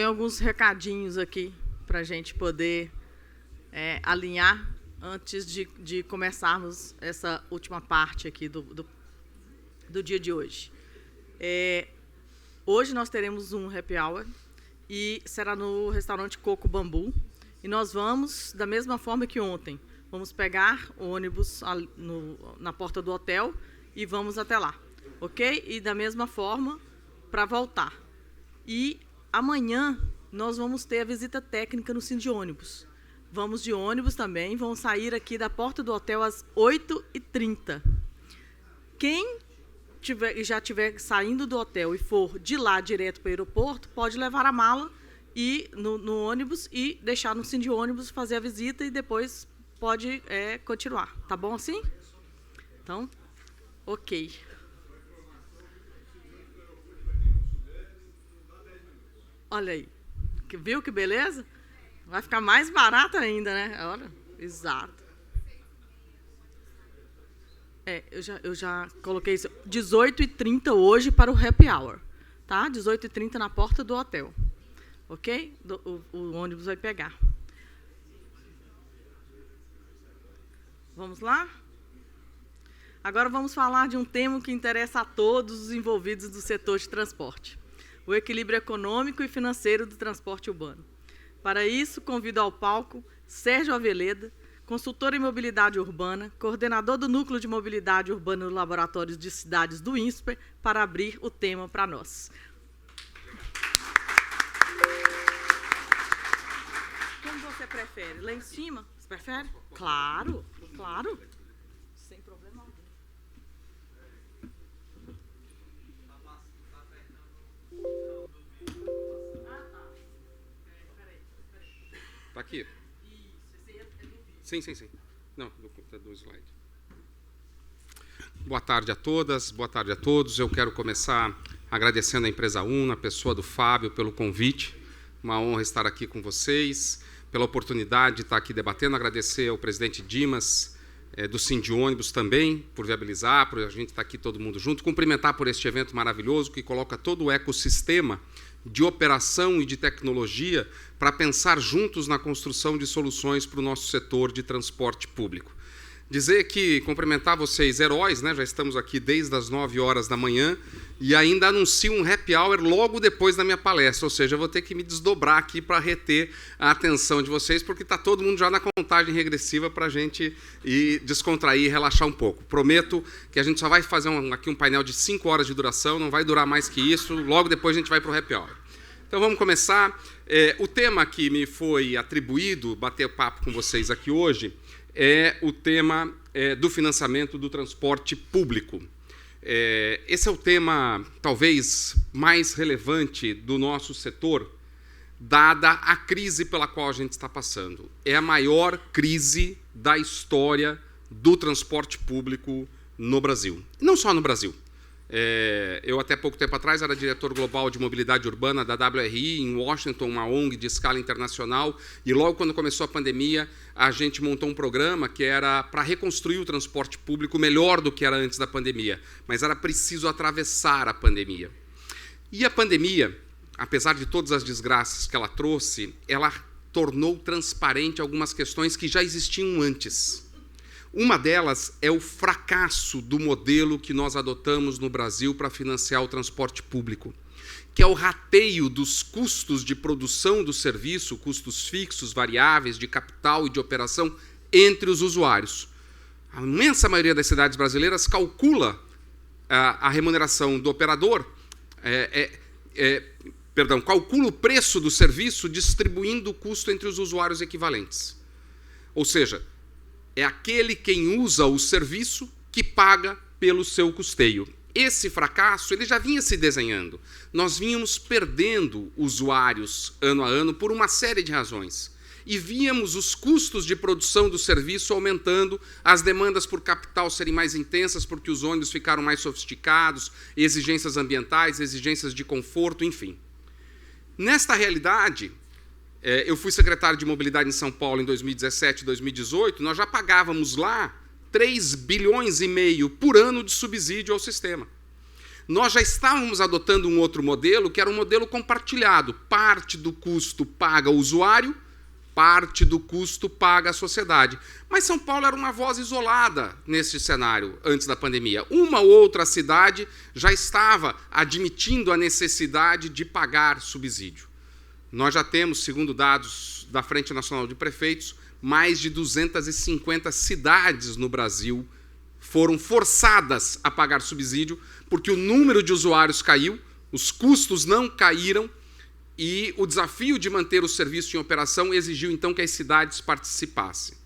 alguns recadinhos aqui para a gente poder alinhar antes de começarmos essa última parte aqui do dia de hoje. Hoje nós teremos um happy hour e será no restaurante Coco Bambu. E nós vamos, da mesma forma que ontem, vamos pegar o ônibus na porta do hotel e vamos até lá, ok? E da mesma forma, para voltar. E amanhã nós vamos ter a visita técnica no Cine de ônibus. Vamos de ônibus também, vamos sair aqui da porta do hotel às 8h30. Quem já estiver saindo do hotel e for de lá direto para o aeroporto, pode levar a mala e no ônibus e deixar no Cine de ônibus, fazer a visita e depois pode continuar. Tá bom assim? Então, ok. Olha aí. Viu que beleza? Vai ficar mais barato ainda, né? Olha, exato. Eu já coloquei isso. 18h30 hoje para o happy hour. Tá? 18h30 na porta do hotel. Ok? O ônibus vai pegar. Vamos lá? Agora vamos falar de um tema que interessa a todos os envolvidos do setor de transporte: o equilíbrio econômico e financeiro do transporte urbano. Para isso, convido ao palco Sérgio Aveleda, consultor em mobilidade urbana, coordenador do Núcleo de Mobilidade Urbana no Laboratório de Cidades do INSPER, para abrir o tema para nós. Como você prefere? Lá em cima? Você prefere? Claro, claro. Sem problema algum. Tá aqui? Sim. Não, do slide. Boa tarde a todas, boa tarde a todos. Eu quero começar agradecendo a Empresa 1, na pessoa do Fábio, pelo convite. Uma honra estar aqui com vocês, pela oportunidade de estar aqui debatendo. Agradecer ao presidente Dimas, do Cine de ônibus também, por viabilizar, por a gente estar aqui todo mundo junto. Cumprimentar por este evento maravilhoso que coloca todo o ecossistema de operação e de tecnologia para pensar juntos na construção de soluções para o nosso setor de transporte público. Dizer que, cumprimentar vocês, heróis, né? Já estamos aqui desde as 9 horas da manhã e ainda anuncio um happy hour logo depois da minha palestra, ou seja, eu vou ter que me desdobrar aqui para reter a atenção de vocês, porque está todo mundo já na contagem regressiva para a gente ir descontrair e relaxar um pouco. Prometo que a gente só vai fazer aqui um painel de 5 horas de duração, não vai durar mais que isso, logo depois a gente vai para o happy hour. Então vamos começar. O tema que me foi atribuído, bater papo com vocês aqui hoje, é o tema do financiamento do transporte público. Esse é o tema, talvez, mais relevante do nosso setor, dada a crise pela qual a gente está passando. É a maior crise da história do transporte público no Brasil. E não só no Brasil. Eu, até pouco tempo atrás, era diretor global de mobilidade urbana da WRI, em Washington, uma ONG de escala internacional, e logo quando começou a pandemia, a gente montou um programa que era para reconstruir o transporte público melhor do que era antes da pandemia, mas era preciso atravessar a pandemia. E a pandemia, apesar de todas as desgraças que ela trouxe, ela tornou transparente algumas questões que já existiam antes. Uma delas é o fracasso do modelo que nós adotamos no Brasil para financiar o transporte público, que é o rateio dos custos de produção do serviço, custos fixos, variáveis, de capital e de operação entre os usuários. A imensa maioria das cidades brasileiras calcula a remuneração do operador, calcula o preço do serviço distribuindo o custo entre os usuários equivalentes. Ou seja, é aquele quem usa o serviço que paga pelo seu custeio. Esse fracasso ele já vinha se desenhando. Nós vínhamos perdendo usuários ano a ano por uma série de razões. E víamos os custos de produção do serviço aumentando, as demandas por capital serem mais intensas porque os ônibus ficaram mais sofisticados, exigências ambientais, exigências de conforto, enfim. Nesta realidade, eu fui secretário de Mobilidade em São Paulo em 2017 e 2018, nós já pagávamos lá 3,5 bilhões por ano de subsídio ao sistema. nós já estávamos adotando um outro modelo, que era um modelo compartilhado. Parte do custo paga o usuário, parte do custo paga a sociedade. Mas São Paulo era uma voz isolada nesse cenário antes da pandemia. Uma ou outra cidade já estava admitindo a necessidade de pagar subsídio. Nós já temos, segundo dados da Frente Nacional de Prefeitos, mais de 250 cidades no Brasil foram forçadas a pagar subsídio porque o número de usuários caiu, os custos não caíram e o desafio de manter o serviço em operação exigiu, então, que as cidades participassem.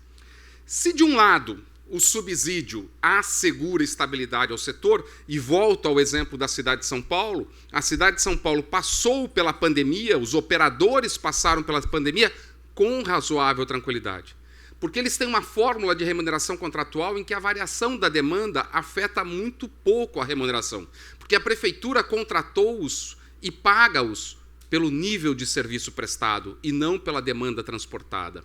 Se, de um lado, o subsídio assegura estabilidade ao setor, e volto ao exemplo da cidade de São Paulo, a cidade de São Paulo passou pela pandemia, os operadores passaram pela pandemia com razoável tranquilidade. Porque eles têm uma fórmula de remuneração contratual em que a variação da demanda afeta muito pouco a remuneração. Porque a prefeitura contratou-os e paga-os pelo nível de serviço prestado e não pela demanda transportada.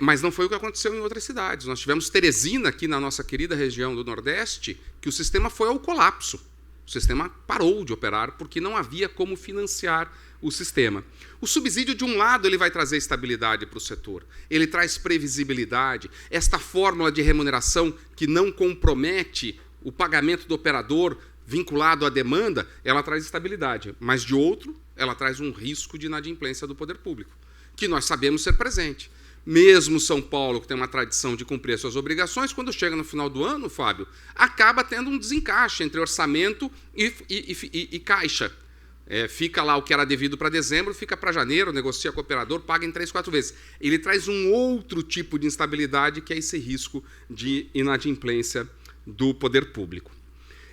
Mas não foi o que aconteceu em outras cidades. Nós tivemos Teresina, aqui na nossa querida região do Nordeste, que o sistema foi ao colapso. O sistema parou de operar porque não havia como financiar o sistema. O subsídio, de um lado, ele vai trazer estabilidade para o setor. Ele traz previsibilidade. Esta fórmula de remuneração que não compromete o pagamento do operador vinculado à demanda, ela traz estabilidade. Mas, de outro, ela traz um risco de inadimplência do poder público, que nós sabemos ser presente. Mesmo São Paulo, que tem uma tradição de cumprir as suas obrigações, quando chega no final do ano, Fábio, acaba tendo um desencaixe entre orçamento e caixa. Fica lá o que era devido para dezembro, fica para janeiro, negocia com o operador, paga em 3, 4 vezes. Ele traz um outro tipo de instabilidade, que é esse risco de inadimplência do poder público.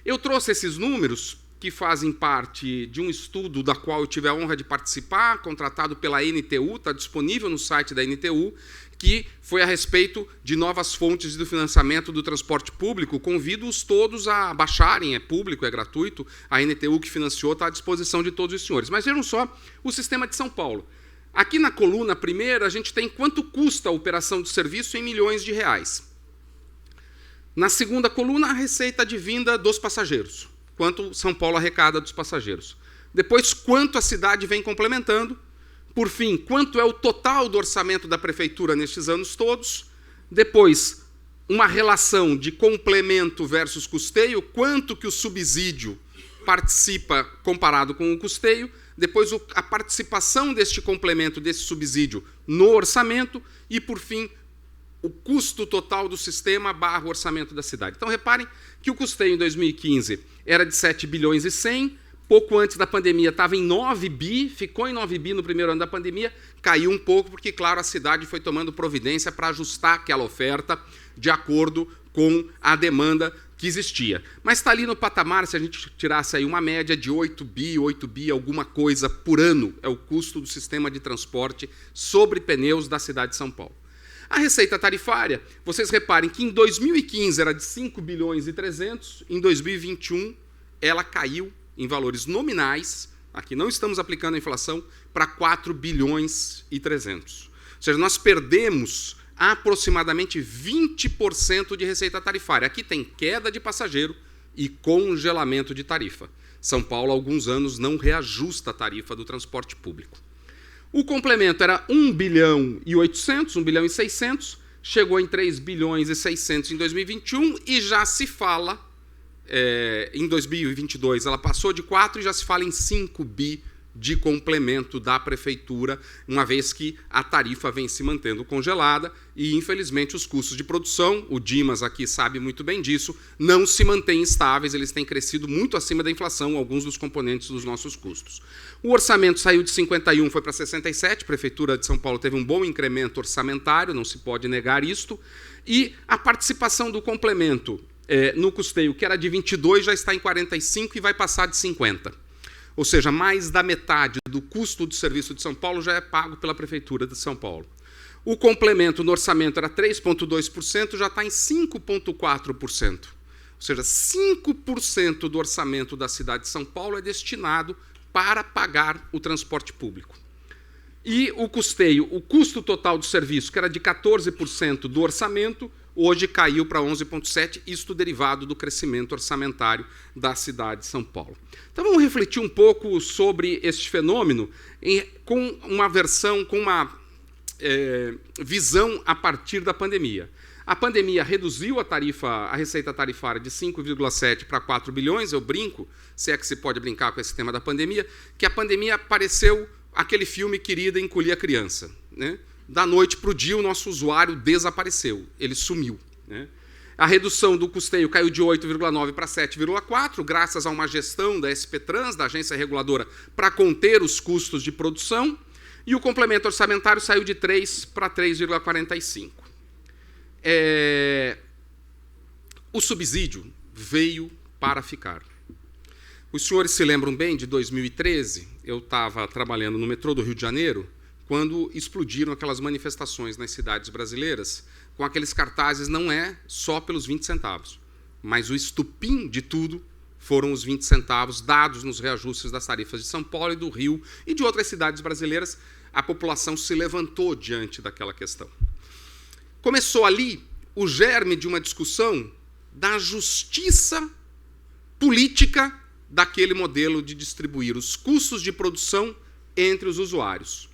Eu trouxe esses números que fazem parte de um estudo da qual eu tive a honra de participar, contratado pela NTU, está disponível no site da NTU, que foi a respeito de novas fontes do financiamento do transporte público. Convido-os todos a baixarem, é público, é gratuito. A NTU que financiou está à disposição de todos os senhores. Mas vejam só o sistema de São Paulo. Aqui na coluna primeira, a gente tem quanto custa a operação do serviço em milhões de reais. Na segunda coluna, a receita de vinda dos passageiros. Quanto São Paulo arrecada dos passageiros. Depois, quanto a cidade vem complementando. Por fim, quanto é o total do orçamento da prefeitura nestes anos todos. Depois, uma relação de complemento versus custeio, quanto que o subsídio participa comparado com o custeio. Depois, a participação deste complemento, desse subsídio, no orçamento. E, por fim, o custo total do sistema / orçamento da cidade. Então, reparem que o custeio em 2015 era de 7 bilhões e 100, pouco antes da pandemia estava em 9 bi, ficou em 9 bi no primeiro ano da pandemia, caiu um pouco porque, claro, a cidade foi tomando providência para ajustar aquela oferta de acordo com a demanda que existia. Mas está ali no patamar, se a gente tirasse aí uma média de 8 bi, alguma coisa por ano, é o custo do sistema de transporte sobre pneus da cidade de São Paulo. A receita tarifária, vocês reparem que em 2015 era de 5 bilhões e 300, em 2021 ela caiu em valores nominais, aqui não estamos aplicando a inflação, para 4 bilhões e 300. Ou seja, nós perdemos aproximadamente 20% de receita tarifária. Aqui tem queda de passageiro e congelamento de tarifa. São Paulo, há alguns anos, não reajusta a tarifa do transporte público. O complemento era 1 bilhão e 800, 1 bilhão e 600, chegou em 3 bilhões e 600 em 2021 e já se fala, em 2022 ela passou de 4 e já se fala em 5 bi de complemento da prefeitura, uma vez que a tarifa vem se mantendo congelada e, infelizmente, os custos de produção, o Dimas aqui sabe muito bem disso, não se mantêm estáveis, eles têm crescido muito acima da inflação, alguns dos componentes dos nossos custos. O orçamento saiu de 51, foi para 67, a Prefeitura de São Paulo teve um bom incremento orçamentário, não se pode negar isto, e a participação do complemento no custeio, que era de 22, já está em 45 e vai passar de 50. Ou seja, mais da metade do custo do serviço de São Paulo já é pago pela Prefeitura de São Paulo. O complemento no orçamento era 3,2%, já está em 5,4%. Ou seja, 5% do orçamento da cidade de São Paulo é destinado para pagar o transporte público. E o custeio, o custo total do serviço, que era de 14% do orçamento, hoje caiu para 11,7%, isto derivado do crescimento orçamentário da cidade de São Paulo. Então vamos refletir um pouco sobre este fenômeno com uma visão a partir da pandemia. A pandemia reduziu a receita tarifária de 5,7 para 4 bilhões, eu brinco, se é que se pode brincar com esse tema da pandemia, que a pandemia pareceu aquele filme Querida, Encolhi a Criança, né? Da noite para o dia, o nosso usuário desapareceu, ele sumiu, né? A redução do custeio caiu de 8,9 para 7,4, graças a uma gestão da SP-Trans, da agência reguladora, para conter os custos de produção, e o complemento orçamentário saiu de 3 para 3,45. O subsídio veio para ficar. Os senhores se lembram bem de 2013? Eu estava trabalhando no metrô do Rio de Janeiro, quando explodiram aquelas manifestações nas cidades brasileiras, com aqueles cartazes, não é só pelos 20 centavos, mas o estupim de tudo foram os 20 centavos dados nos reajustes das tarifas de São Paulo e do Rio e de outras cidades brasileiras. A população se levantou diante daquela questão. Começou ali o germe de uma discussão da justiça política daquele modelo de distribuir os custos de produção entre os usuários.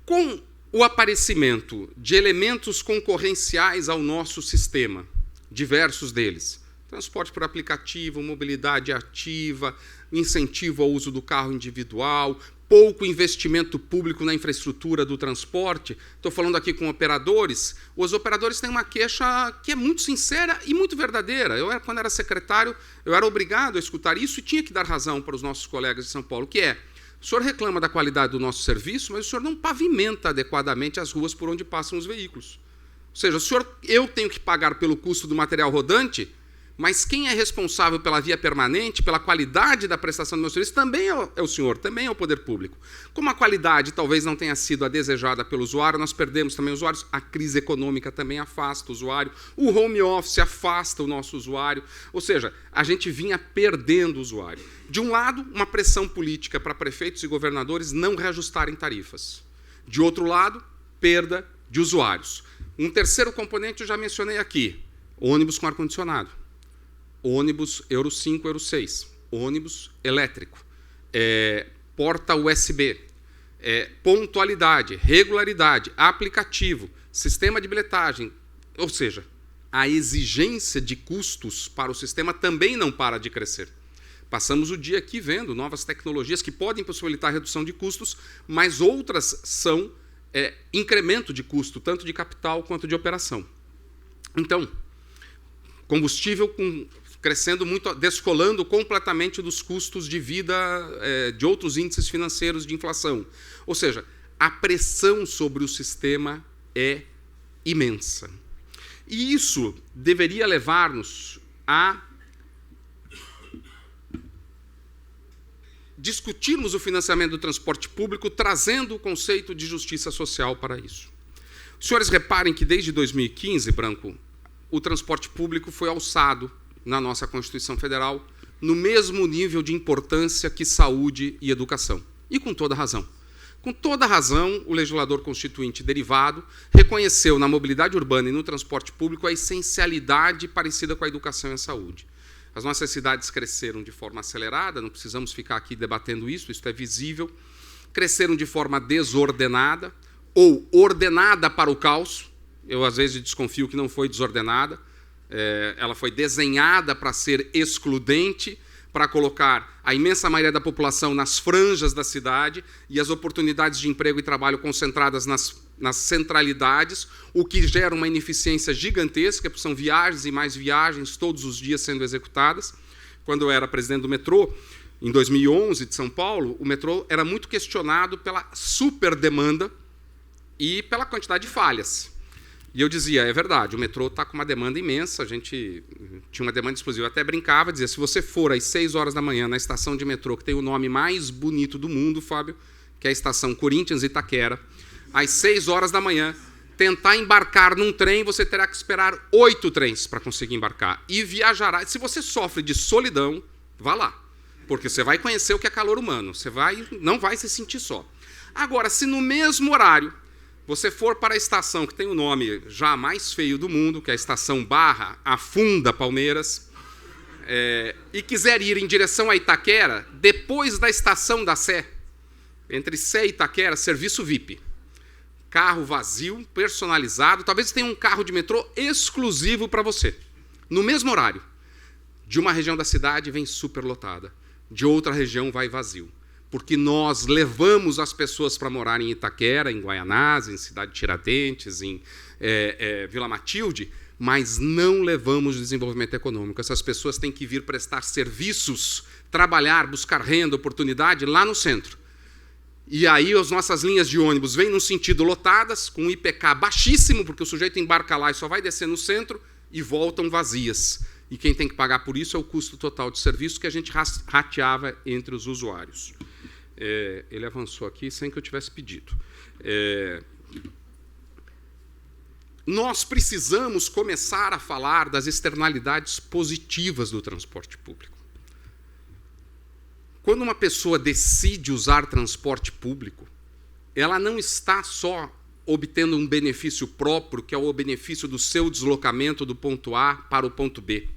Com o aparecimento de elementos concorrenciais ao nosso sistema, diversos deles, transporte por aplicativo, mobilidade ativa, incentivo ao uso do carro individual, pouco investimento público na infraestrutura do transporte. Estou falando aqui com operadores. Os operadores têm uma queixa que é muito sincera e muito verdadeira. Quando era secretário, eu era obrigado a escutar isso e tinha que dar razão para os nossos colegas de São Paulo, que é: o senhor reclama da qualidade do nosso serviço, mas o senhor não pavimenta adequadamente as ruas por onde passam os veículos. Ou seja, eu tenho que pagar pelo custo do material rodante, mas quem é responsável pela via permanente, pela qualidade da prestação do meu serviço, também é o senhor, também é o poder público. Como a qualidade talvez não tenha sido a desejada pelo usuário, nós perdemos também usuários, a crise econômica também afasta o usuário, o home office afasta o nosso usuário, ou seja, a gente vinha perdendo o usuário. De um lado, uma pressão política para prefeitos e governadores não reajustarem tarifas. De outro lado, perda de usuários. Um terceiro componente eu já mencionei aqui, ônibus com ar-condicionado. Ônibus Euro 5, Euro 6, ônibus elétrico, porta USB, pontualidade, regularidade, aplicativo, sistema de bilhetagem. Ou seja, a exigência de custos para o sistema também não para de crescer. Passamos o dia aqui vendo novas tecnologias que podem possibilitar a redução de custos, mas outras são incremento de custo, tanto de capital quanto de operação. Então, combustível crescendo muito, descolando completamente dos custos de vida de outros índices financeiros de inflação. Ou seja, a pressão sobre o sistema é imensa. E isso deveria levar-nos a discutirmos o financiamento do transporte público, trazendo o conceito de justiça social para isso. Os senhores reparem que desde 2015, Branco, o transporte público foi alçado na nossa Constituição Federal no mesmo nível de importância que saúde e educação. E com toda razão. Com toda razão, o legislador constituinte derivado reconheceu na mobilidade urbana e no transporte público a essencialidade parecida com a educação e a saúde. As nossas cidades cresceram de forma acelerada, não precisamos ficar aqui debatendo isso é visível. Cresceram de forma desordenada ou ordenada para o caos. Eu, às vezes, desconfio que não foi desordenada. Ela foi desenhada para ser excludente, para colocar a imensa maioria da população nas franjas da cidade e as oportunidades de emprego e trabalho concentradas nas centralidades, o que gera uma ineficiência gigantesca, porque são viagens e mais viagens todos os dias sendo executadas. Quando eu era presidente do metrô, em 2011, de São Paulo, o metrô era muito questionado pela superdemanda e pela quantidade de falhas. E eu dizia, é verdade, o metrô está com uma demanda imensa, a gente tinha uma demanda explosiva. Eu até brincava, dizia, se você for às 6 horas da manhã na estação de metrô, que tem o nome mais bonito do mundo, Fábio, que é a estação Corinthians Itaquera, às 6 horas da manhã, tentar embarcar num trem, você terá que esperar 8 trens para conseguir embarcar. E viajará. Se você sofre de solidão, vá lá, porque você vai conhecer o que é calor humano, você não vai se sentir só. Agora, se no mesmo horário você for para a estação que tem o nome já mais feio do mundo, que é a estação Barra Afunda Palmeiras, e quiser ir em direção a Itaquera, depois da estação da Sé, entre Sé e Itaquera, serviço VIP. Carro vazio, personalizado, talvez tenha um carro de metrô exclusivo para você. No mesmo horário. De uma região da cidade vem superlotada, de outra região vai vazio. Porque nós levamos as pessoas para morar em Itaquera, em Guaianás, em Cidade Tiradentes, em Vila Matilde, mas não levamos desenvolvimento econômico. Essas pessoas têm que vir prestar serviços, trabalhar, buscar renda, oportunidade lá no centro. E aí as nossas linhas de ônibus vêm no sentido lotadas, com IPK baixíssimo, porque o sujeito embarca lá e só vai descer no centro, e voltam vazias. E quem tem que pagar por isso é o custo total de serviço que a gente rateava entre os usuários. Ele avançou aqui sem que eu tivesse pedido. Nós precisamos começar a falar das externalidades positivas do transporte público. Quando uma pessoa decide usar transporte público, ela não está só obtendo um benefício próprio, que é o benefício do seu deslocamento do ponto A para o ponto B.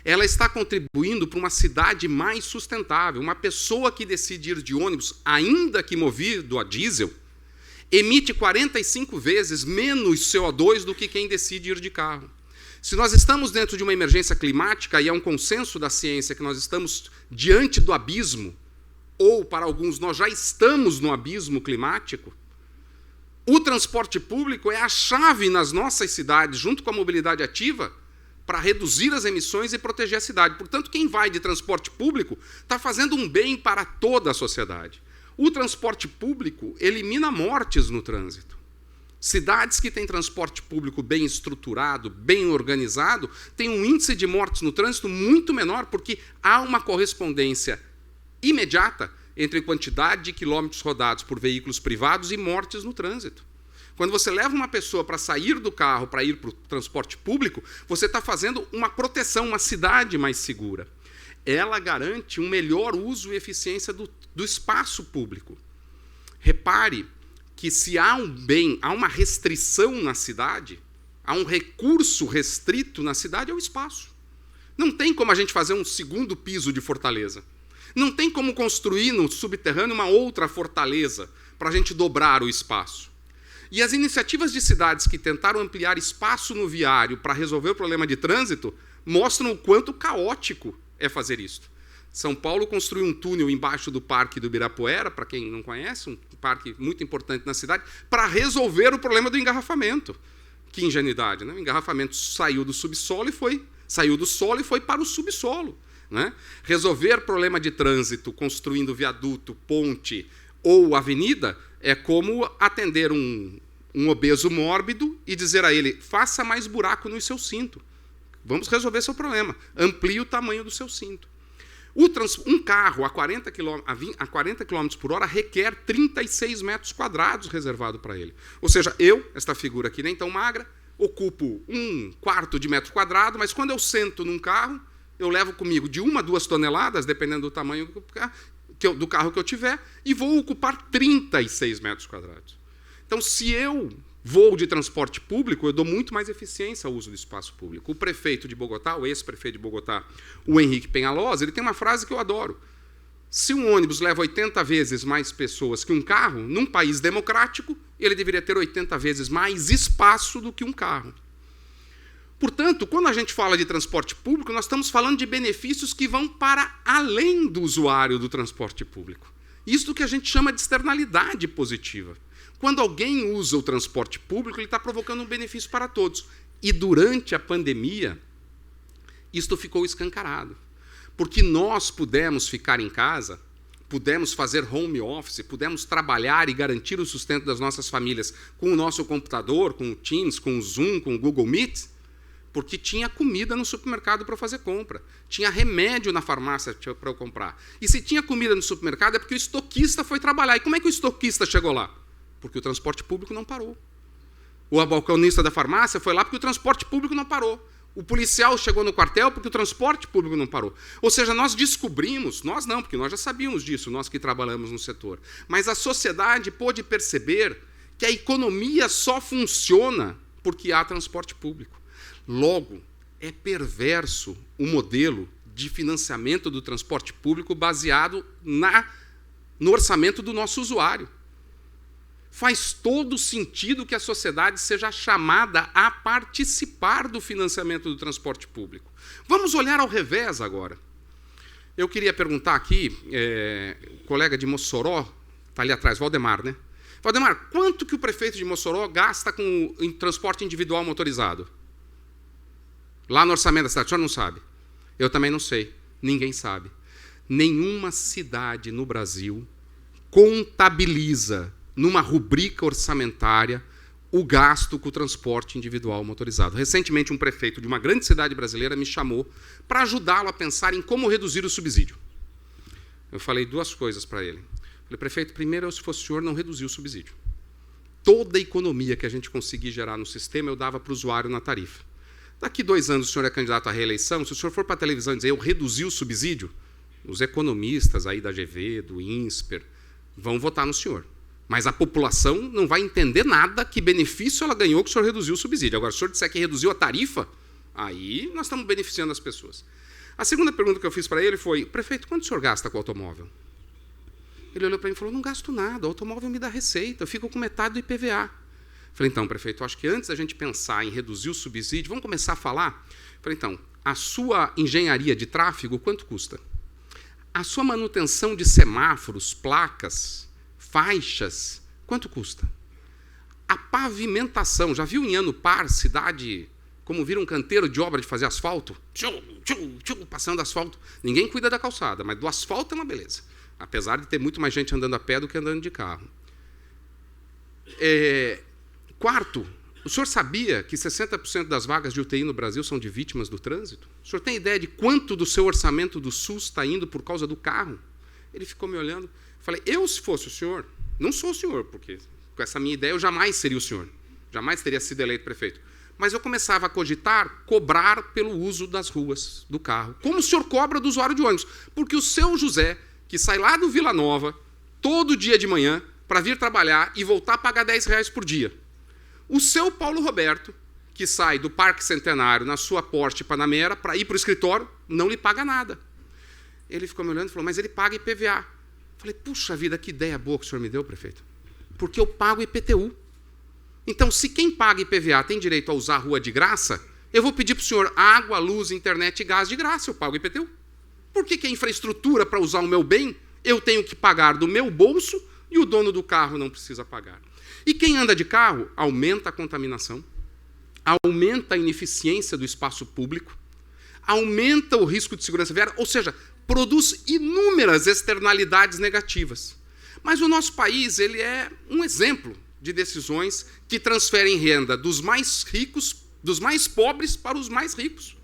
Ela está contribuindo para uma cidade mais sustentável. Uma pessoa que decide ir de ônibus, ainda que movido a diesel, emite 45 vezes menos CO2 do que quem decide ir de carro. Se nós estamos dentro de uma emergência climática, e é um consenso da ciência que nós estamos diante do abismo, ou, para alguns, nós já estamos no abismo climático, o transporte público é a chave nas nossas cidades, junto com a mobilidade ativa, para reduzir as emissões e proteger a cidade. Portanto, quem vai de transporte público está fazendo um bem para toda a sociedade. O transporte público elimina mortes no trânsito. Cidades que têm transporte público bem estruturado, bem organizado, têm um índice de mortes no trânsito muito menor, porque há uma correspondência imediata entre quantidade de quilômetros rodados por veículos privados e mortes no trânsito. Quando você leva uma pessoa para sair do carro, para ir para o transporte público, você está fazendo uma proteção, uma cidade mais segura. Ela garante um melhor uso e eficiência do espaço público. Repare que se há um bem, há uma restrição na cidade, há um recurso restrito na cidade, é o espaço. Não tem como a gente fazer um segundo piso de Fortaleza. Não tem como construir no subterrâneo uma outra fortaleza para a gente dobrar o espaço. E as iniciativas de cidades que tentaram ampliar espaço no viário para resolver o problema de trânsito mostram o quanto caótico é fazer isso. São Paulo construiu um túnel embaixo do Parque do Ibirapuera, para quem não conhece, um parque muito importante na cidade, para resolver o problema do engarrafamento. Que ingenuidade, né? O engarrafamento saiu do subsolo saiu do solo e foi para o subsolo. Né? Resolver problema de trânsito construindo viaduto, ponte ou avenida é como atender um obeso mórbido e dizer a ele: faça mais buraco no seu cinto. Vamos resolver seu problema. Amplie o tamanho do seu cinto. Um carro a 40 km por hora requer 36 metros quadrados reservado para ele. Ou seja, esta figura aqui nem tão magra, ocupo 1/4 de metro quadrado, mas quando eu sento num carro, eu levo comigo de 1 a 2 toneladas, dependendo do tamanho do carro que eu tiver, e vou ocupar 36 metros quadrados. Então, se eu vou de transporte público, eu dou muito mais eficiência ao uso do espaço público. O prefeito de Bogotá, o ex-prefeito de Bogotá, o Henrique Peñalosa, ele tem uma frase que eu adoro. Se um ônibus leva 80 vezes mais pessoas que um carro, num país democrático, ele deveria ter 80 vezes mais espaço do que um carro. Portanto, quando a gente fala de transporte público, nós estamos falando de benefícios que vão para além do usuário do transporte público. Isso que a gente chama de externalidade positiva. Quando alguém usa o transporte público, ele está provocando um benefício para todos. E durante a pandemia, isto ficou escancarado. Porque nós pudemos ficar em casa, pudemos fazer home office, pudemos trabalhar e garantir o sustento das nossas famílias com o nosso computador, com o Teams, com o Zoom, com o Google Meet, porque tinha comida no supermercado para fazer compra, tinha remédio na farmácia para eu comprar. E se tinha comida no supermercado é porque o estoquista foi trabalhar. E como é que o estoquista chegou lá? Porque o transporte público não parou. O balconista da farmácia foi lá porque o transporte público não parou. O policial chegou no quartel porque o transporte público não parou. Ou seja, nós descobrimos, nós não, porque nós já sabíamos disso, nós que trabalhamos no setor, mas a sociedade pôde perceber que a economia só funciona porque há transporte público. Logo, é perverso o modelo de financiamento do transporte público baseado no orçamento do nosso usuário. Faz todo sentido que a sociedade seja chamada a participar do financiamento do transporte público. Vamos olhar ao revés agora. Eu queria perguntar aqui, o colega de Mossoró, está ali atrás, Valdemar, né? Valdemar, quanto que o prefeito de Mossoró gasta em transporte individual motorizado? Lá no orçamento da cidade, o senhor não sabe? Eu também não sei, ninguém sabe. Nenhuma cidade no Brasil contabiliza numa rubrica orçamentária o gasto com o transporte individual motorizado. Recentemente, um prefeito de uma grande cidade brasileira me chamou para ajudá-lo a pensar em como reduzir o subsídio. Eu falei duas coisas para ele. Falei, prefeito, primeiro, se fosse o senhor, não reduzir o subsídio. Toda a economia que a gente conseguir gerar no sistema, eu dava para o usuário na tarifa. Daqui 2 anos, o senhor é candidato à reeleição, se o senhor for para a televisão e dizer eu reduzi o subsídio, os economistas aí da GV, do INSPER, vão votar no senhor. Mas a população não vai entender nada que benefício ela ganhou que o senhor reduziu o subsídio. Agora, se o senhor disser que reduziu a tarifa, aí nós estamos beneficiando as pessoas. A segunda pergunta que eu fiz para ele foi, prefeito, quanto o senhor gasta com o automóvel? Ele olhou para mim e falou, não gasto nada, o automóvel me dá receita, eu fico com metade do IPVA. Falei, então, prefeito, acho que antes da gente pensar em reduzir o subsídio, vamos começar a falar? Falei, então, a sua engenharia de tráfego, quanto custa? A sua manutenção de semáforos, placas, faixas, quanto custa? A pavimentação, já viu em ano par, cidade, como vira um canteiro de obra de fazer asfalto? Passando asfalto. Ninguém cuida da calçada, mas do asfalto é uma beleza. Apesar de ter muito mais gente andando a pé do que andando de carro. Quarto, o senhor sabia que 60% das vagas de UTI no Brasil são de vítimas do trânsito? O senhor tem ideia de quanto do seu orçamento do SUS está indo por causa do carro? Ele ficou me olhando. Falei, se fosse o senhor, não sou o senhor, porque com essa minha ideia eu jamais seria o senhor. Jamais teria sido eleito prefeito. Mas eu começava a cogitar cobrar pelo uso das ruas, do carro. Como o senhor cobra do usuário de ônibus? Porque o seu José, que sai lá do Vila Nova, todo dia de manhã, para vir trabalhar e voltar a pagar R$10 por dia. O seu Paulo Roberto, que sai do Parque Centenário na sua Porsche Panamera para ir para o escritório, não lhe paga nada. Ele ficou me olhando e falou, mas ele paga IPVA. Falei, puxa vida, que ideia boa que o senhor me deu, prefeito. Porque eu pago IPTU. Então, se quem paga IPVA tem direito a usar a rua de graça, eu vou pedir para o senhor água, luz, internet e gás de graça, eu pago IPTU. Por que a infraestrutura para usar o meu bem, eu tenho que pagar do meu bolso e o dono do carro não precisa pagar? E quem anda de carro aumenta a contaminação, aumenta a ineficiência do espaço público, aumenta o risco de segurança viária, ou seja, produz inúmeras externalidades negativas. Mas o nosso país ele é um exemplo de decisões que transferem renda dos mais ricos, dos mais pobres para os mais ricos.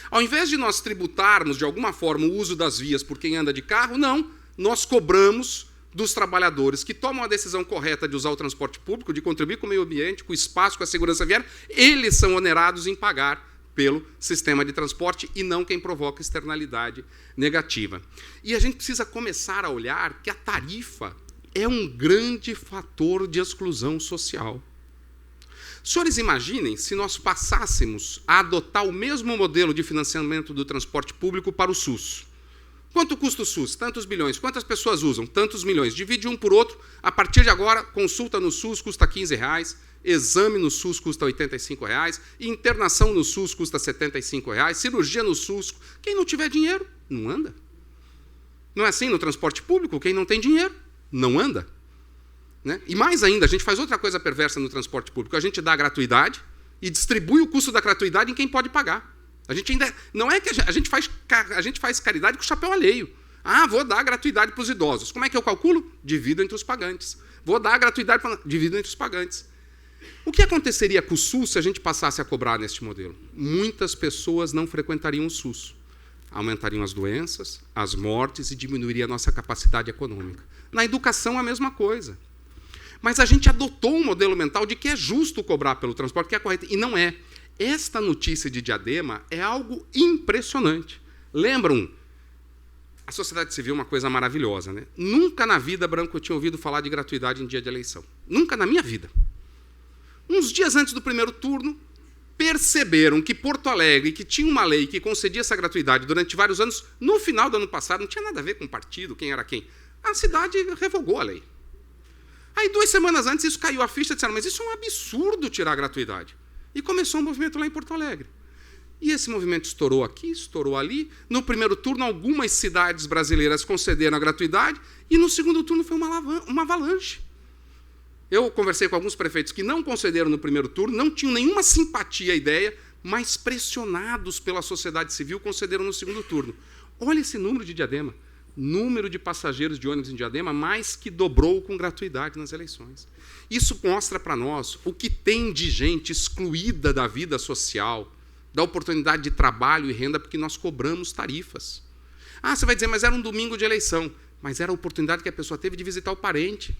Ao invés de nós tributarmos, de alguma forma, o uso das vias por quem anda de carro, não, nós cobramos dos trabalhadores que tomam a decisão correta de usar o transporte público, de contribuir com o meio ambiente, com o espaço, com a segurança viária, eles são onerados em pagar pelo sistema de transporte e não quem provoca externalidade negativa. E a gente precisa começar a olhar que a tarifa é um grande fator de exclusão social. Senhores, imaginem se nós passássemos a adotar o mesmo modelo de financiamento do transporte público para o SUS. Quanto custa o SUS? Tantos bilhões. Quantas pessoas usam? Tantos milhões. Divide um por outro. A partir de agora, consulta no SUS custa R$15, exame no SUS custa R$85, internação no SUS custa R$75, cirurgia no SUS. Quem não tiver dinheiro, não anda. Não é assim no transporte público? Quem não tem dinheiro, não anda. Né? E mais ainda, a gente faz outra coisa perversa no transporte público. A gente dá gratuidade e distribui o custo da gratuidade em quem pode pagar. A gente ainda não é que a gente faz caridade com o chapéu alheio. Vou dar gratuidade para os idosos. Como é que eu calculo? Divido entre os pagantes. Vou dar gratuidade divido entre os pagantes. O que aconteceria com o SUS se a gente passasse a cobrar neste modelo? Muitas pessoas não frequentariam o SUS. Aumentariam as doenças, as mortes e diminuiria a nossa capacidade econômica. Na educação, a mesma coisa. Mas a gente adotou um modelo mental de que é justo cobrar pelo transporte, que é correto. E não é. Esta notícia de Diadema é algo impressionante. Lembram? A sociedade civil é uma coisa maravilhosa, né? Nunca na vida, Branco, eu tinha ouvido falar de gratuidade em dia de eleição. Nunca na minha vida. Uns dias antes do primeiro turno, perceberam que Porto Alegre, que tinha uma lei que concedia essa gratuidade durante vários anos, no final do ano passado, não tinha nada a ver com partido, quem era quem. A cidade revogou a lei. Aí, 2 semanas antes, isso caiu a ficha, disseram, mas isso é um absurdo tirar a gratuidade. E começou um movimento lá em Porto Alegre. E esse movimento estourou aqui, estourou ali. No primeiro turno, algumas cidades brasileiras concederam a gratuidade, e no segundo turno foi uma avalanche. Eu conversei com alguns prefeitos que não concederam no primeiro turno, não tinham nenhuma simpatia à ideia, mas pressionados pela sociedade civil, concederam no segundo turno. Olha esse número de Diadema. Número de passageiros de ônibus em Diadema mais que dobrou com gratuidade nas eleições. Isso mostra para nós o que tem de gente excluída da vida social, da oportunidade de trabalho e renda, porque nós cobramos tarifas. Ah, você vai dizer, mas era um domingo de eleição. Mas era a oportunidade que a pessoa teve de visitar o parente.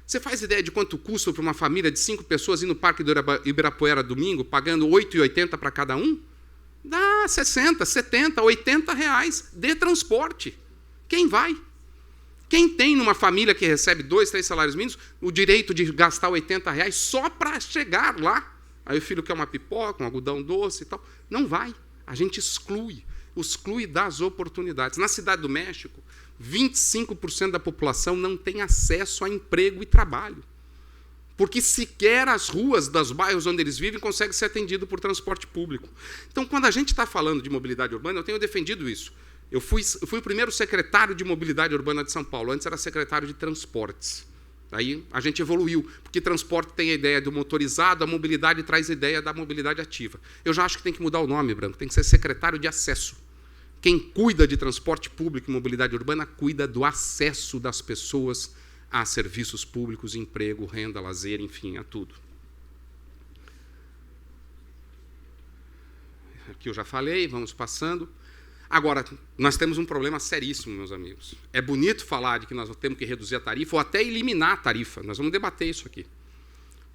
Você faz ideia de quanto custa para uma família de 5 pessoas ir no Parque do Ibirapuera domingo, pagando R$ 8,80 para cada um? Dá 60, 70, 80 reais de transporte. Quem vai? Quem tem numa família que recebe 2, 3 salários mínimos o direito de gastar 80 reais só para chegar lá? Aí o filho quer uma pipoca, um algodão doce e tal. Não vai. A gente exclui das oportunidades. Na Cidade do México, 25% da população não tem acesso a emprego e trabalho. Porque sequer as ruas dos bairros onde eles vivem conseguem ser atendidos por transporte público. Então, quando a gente está falando de mobilidade urbana, eu tenho defendido isso. Eu fui o primeiro secretário de mobilidade urbana de São Paulo. Antes era secretário de transportes. Aí a gente evoluiu, porque transporte tem a ideia do motorizado, a mobilidade traz a ideia da mobilidade ativa. Eu já acho que tem que mudar o nome, Branco, tem que ser secretário de acesso. Quem cuida de transporte público e mobilidade urbana cuida do acesso das pessoas a serviços públicos, emprego, renda, lazer, enfim, a tudo. Aqui eu já falei, vamos passando. Agora, nós temos um problema seríssimo, meus amigos. É bonito falar de que nós temos que reduzir a tarifa ou até eliminar a tarifa. Nós vamos debater isso aqui.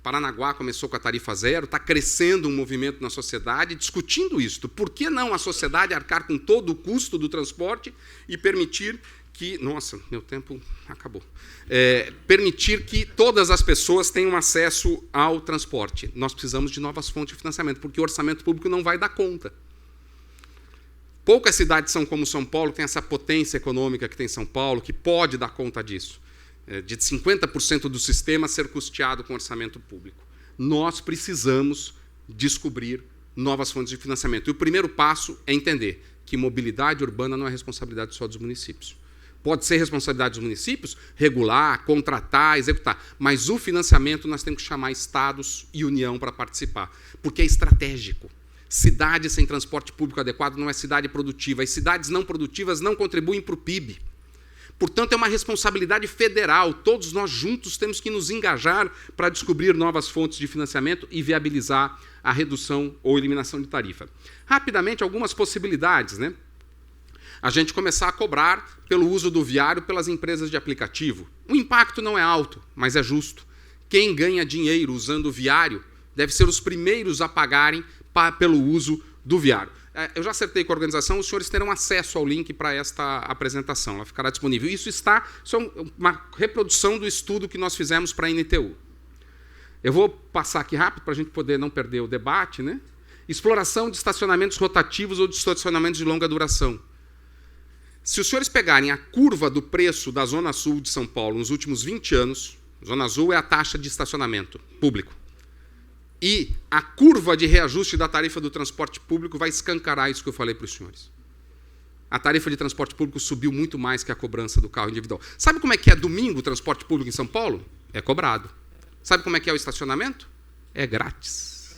Paranaguá começou com a tarifa zero, está crescendo um movimento na sociedade discutindo isso. Por que não a sociedade arcar com todo o custo do transporte e permitir que... Nossa, meu tempo acabou. Permitir que todas as pessoas tenham acesso ao transporte. Nós precisamos de novas fontes de financiamento, porque o orçamento público não vai dar conta. Poucas cidades são como São Paulo, que tem essa potência econômica que tem São Paulo, que pode dar conta disso. De 50% do sistema ser custeado com orçamento público. Nós precisamos descobrir novas fontes de financiamento. E o primeiro passo é entender que mobilidade urbana não é responsabilidade só dos municípios. Pode ser responsabilidade dos municípios, regular, contratar, executar, mas o financiamento nós temos que chamar estados e União para participar, porque é estratégico. Cidade sem transporte público adequado não é cidade produtiva. As cidades não produtivas não contribuem para o PIB. Portanto, é uma responsabilidade federal. Todos nós juntos temos que nos engajar para descobrir novas fontes de financiamento e viabilizar a redução ou eliminação de tarifa. Rapidamente, algumas possibilidades, né? A gente começar a cobrar pelo uso do viário pelas empresas de aplicativo. O impacto não é alto, mas é justo. Quem ganha dinheiro usando o viário deve ser os primeiros a pagarem pelo uso do viário. Eu já acertei com a organização, os senhores terão acesso ao link para esta apresentação, ela ficará disponível. Isso é uma reprodução do estudo que nós fizemos para a NTU. Eu vou passar aqui rápido para a gente poder não perder o debate, né? Exploração de estacionamentos rotativos ou de estacionamentos de longa duração. Se os senhores pegarem a curva do preço da Zona Sul de São Paulo nos últimos 20 anos, Zona Sul é a taxa de estacionamento público, e a curva de reajuste da tarifa do transporte público vai escancarar isso que eu falei para os senhores. A tarifa de transporte público subiu muito mais que a cobrança do carro individual. Sabe como é que é domingo o transporte público em São Paulo? É cobrado. Sabe como é que é o estacionamento? É grátis.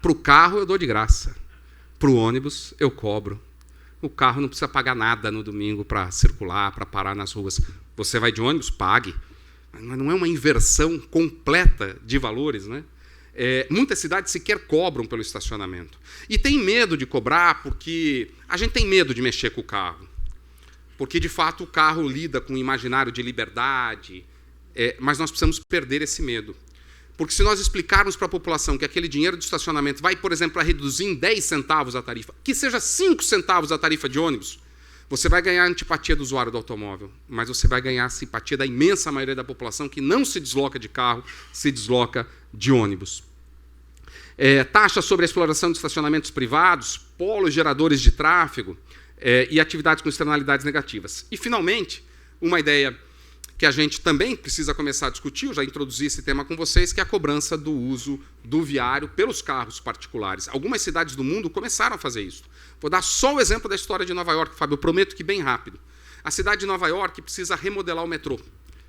Para o carro eu dou de graça. Para o ônibus eu cobro. O carro não precisa pagar nada no domingo para circular, para parar nas ruas. Você vai de ônibus? Pague. Mas não é uma inversão completa de valores, né? Muitas cidades sequer cobram pelo estacionamento. E tem medo de cobrar porque a gente tem medo de mexer com o carro. Porque, de fato, o carro lida com um imaginário de liberdade, mas nós precisamos perder esse medo. Porque se nós explicarmos para a população que aquele dinheiro de estacionamento vai, por exemplo, a reduzir em 10 centavos a tarifa, que seja 5 centavos a tarifa de ônibus, você vai ganhar a antipatia do usuário do automóvel, mas você vai ganhar a simpatia da imensa maioria da população que não se desloca de carro, se desloca de ônibus. taxas sobre a exploração de estacionamentos privados, polos geradores de tráfego e atividades com externalidades negativas. E, finalmente, uma ideia que a gente também precisa começar a discutir, eu já introduzi esse tema com vocês, que é a cobrança do uso do viário pelos carros particulares. Algumas cidades do mundo começaram a fazer isso. Vou dar só o exemplo da história de Nova York, Fábio, eu prometo que bem rápido. A cidade de Nova York precisa remodelar o metrô.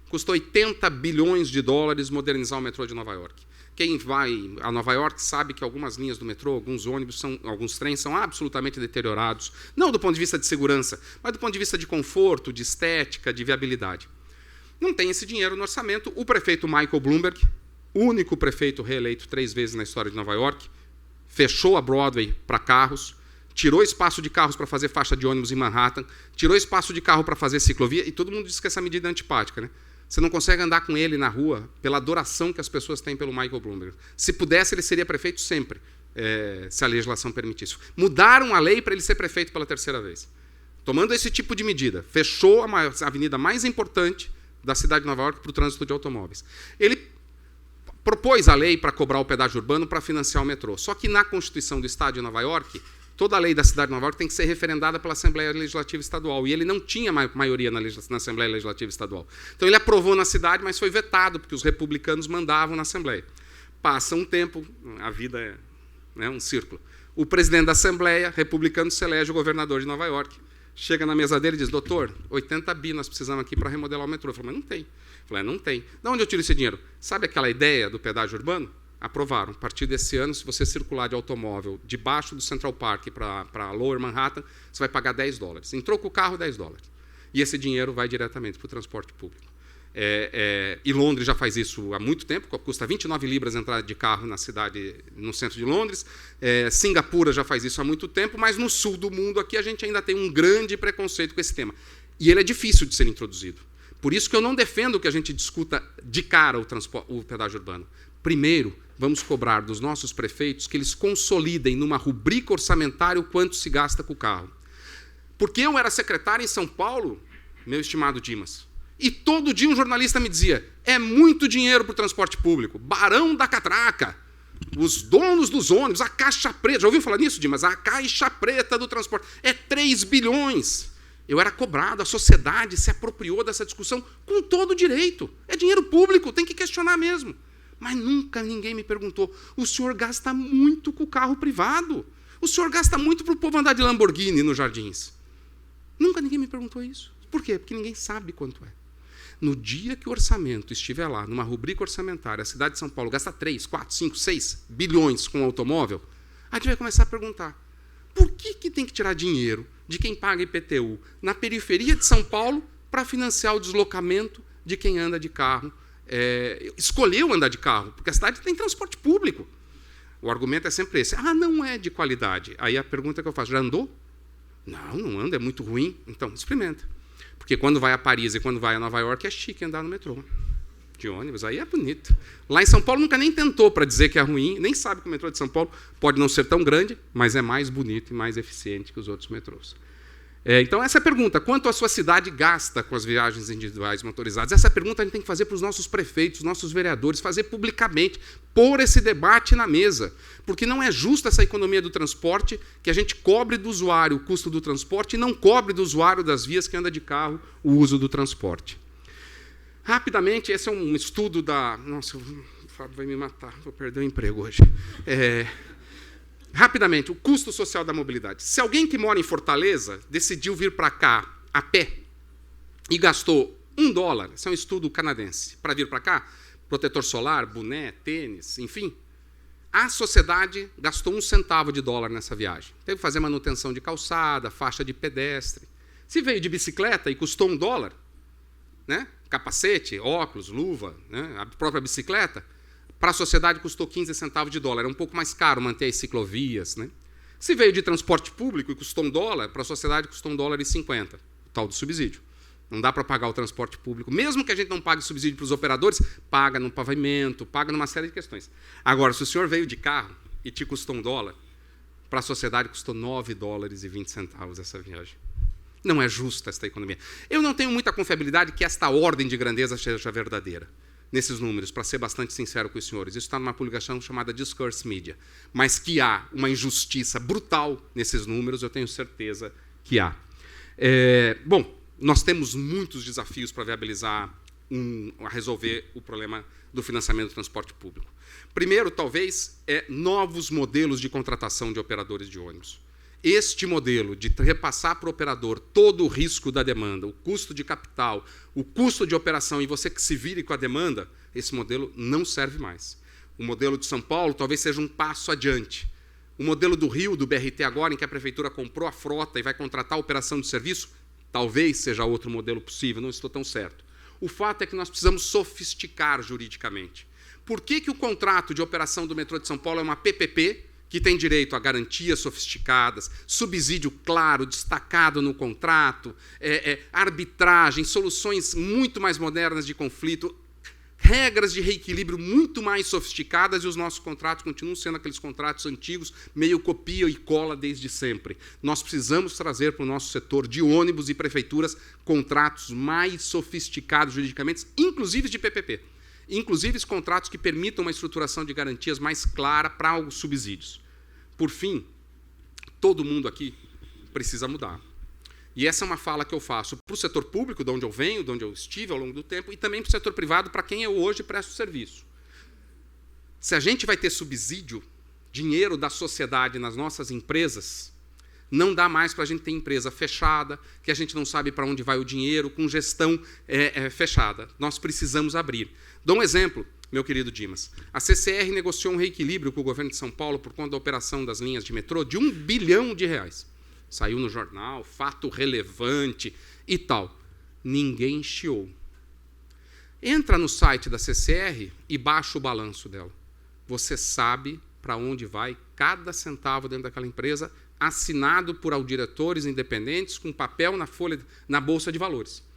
Custou 80 bilhões de dólares modernizar o metrô de Nova York. Quem vai a Nova York sabe que algumas linhas do metrô, alguns ônibus, alguns trens são absolutamente deteriorados, não do ponto de vista de segurança, mas do ponto de vista de conforto, de estética, de viabilidade. Não tem esse dinheiro no orçamento. O prefeito Michael Bloomberg, único prefeito reeleito 3 vezes na história de Nova York, fechou a Broadway para carros, tirou espaço de carros para fazer faixa de ônibus em Manhattan, tirou espaço de carro para fazer ciclovia, e todo mundo diz que essa medida é antipática, né? Você não consegue andar com ele na rua pela adoração que as pessoas têm pelo Michael Bloomberg. Se pudesse, ele seria prefeito sempre, se a legislação permitisse. Mudaram a lei para ele ser prefeito pela 3ª vez. Tomando esse tipo de medida, fechou a avenida mais importante da cidade de Nova York para o trânsito de automóveis. Ele propôs a lei para cobrar o pedágio urbano para financiar o metrô. Só que na Constituição do Estado de Nova York, toda a lei da cidade de Nova York tem que ser referendada pela Assembleia Legislativa Estadual. E ele não tinha maioria na Assembleia Legislativa Estadual. Então ele aprovou na cidade, mas foi vetado, porque os republicanos mandavam na Assembleia. Passa um tempo, a vida é um círculo. O presidente da Assembleia, republicano, se elege o governador de Nova York. Chega na mesa dele e diz, doutor, 80 bi nós precisamos aqui para remodelar o metrô. Eu falei, mas não tem. Eu falei, não tem. De onde eu tiro esse dinheiro? Sabe aquela ideia do pedágio urbano? Aprovaram. A partir desse ano, se você circular de automóvel debaixo do Central Park para Lower Manhattan, você vai pagar $10. Entrou com o carro, $10. E esse dinheiro vai diretamente para o transporte público. E Londres já faz isso há muito tempo, custa 29 libras entrar de carro na cidade, no centro de Londres. Singapura já faz isso há muito tempo, mas no sul do mundo aqui a gente ainda tem um grande preconceito com esse tema. E ele é difícil de ser introduzido. Por isso que eu não defendo que a gente discuta de cara o pedágio urbano. Primeiro, vamos cobrar dos nossos prefeitos que eles consolidem numa rubrica orçamentária o quanto se gasta com o carro. Porque eu era secretário em São Paulo, meu estimado Dimas, e todo dia um jornalista me dizia, é muito dinheiro para o transporte público, Barão da Catraca, os donos dos ônibus, a caixa preta, já ouviu falar nisso, Dimas? A caixa preta do transporte, é 3 bilhões. Eu era cobrado, a sociedade se apropriou dessa discussão com todo direito. É dinheiro público, tem que questionar mesmo. Mas nunca ninguém me perguntou, o senhor gasta muito com o carro privado, o senhor gasta muito para o povo andar de Lamborghini nos jardins. Nunca ninguém me perguntou isso. Por quê? Porque ninguém sabe quanto é. No dia que o orçamento estiver lá, numa rubrica orçamentária, a cidade de São Paulo gasta 3, 4, 5, 6 bilhões com automóvel, a gente vai começar a perguntar, por que tem que tirar dinheiro de quem paga IPTU na periferia de São Paulo para financiar o deslocamento de quem anda de carro, escolheu andar de carro, porque a cidade tem transporte público. O argumento é sempre esse, não é de qualidade. Aí a pergunta que eu faço, já andou? Não anda, é muito ruim. Então, experimenta. Porque quando vai a Paris e quando vai a Nova York, é chique andar no metrô. De ônibus, aí é bonito. Lá em São Paulo nunca nem tentou para dizer que é ruim, nem sabe que o metrô de São Paulo pode não ser tão grande, mas é mais bonito e mais eficiente que os outros metrôs. Então, essa é a pergunta. Quanto a sua cidade gasta com as viagens individuais motorizadas? Essa pergunta a gente tem que fazer para os nossos prefeitos, nossos vereadores, fazer publicamente, pôr esse debate na mesa. Porque não é justa essa economia do transporte que a gente cobre do usuário o custo do transporte e não cobre do usuário das vias que anda de carro o uso do transporte. Rapidamente, esse é um estudo da... Nossa, o Fábio vai me matar, vou perder o emprego hoje. Rapidamente, o custo social da mobilidade. Se alguém que mora em Fortaleza decidiu vir para cá a pé e gastou $1, esse é um estudo canadense, para vir para cá, protetor solar, boné, tênis, enfim, a sociedade gastou $0,01 nessa viagem. Teve que fazer manutenção de calçada, faixa de pedestre. Se veio de bicicleta e custou $1, né? Capacete, óculos, luva, né? A própria bicicleta, para a sociedade custou 15 centavos de dólar. É um pouco mais caro manter as ciclovias. Né? Se veio de transporte público e custou $1, para a sociedade custou $1,50, o tal do subsídio. Não dá para pagar o transporte público. Mesmo que a gente não pague subsídio para os operadores, paga no pavimento, paga numa série de questões. Agora, se o senhor veio de carro e te custou $1, para a sociedade custou $9,20 essa viagem. Não é justa esta economia. Eu não tenho muita confiabilidade que esta ordem de grandeza seja verdadeira. nesses números, para ser bastante sincero com os senhores. Isso está numa publicação chamada Discourse Media. Mas que há uma injustiça brutal nesses números, eu tenho certeza que há. Bom, nós temos muitos desafios para viabilizar, a resolver o problema do financiamento do transporte público. Primeiro, talvez, novos modelos de contratação de operadores de ônibus. Este modelo de repassar para o operador todo o risco da demanda, o custo de capital, o custo de operação, e você que se vire com a demanda, esse modelo não serve mais. O modelo de São Paulo talvez seja um passo adiante. O modelo do Rio, do BRT agora, em que a prefeitura comprou a frota e vai contratar a operação de serviço, talvez seja outro modelo possível, não estou tão certo. O fato é que nós precisamos sofisticar juridicamente. Por que o contrato de operação do metrô de São Paulo é uma PPP, que tem direito a garantias sofisticadas, subsídio claro, destacado no contrato, arbitragem, soluções muito mais modernas de conflito, regras de reequilíbrio muito mais sofisticadas, e os nossos contratos continuam sendo aqueles contratos antigos, meio copia e cola desde sempre. Nós precisamos trazer para o nosso setor de ônibus e prefeituras contratos mais sofisticados juridicamente, inclusive de PPP. Inclusive contratos que permitam uma estruturação de garantias mais clara para os subsídios. Por fim, todo mundo aqui precisa mudar. E essa é uma fala que eu faço para o setor público, de onde eu venho, de onde eu estive ao longo do tempo, e também para o setor privado, para quem eu hoje presto serviço. Se a gente vai ter subsídio, dinheiro da sociedade nas nossas empresas, não dá mais para a gente ter empresa fechada, que a gente não sabe para onde vai o dinheiro, com gestão fechada. Nós precisamos abrir. Dou um exemplo, meu querido Dimas. A CCR negociou um reequilíbrio com o governo de São Paulo por conta da operação das linhas de metrô de R$1 bilhão. Saiu no jornal, fato relevante e tal. Ninguém chiou. Entra no site da CCR e baixa o balanço dela. Você sabe para onde vai cada centavo dentro daquela empresa, assinado por diretores independentes, com papel na Bolsa de Valores.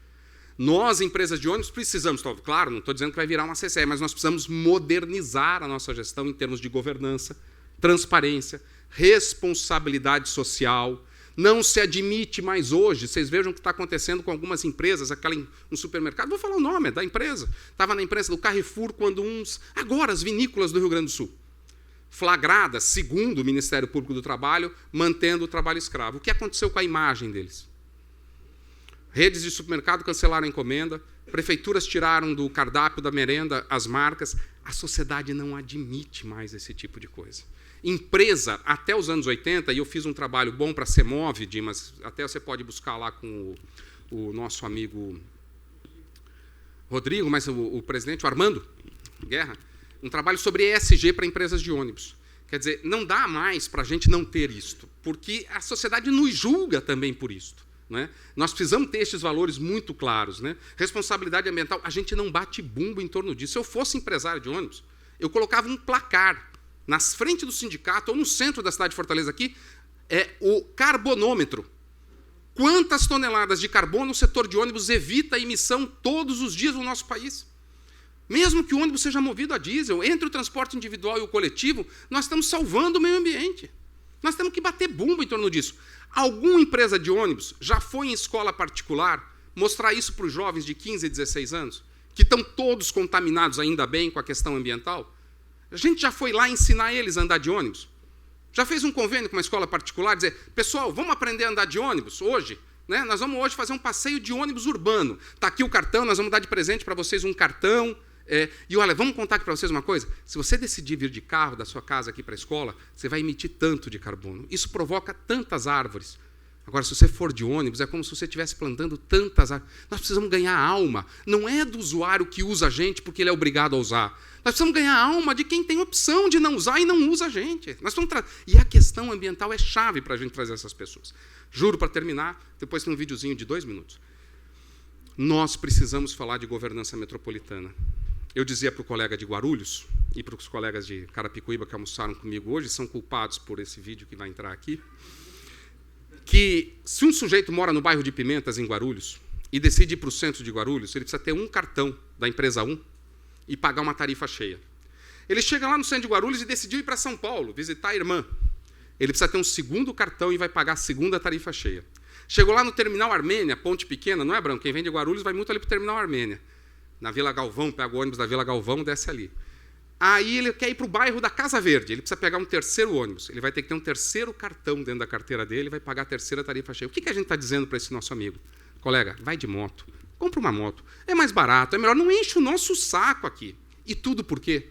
Nós, empresas de ônibus, precisamos, claro, não estou dizendo que vai virar uma CCR, mas nós precisamos modernizar a nossa gestão em termos de governança, transparência, responsabilidade social. Não se admite mais hoje, vocês vejam o que está acontecendo com algumas empresas, um supermercado, vou falar o nome, da empresa. Estava na imprensa do Carrefour, quando agora as vinícolas do Rio Grande do Sul, flagradas, segundo o Ministério Público do Trabalho, mantendo o trabalho escravo. O que aconteceu com a imagem deles? Redes de supermercado cancelaram a encomenda, prefeituras tiraram do cardápio da merenda as marcas. A sociedade não admite mais esse tipo de coisa. Empresa, até os anos 80, e eu fiz um trabalho bom para a CEMOV, Dimas, até você pode buscar lá com o nosso amigo Rodrigo, mas o presidente, o Armando Guerra, um trabalho sobre ESG para empresas de ônibus. Quer dizer, não dá mais para a gente não ter isto, porque a sociedade nos julga também por isto. Né? Nós precisamos ter estes valores muito claros. Né? Responsabilidade ambiental, a gente não bate bumbo em torno disso. Se eu fosse empresário de ônibus, eu colocava um placar na frente do sindicato ou no centro da cidade de Fortaleza aqui, o carbonômetro. Quantas toneladas de carbono o setor de ônibus evita a emissão todos os dias no nosso país? Mesmo que o ônibus seja movido a diesel, entre o transporte individual e o coletivo, nós estamos salvando o meio ambiente. Nós temos que bater bumbo em torno disso. Alguma empresa de ônibus já foi em escola particular mostrar isso para os jovens de 15 e 16 anos, que estão todos contaminados ainda bem com a questão ambiental? A gente já foi lá ensinar eles a andar de ônibus? Já fez um convênio com uma escola particular, dizer, pessoal, vamos aprender a andar de ônibus hoje? Né? Nós vamos hoje fazer um passeio de ônibus urbano. Está aqui o cartão, nós vamos dar de presente para vocês um cartão. E olha, vamos contar aqui para vocês uma coisa. Se você decidir vir de carro da sua casa aqui para a escola, você vai emitir tanto de carbono. Isso provoca tantas árvores. Agora, se você for de ônibus, é como se você estivesse plantando tantas árvores. Nós precisamos ganhar a alma. Não é do usuário que usa a gente porque ele é obrigado a usar. Nós precisamos ganhar a alma de quem tem opção de não usar e não usa a gente. E a questão ambiental é chave para a gente trazer essas pessoas. Juro, para terminar, depois tem um videozinho de 2 minutos. Nós precisamos falar de governança metropolitana. Eu dizia para o colega de Guarulhos e para os colegas de Carapicuíba que almoçaram comigo hoje, são culpados por esse vídeo que vai entrar aqui, que se um sujeito mora no bairro de Pimentas, em Guarulhos, e decide ir para o centro de Guarulhos, ele precisa ter um cartão da empresa 1 e pagar uma tarifa cheia. Ele chega lá no centro de Guarulhos e decidiu ir para São Paulo, visitar a irmã. Ele precisa ter um segundo cartão e vai pagar a segunda tarifa cheia. Chegou lá no Terminal Armênia, Ponte Pequena, não é, Branco? Quem vem de Guarulhos vai muito ali para o Terminal Armênia. na Vila Galvão, pega o ônibus da Vila Galvão, desce ali. Aí ele quer ir para o bairro da Casa Verde, ele precisa pegar um terceiro ônibus, ele vai ter que ter um terceiro cartão dentro da carteira dele, vai pagar a terceira tarifa cheia. O que a gente está dizendo para esse nosso amigo? Colega, vai de moto, compra uma moto, é mais barato, é melhor, não enche o nosso saco aqui. E tudo por quê?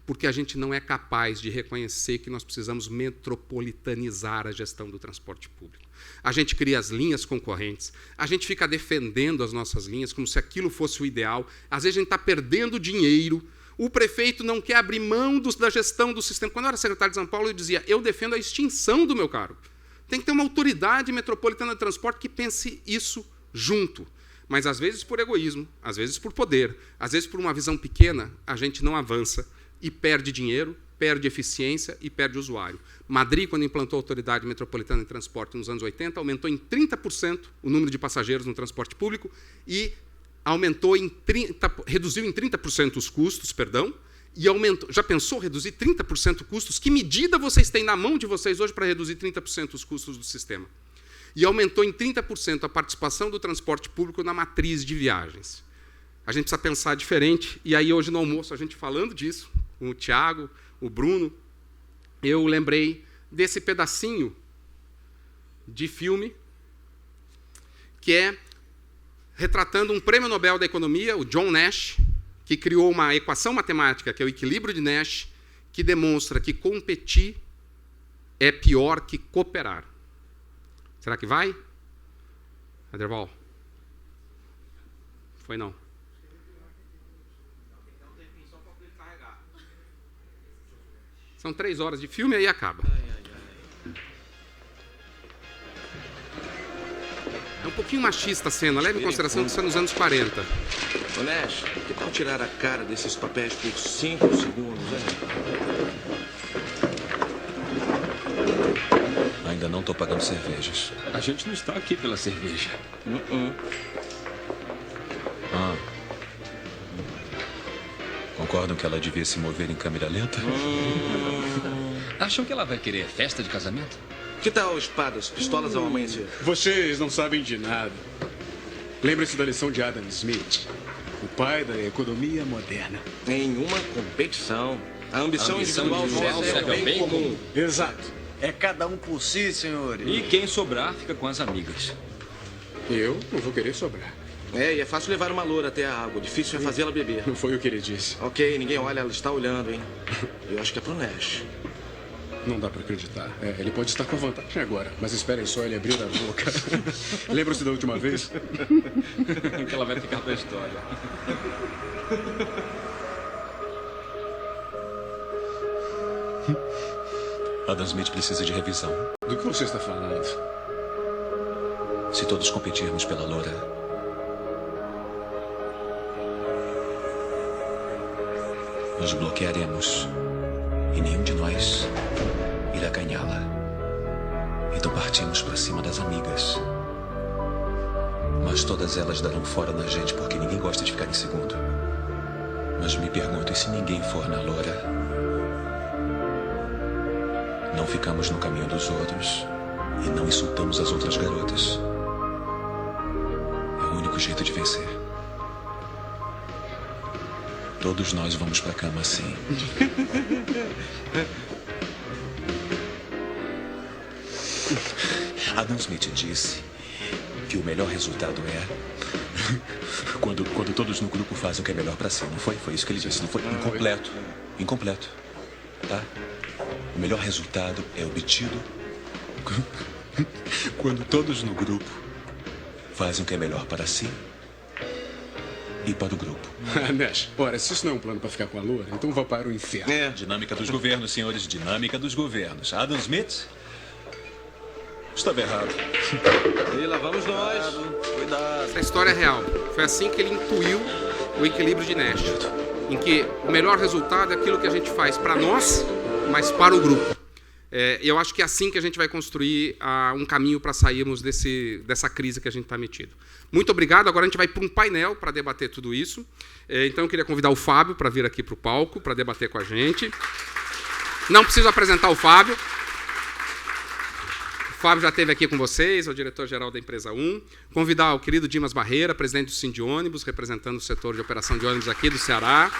Porque a gente não é capaz de reconhecer que nós precisamos metropolitanizar a gestão do transporte público. A gente cria as linhas concorrentes, a gente fica defendendo as nossas linhas como se aquilo fosse o ideal, às vezes a gente está perdendo dinheiro, o prefeito não quer abrir mão da gestão do sistema. Quando eu era secretário de São Paulo, eu dizia, eu defendo a extinção do meu cargo. Tem que ter uma autoridade metropolitana de transporte que pense isso junto. Mas, às vezes, por egoísmo, às vezes por poder, às vezes por uma visão pequena, a gente não avança e perde dinheiro, perde eficiência e perde usuário. Madrid, quando implantou a Autoridade Metropolitana de Transporte nos anos 80, aumentou em 30% o número de passageiros no transporte público e reduziu em 30% os custos, e aumentou. Já pensou reduzir 30% os custos? Que medida vocês têm na mão de vocês hoje para reduzir 30% os custos do sistema? E aumentou em 30% a participação do transporte público na matriz de viagens. A gente precisa pensar diferente, e aí hoje no almoço, a gente falando disso, com o Tiago, o Bruno, eu lembrei desse pedacinho de filme que é retratando um prêmio Nobel da Economia, o John Nash, que criou uma equação matemática, que é o equilíbrio de Nash, que demonstra que competir é pior que cooperar. Será que vai? Aderval? Foi não. São 3 horas de filme e aí acaba. É um pouquinho machista a cena, leve em consideração que isso é nos anos 40. Ô, Nash, que tal tirar a cara desses papéis por 5 segundos, hein? Ainda não estou pagando cervejas. A gente não está aqui pela cerveja. Concordam que ela devia se mover em câmera lenta? Acham que ela vai querer festa de casamento? Que tal espadas, pistolas ao amanhecer? Vocês não sabem de nada. Lembre-se da lição de Adam Smith, o pai da economia moderna. Em uma competição, a ambição individual serve ao bem comum. Exato. É cada um por si, senhores. E quem sobrar fica com as amigas. Eu não vou querer sobrar. É, e é fácil levar uma loura até a água. Difícil é fazê-la beber. Não foi o que ele disse. Ok, ninguém olha, ela está olhando, hein? Eu acho que é pro Nash. Não dá pra acreditar. Ele pode estar com vantagem agora, mas esperem só ele abrir a boca. Lembram-se da última vez? Que ela vai ficar pra história. Adam Smith precisa de revisão. Do que você está falando? Se todos competirmos pela loura, nos bloquearemos e nenhum de nós irá ganhá-la. Então partimos para cima das amigas. Mas todas elas darão fora na gente porque ninguém gosta de ficar em segundo. Mas me pergunto, e se ninguém for na loura? Não ficamos no caminho dos outros e não insultamos as outras garotas. É o único jeito de vencer. Todos nós vamos pra cama assim. Adam Smith disse que o melhor resultado é quando todos no grupo fazem o que é melhor pra si. Não foi? Foi isso que ele disse. Não foi? Incompleto. Incompleto. Tá? O melhor resultado é obtido quando todos no grupo fazem o que é melhor para si e para o grupo. Nash, ora, se isso não é um plano para ficar com a loura, então vá para o inferno. Dinâmica dos governos, senhores. Dinâmica dos governos. Adam Smith estava errado. E lá vamos nós. Cuidado. Essa história é real. Foi assim que ele intuiu o equilíbrio de Nash, em que o melhor resultado é aquilo que a gente faz para nós, mas para o grupo. Eu acho que é assim que a gente vai construir um caminho para sairmos dessa crise que a gente está metido. Muito obrigado. Agora a gente vai para um painel para debater tudo isso. Então eu queria convidar o Fábio para vir aqui para o palco, para debater com a gente. Não preciso apresentar o Fábio. O Fábio já esteve aqui com vocês, é o diretor-geral da Empresa 1. Convidar o querido Dimas Barreira, presidente do Sind Ônibus, representando o setor de operação de ônibus aqui do Ceará.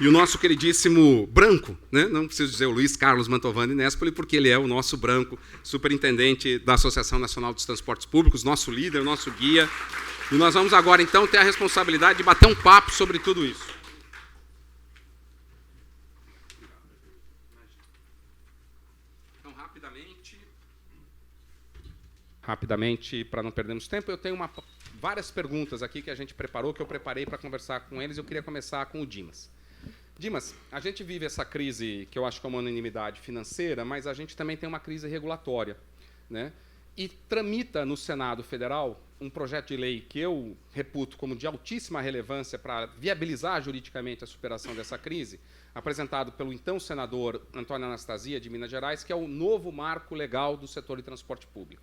E o nosso queridíssimo Branco, né? Não preciso dizer o Luiz Carlos Mantovani Nespoli, porque ele é o nosso Branco, superintendente da Associação Nacional dos Transportes Públicos, nosso líder, nosso guia. E nós vamos agora, então, ter a responsabilidade de bater um papo sobre tudo isso. Então, rapidamente, para não perdermos tempo, eu tenho várias perguntas aqui que a gente preparou, que eu preparei para conversar com eles. Eu queria começar com o Dimas. Dimas, a gente vive essa crise, que eu acho que é uma unanimidade financeira, mas a gente também tem uma crise regulatória, né? E tramita no Senado Federal um projeto de lei que eu reputo como de altíssima relevância para viabilizar juridicamente a superação dessa crise, apresentado pelo então senador Antônio Anastasia, de Minas Gerais, que é o novo marco legal do setor de transporte público.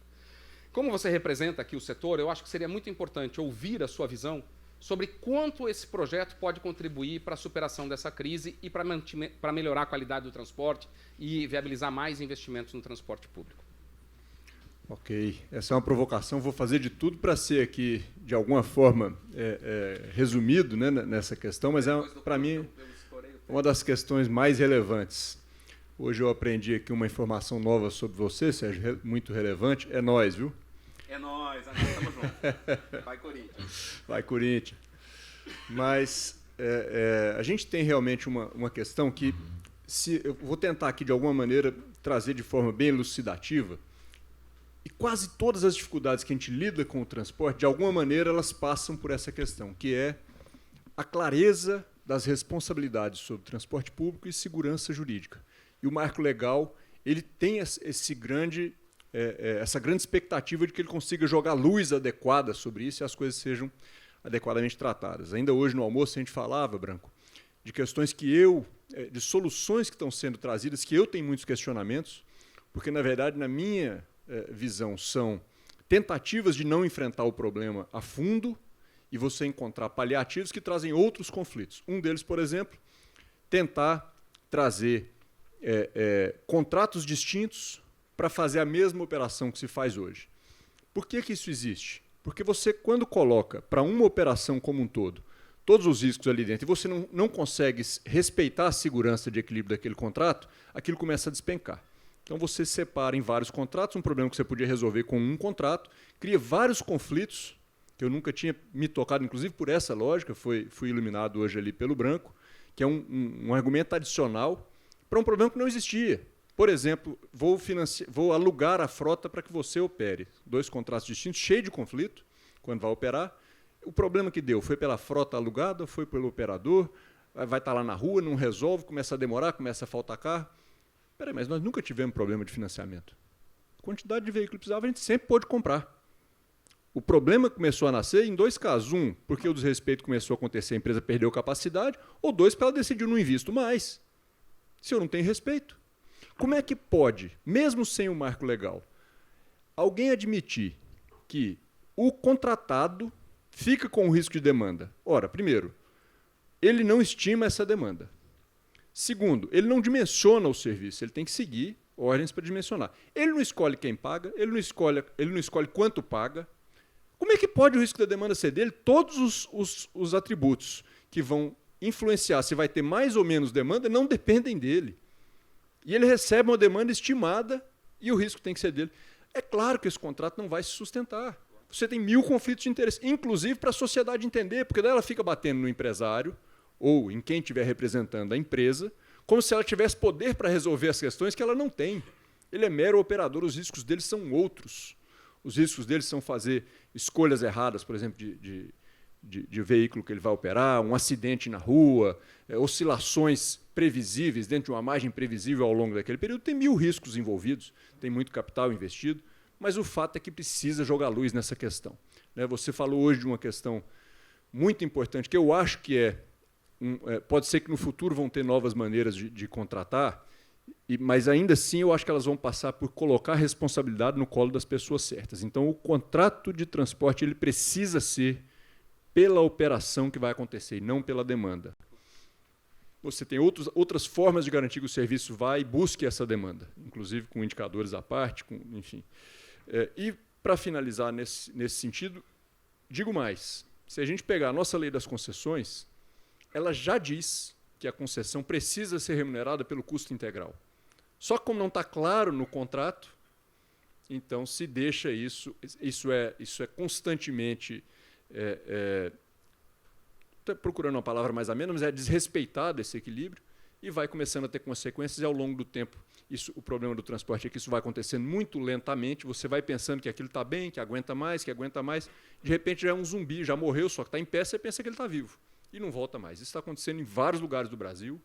Como você representa aqui o setor, eu acho que seria muito importante ouvir a sua visão sobre quanto esse projeto pode contribuir para a superação dessa crise e para melhorar a qualidade do transporte e viabilizar mais investimentos no transporte público. Ok, essa é uma provocação. Vou fazer de tudo para ser aqui, de alguma forma, resumido, né, nessa questão, mas para mim, uma das questões mais relevantes. Hoje eu aprendi aqui uma informação nova sobre você, Sérgio, muito relevante. É nós, viu? É nós estamos juntos. Vai Corinthians. Vai Corinthians. Mas a gente tem realmente uma questão que, eu vou tentar aqui, de alguma maneira, trazer de forma bem elucidativa, e quase todas as dificuldades que a gente lida com o transporte, de alguma maneira, elas passam por essa questão, que é a clareza das responsabilidades sobre transporte público e segurança jurídica. E o marco legal, ele tem essa grande expectativa de que ele consiga jogar luz adequada sobre isso e as coisas sejam adequadamente tratadas. Ainda hoje no almoço a gente falava, Branco, de questões de soluções que estão sendo trazidas, que eu tenho muitos questionamentos, porque, na verdade, na minha visão, são tentativas de não enfrentar o problema a fundo e você encontrar paliativos que trazem outros conflitos. Um deles, por exemplo, tentar trazer contratos distintos para fazer a mesma operação que se faz hoje. Por que isso existe? Porque você, quando coloca para uma operação como um todo, todos os riscos ali dentro, e você não consegue respeitar a segurança de equilíbrio daquele contrato, aquilo começa a despencar. Então você separa em vários contratos, um problema que você podia resolver com um contrato, cria vários conflitos, que eu nunca tinha me tocado, inclusive por essa lógica, fui iluminado hoje ali pelo Branco, que é um argumento adicional para um problema que não existia. Por exemplo, vou alugar a frota para que você opere. 2 contratos distintos, cheio de conflito, quando vai operar. O problema que deu foi pela frota alugada, foi pelo operador, vai estar lá na rua, não resolve, começa a demorar, começa a faltar carro. Peraí, mas nós nunca tivemos problema de financiamento. A quantidade de veículos que precisava, a gente sempre pôde comprar. O problema começou a nascer em 2 casos. 1, porque o desrespeito começou a acontecer, a empresa perdeu capacidade, ou 2, porque ela decidiu não invisto mais. Se eu não tenho respeito. Como é que pode, mesmo sem o marco legal, alguém admitir que o contratado fica com o risco de demanda? Ora, primeiro, ele não estima essa demanda. Segundo, ele não dimensiona o serviço, ele tem que seguir ordens para dimensionar. Ele não escolhe quem paga, ele não escolhe quanto paga. Como é que pode o risco da demanda ser dele? Todos os atributos que vão influenciar se vai ter mais ou menos demanda não dependem dele. E ele recebe uma demanda estimada e o risco tem que ser dele. É claro que esse contrato não vai se sustentar. Você tem 1000 conflitos de interesse, inclusive para a sociedade entender, porque daí ela fica batendo no empresário ou em quem estiver representando a empresa, como se ela tivesse poder para resolver as questões que ela não tem. Ele é mero operador, os riscos dele são outros. Os riscos dele são fazer escolhas erradas, por exemplo, de veículo que ele vai operar, um acidente na rua, oscilações previsíveis dentro de uma margem previsível ao longo daquele período. Tem 1000 riscos envolvidos, tem muito capital investido, mas o fato é que precisa jogar luz nessa questão. Você falou hoje de uma questão muito importante, que eu acho que pode ser que no futuro vão ter novas maneiras de contratar, mas ainda assim eu acho que elas vão passar por colocar a responsabilidade no colo das pessoas certas. Então o contrato de transporte ele precisa ser pela operação que vai acontecer e não pela demanda. Você tem outras formas de garantir que o serviço vai e busque essa demanda. inclusive com indicadores à parte, enfim. E, para finalizar nesse sentido, digo mais, se a gente pegar a nossa lei das concessões, ela já diz que a concessão precisa ser remunerada pelo custo integral. Só que como não está claro no contrato, então se deixa isso é constantemente, estou procurando uma palavra mais amena, mas é desrespeitado esse equilíbrio e vai começando a ter consequências e ao longo do tempo. O problema do transporte é que isso vai acontecendo muito lentamente, você vai pensando que aquilo está bem, que aguenta mais, de repente já é um zumbi, já morreu, só que está em pé, você pensa que ele está vivo. E não volta mais. Isso está acontecendo em vários lugares do Brasil.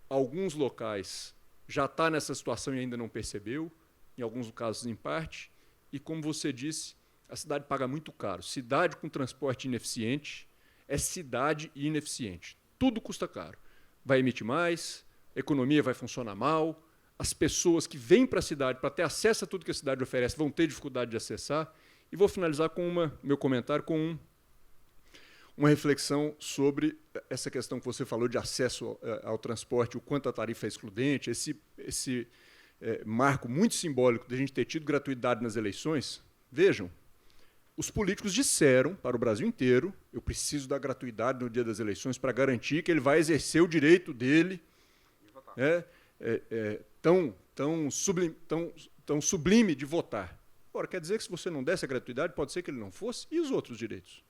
Alguns locais já está nessa situação e ainda não percebeu, em alguns casos em parte. E, como você disse, a cidade paga muito caro. Cidade com transporte ineficiente é cidade ineficiente. Tudo custa caro. Vai emitir mais, a economia vai funcionar mal, as pessoas que vêm para a cidade para ter acesso a tudo que a cidade oferece vão ter dificuldade de acessar. E vou finalizar com meu comentário com uma reflexão sobre essa questão que você falou de acesso ao transporte, o quanto a tarifa é excludente, esse marco muito simbólico de a gente ter tido gratuidade nas eleições. Vejam, os políticos disseram para o Brasil inteiro: eu preciso da gratuidade no dia das eleições para garantir que ele vai exercer o direito dele, tão sublime de votar. Ora, quer dizer que se você não desse a gratuidade, pode ser que ele não fosse? E os outros direitos?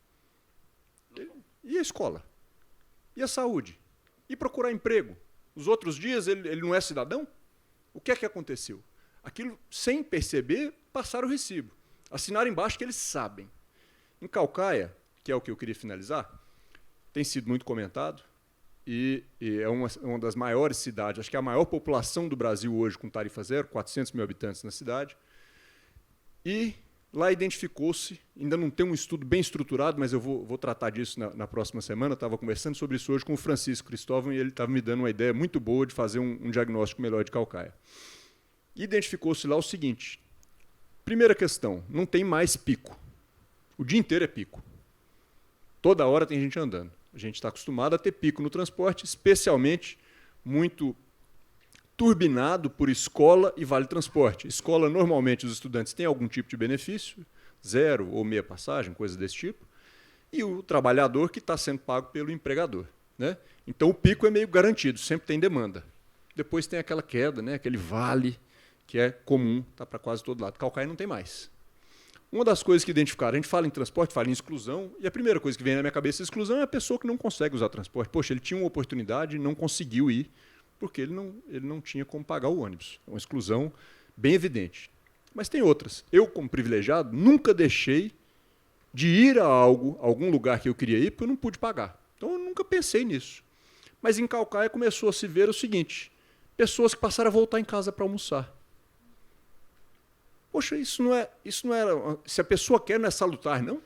E a escola? E a saúde? E procurar emprego? Os outros dias ele não é cidadão? O que é que aconteceu? Aquilo, sem perceber, passaram o recibo. Assinaram embaixo que eles sabem. Em Caucaia, que é o que eu queria finalizar, tem sido muito comentado e é uma das maiores cidades, acho que é a maior população do Brasil hoje com tarifa zero, 400 mil habitantes na cidade. E lá identificou-se, ainda não tem um estudo bem estruturado, mas eu vou tratar disso na próxima semana. Eu estava conversando sobre isso hoje com o Francisco Cristóvão e ele estava me dando uma ideia muito boa de fazer um diagnóstico melhor de Caucaia. Identificou-se lá o seguinte: primeira questão, não tem mais pico. O dia inteiro é pico. Toda hora tem gente andando. A gente está acostumado a ter pico no transporte, especialmente muito turbinado por escola e vale transporte. Escola, normalmente, os estudantes têm algum tipo de benefício, 0 ou meia passagem, coisa desse tipo, e o trabalhador que está sendo pago pelo empregador. Né? Então, o pico é meio garantido, sempre tem demanda. Depois tem aquela queda, né? Aquele vale, que é comum, está para quase todo lado. Caucaia não tem mais. Uma das coisas que identificaram, a gente fala em transporte, fala em exclusão, e a primeira coisa que vem na minha cabeça, exclusão, é a pessoa que não consegue usar transporte. Poxa, ele tinha uma oportunidade e não conseguiu ir, porque ele não tinha como pagar o ônibus. É uma exclusão bem evidente. Mas tem outras. Eu, como privilegiado, nunca deixei de ir a algum lugar que eu queria ir, porque eu não pude pagar. Então, eu nunca pensei nisso. Mas em Caucaia começou a se ver o seguinte: pessoas que passaram a voltar em casa para almoçar. Poxa, isso não era... Se a pessoa quer, não é salutar, não?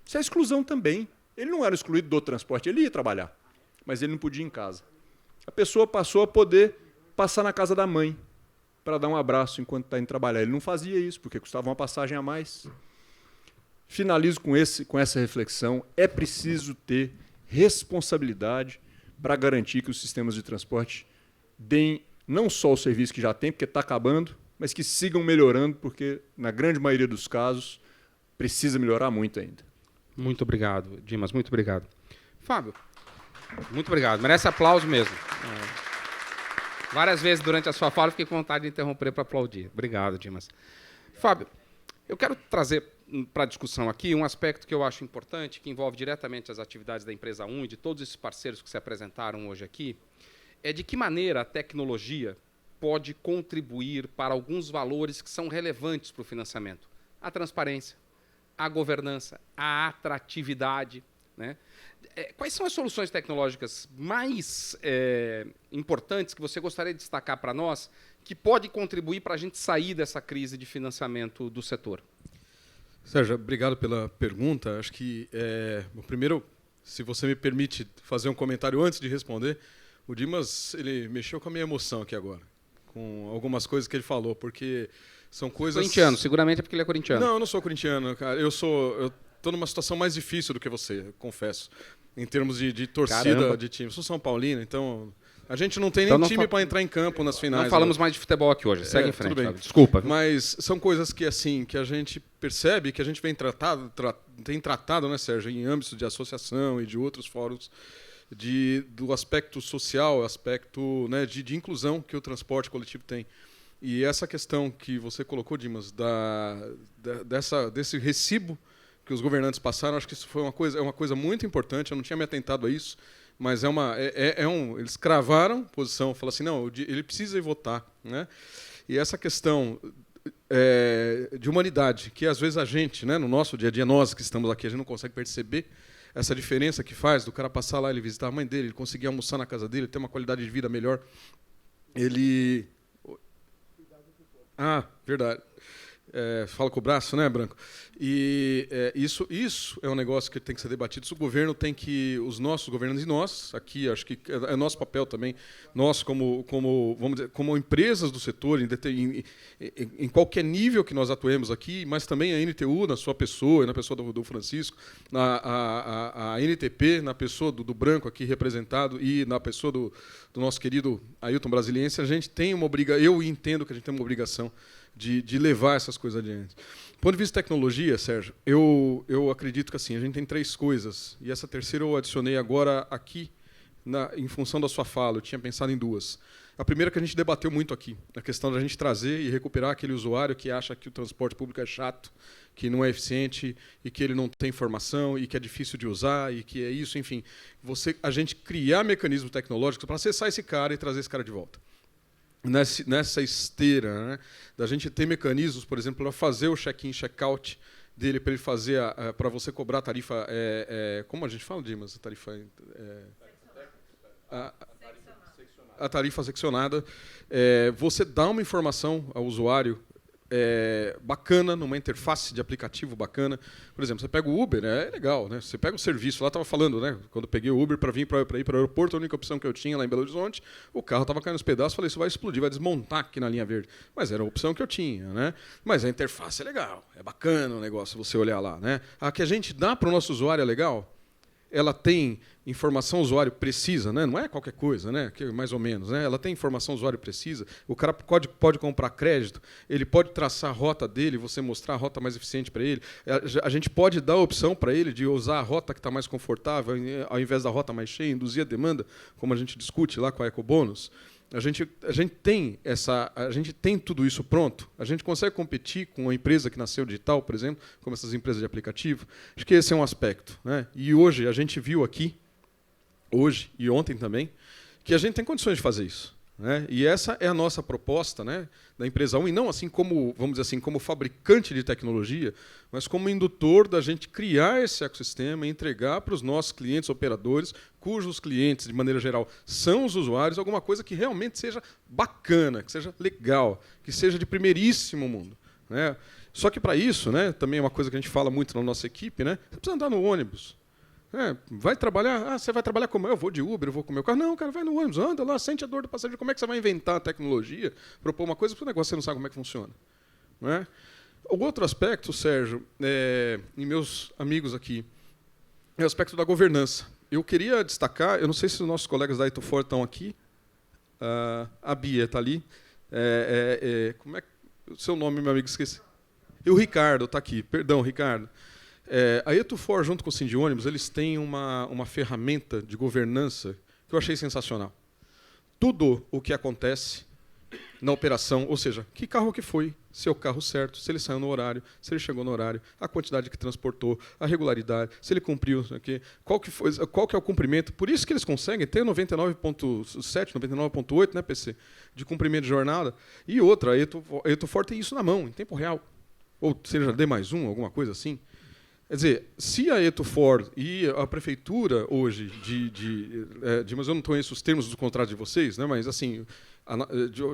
Isso é exclusão também. Ele não era excluído do transporte, ele ia trabalhar, mas ele não podia ir em casa. A pessoa passou a poder passar na casa da mãe para dar um abraço enquanto está indo trabalhar. Ele não fazia isso, porque custava uma passagem a mais. Finalizo com essa reflexão. É preciso ter responsabilidade para garantir que os sistemas de transporte deem não só o serviço que já tem, porque está acabando, mas que sigam melhorando, porque, na grande maioria dos casos, precisa melhorar muito ainda. Muito obrigado, Dimas, muito obrigado. Fábio, muito obrigado. Merece aplauso mesmo. Várias vezes durante a sua fala eu fiquei com vontade de interromper para aplaudir. Obrigado, Dimas. Fábio, eu quero trazer para a discussão aqui um aspecto que eu acho importante, que envolve diretamente as atividades da Empresa 1 e de todos esses parceiros que se apresentaram hoje aqui, é de que maneira a tecnologia pode contribuir para alguns valores que são relevantes para o financiamento. A transparência, a governança, a atratividade. Né? Quais são as soluções tecnológicas mais importantes que você gostaria de destacar para nós, que pode contribuir para a gente sair dessa crise de financiamento do setor? Sérgio, obrigado pela pergunta. Acho que, primeiro, se você me permite fazer um comentário antes de responder, o Dimas ele mexeu com a minha emoção aqui agora, com algumas coisas que ele falou, porque são coisas... Corintiano, seguramente é porque ele é corintiano. Não, eu não sou corintiano, cara. Eu estou numa situação mais difícil do que você, confesso, em termos de torcida. Caramba. De time. Eu sou São Paulino, então A gente não tem nem Então time para entrar em campo nas finais. Não falamos mais de futebol aqui hoje. Segue em frente. Tudo bem. Fábio. Desculpa. Mas são coisas que, assim, que a gente percebe, que a gente tem tratado, né, Sérgio, em âmbito de associação e de outros fóruns, do aspecto social, aspecto, né, de inclusão que o transporte coletivo tem. E essa questão que você colocou, Dimas, desse recibo que os governantes passaram, acho que isso foi é uma coisa muito importante. Eu não tinha me atentado a isso, mas eles cravaram posição, falaram assim, não, ele precisa ir votar, né? E essa questão de humanidade, que às vezes a gente, né, no nosso dia a dia, nós que estamos aqui, a gente não consegue perceber essa diferença que faz do cara passar lá, ele visitar a mãe dele, ele conseguir almoçar na casa dele, ter uma qualidade de vida melhor. Verdade. Fala com o braço, né, Branco? E isso é um negócio que tem que ser debatido. O governo tem que, os nossos governantes e nós, aqui, acho que é nosso papel também, nós vamos dizer, como empresas do setor, em qualquer nível que nós atuemos aqui, mas também a NTU na sua pessoa, na pessoa do Francisco, a NTP na pessoa do Branco aqui representado e na pessoa do nosso querido Ailton Brasiliense, a gente tem uma obrigação, eu entendo que a gente tem uma obrigação de levar essas coisas adiante. Do ponto de vista de tecnologia, Sérgio, eu acredito que assim, a gente tem 3 coisas, e essa terceira eu adicionei agora aqui, em função da sua fala, eu tinha pensado em 2. A primeira que a gente debateu muito aqui, a questão da gente trazer e recuperar aquele usuário que acha que o transporte público é chato, que não é eficiente, e que ele não tem informação, e que é difícil de usar, e que é isso, enfim. A gente criar mecanismos tecnológicos para acessar esse cara e trazer esse cara de volta. Nessa esteira, né, da gente ter mecanismos, por exemplo, para fazer o check-in, check-out dele, para ele fazer, para você cobrar a tarifa, como a gente fala, Dimas? A tarifa seccionada. Você dá uma informação ao usuário bacana, numa interface de aplicativo bacana. Por exemplo, você pega o Uber, é legal, né? Você pega o serviço, lá estava falando, né? Quando eu peguei o Uber para ir para o aeroporto, a única opção que eu tinha lá em Belo Horizonte, o carro estava caindo nos pedaços, falei, isso vai explodir, vai desmontar aqui na linha verde. Mas era a opção que eu tinha, né? Mas a interface é legal, é bacana o negócio, você olhar lá, né? A que a gente dá para o nosso usuário é legal, ela tem informação usuário precisa, né? Não é qualquer coisa, né? Que mais ou menos, né? Ela tem informação usuário precisa. O cara pode comprar crédito, ele pode traçar a rota dele, você mostrar a rota mais eficiente para ele. A gente pode dar a opção para ele de usar a rota que está mais confortável, ao invés da rota mais cheia, induzir a demanda, como a gente discute lá com a EcoBônus. A gente tem tudo isso pronto. A gente consegue competir com uma empresa que nasceu digital, por exemplo, como essas empresas de aplicativo. Acho que esse é um aspecto, né? E hoje a gente viu aqui, hoje e ontem também, que a gente tem condições de fazer isso, né? E essa é a nossa proposta, né, da empresa 1, e não assim como, vamos dizer assim, como fabricante de tecnologia, mas como indutor da gente criar esse ecossistema e entregar para os nossos clientes operadores, cujos clientes, de maneira geral, são os usuários, alguma coisa que realmente seja bacana, que seja legal, que seja de primeiríssimo mundo, né? Só que para isso, né, também é uma coisa que a gente fala muito na nossa equipe, né, você precisa andar no ônibus. Vai trabalhar? Você vai trabalhar como? Eu vou de Uber, eu vou com o meu carro. Não, cara, vai no ônibus, anda lá, sente a dor do passageiro. Como é que você vai inventar a tecnologia, propor uma coisa para o negócio você não sabe como é que funciona? Não é? O outro aspecto, Sérgio, e meus amigos aqui, é o aspecto da governança. Eu queria destacar, eu não sei se os nossos colegas da Etofor estão aqui, a Bia está ali. Como é o seu nome, meu amigo? Esqueci. E o Ricardo está aqui. Perdão, Ricardo. A Etofor, junto com o Sindiônibus, eles têm uma ferramenta de governança que eu achei sensacional. Tudo o que acontece na operação, ou seja, que carro que foi, se é o carro certo, se ele saiu no horário, se ele chegou no horário, a quantidade que transportou, a regularidade, se ele cumpriu, qual que é o cumprimento. Por isso que eles conseguem ter 99,7, 99,8, né, PC, de cumprimento de jornada. E outra, a Etofor tem isso na mão, em tempo real. Ou seja, D+1, alguma coisa assim. Quer dizer, se a Etofor e a prefeitura hoje, mas eu não conheço os termos do contrato de vocês, né, mas assim,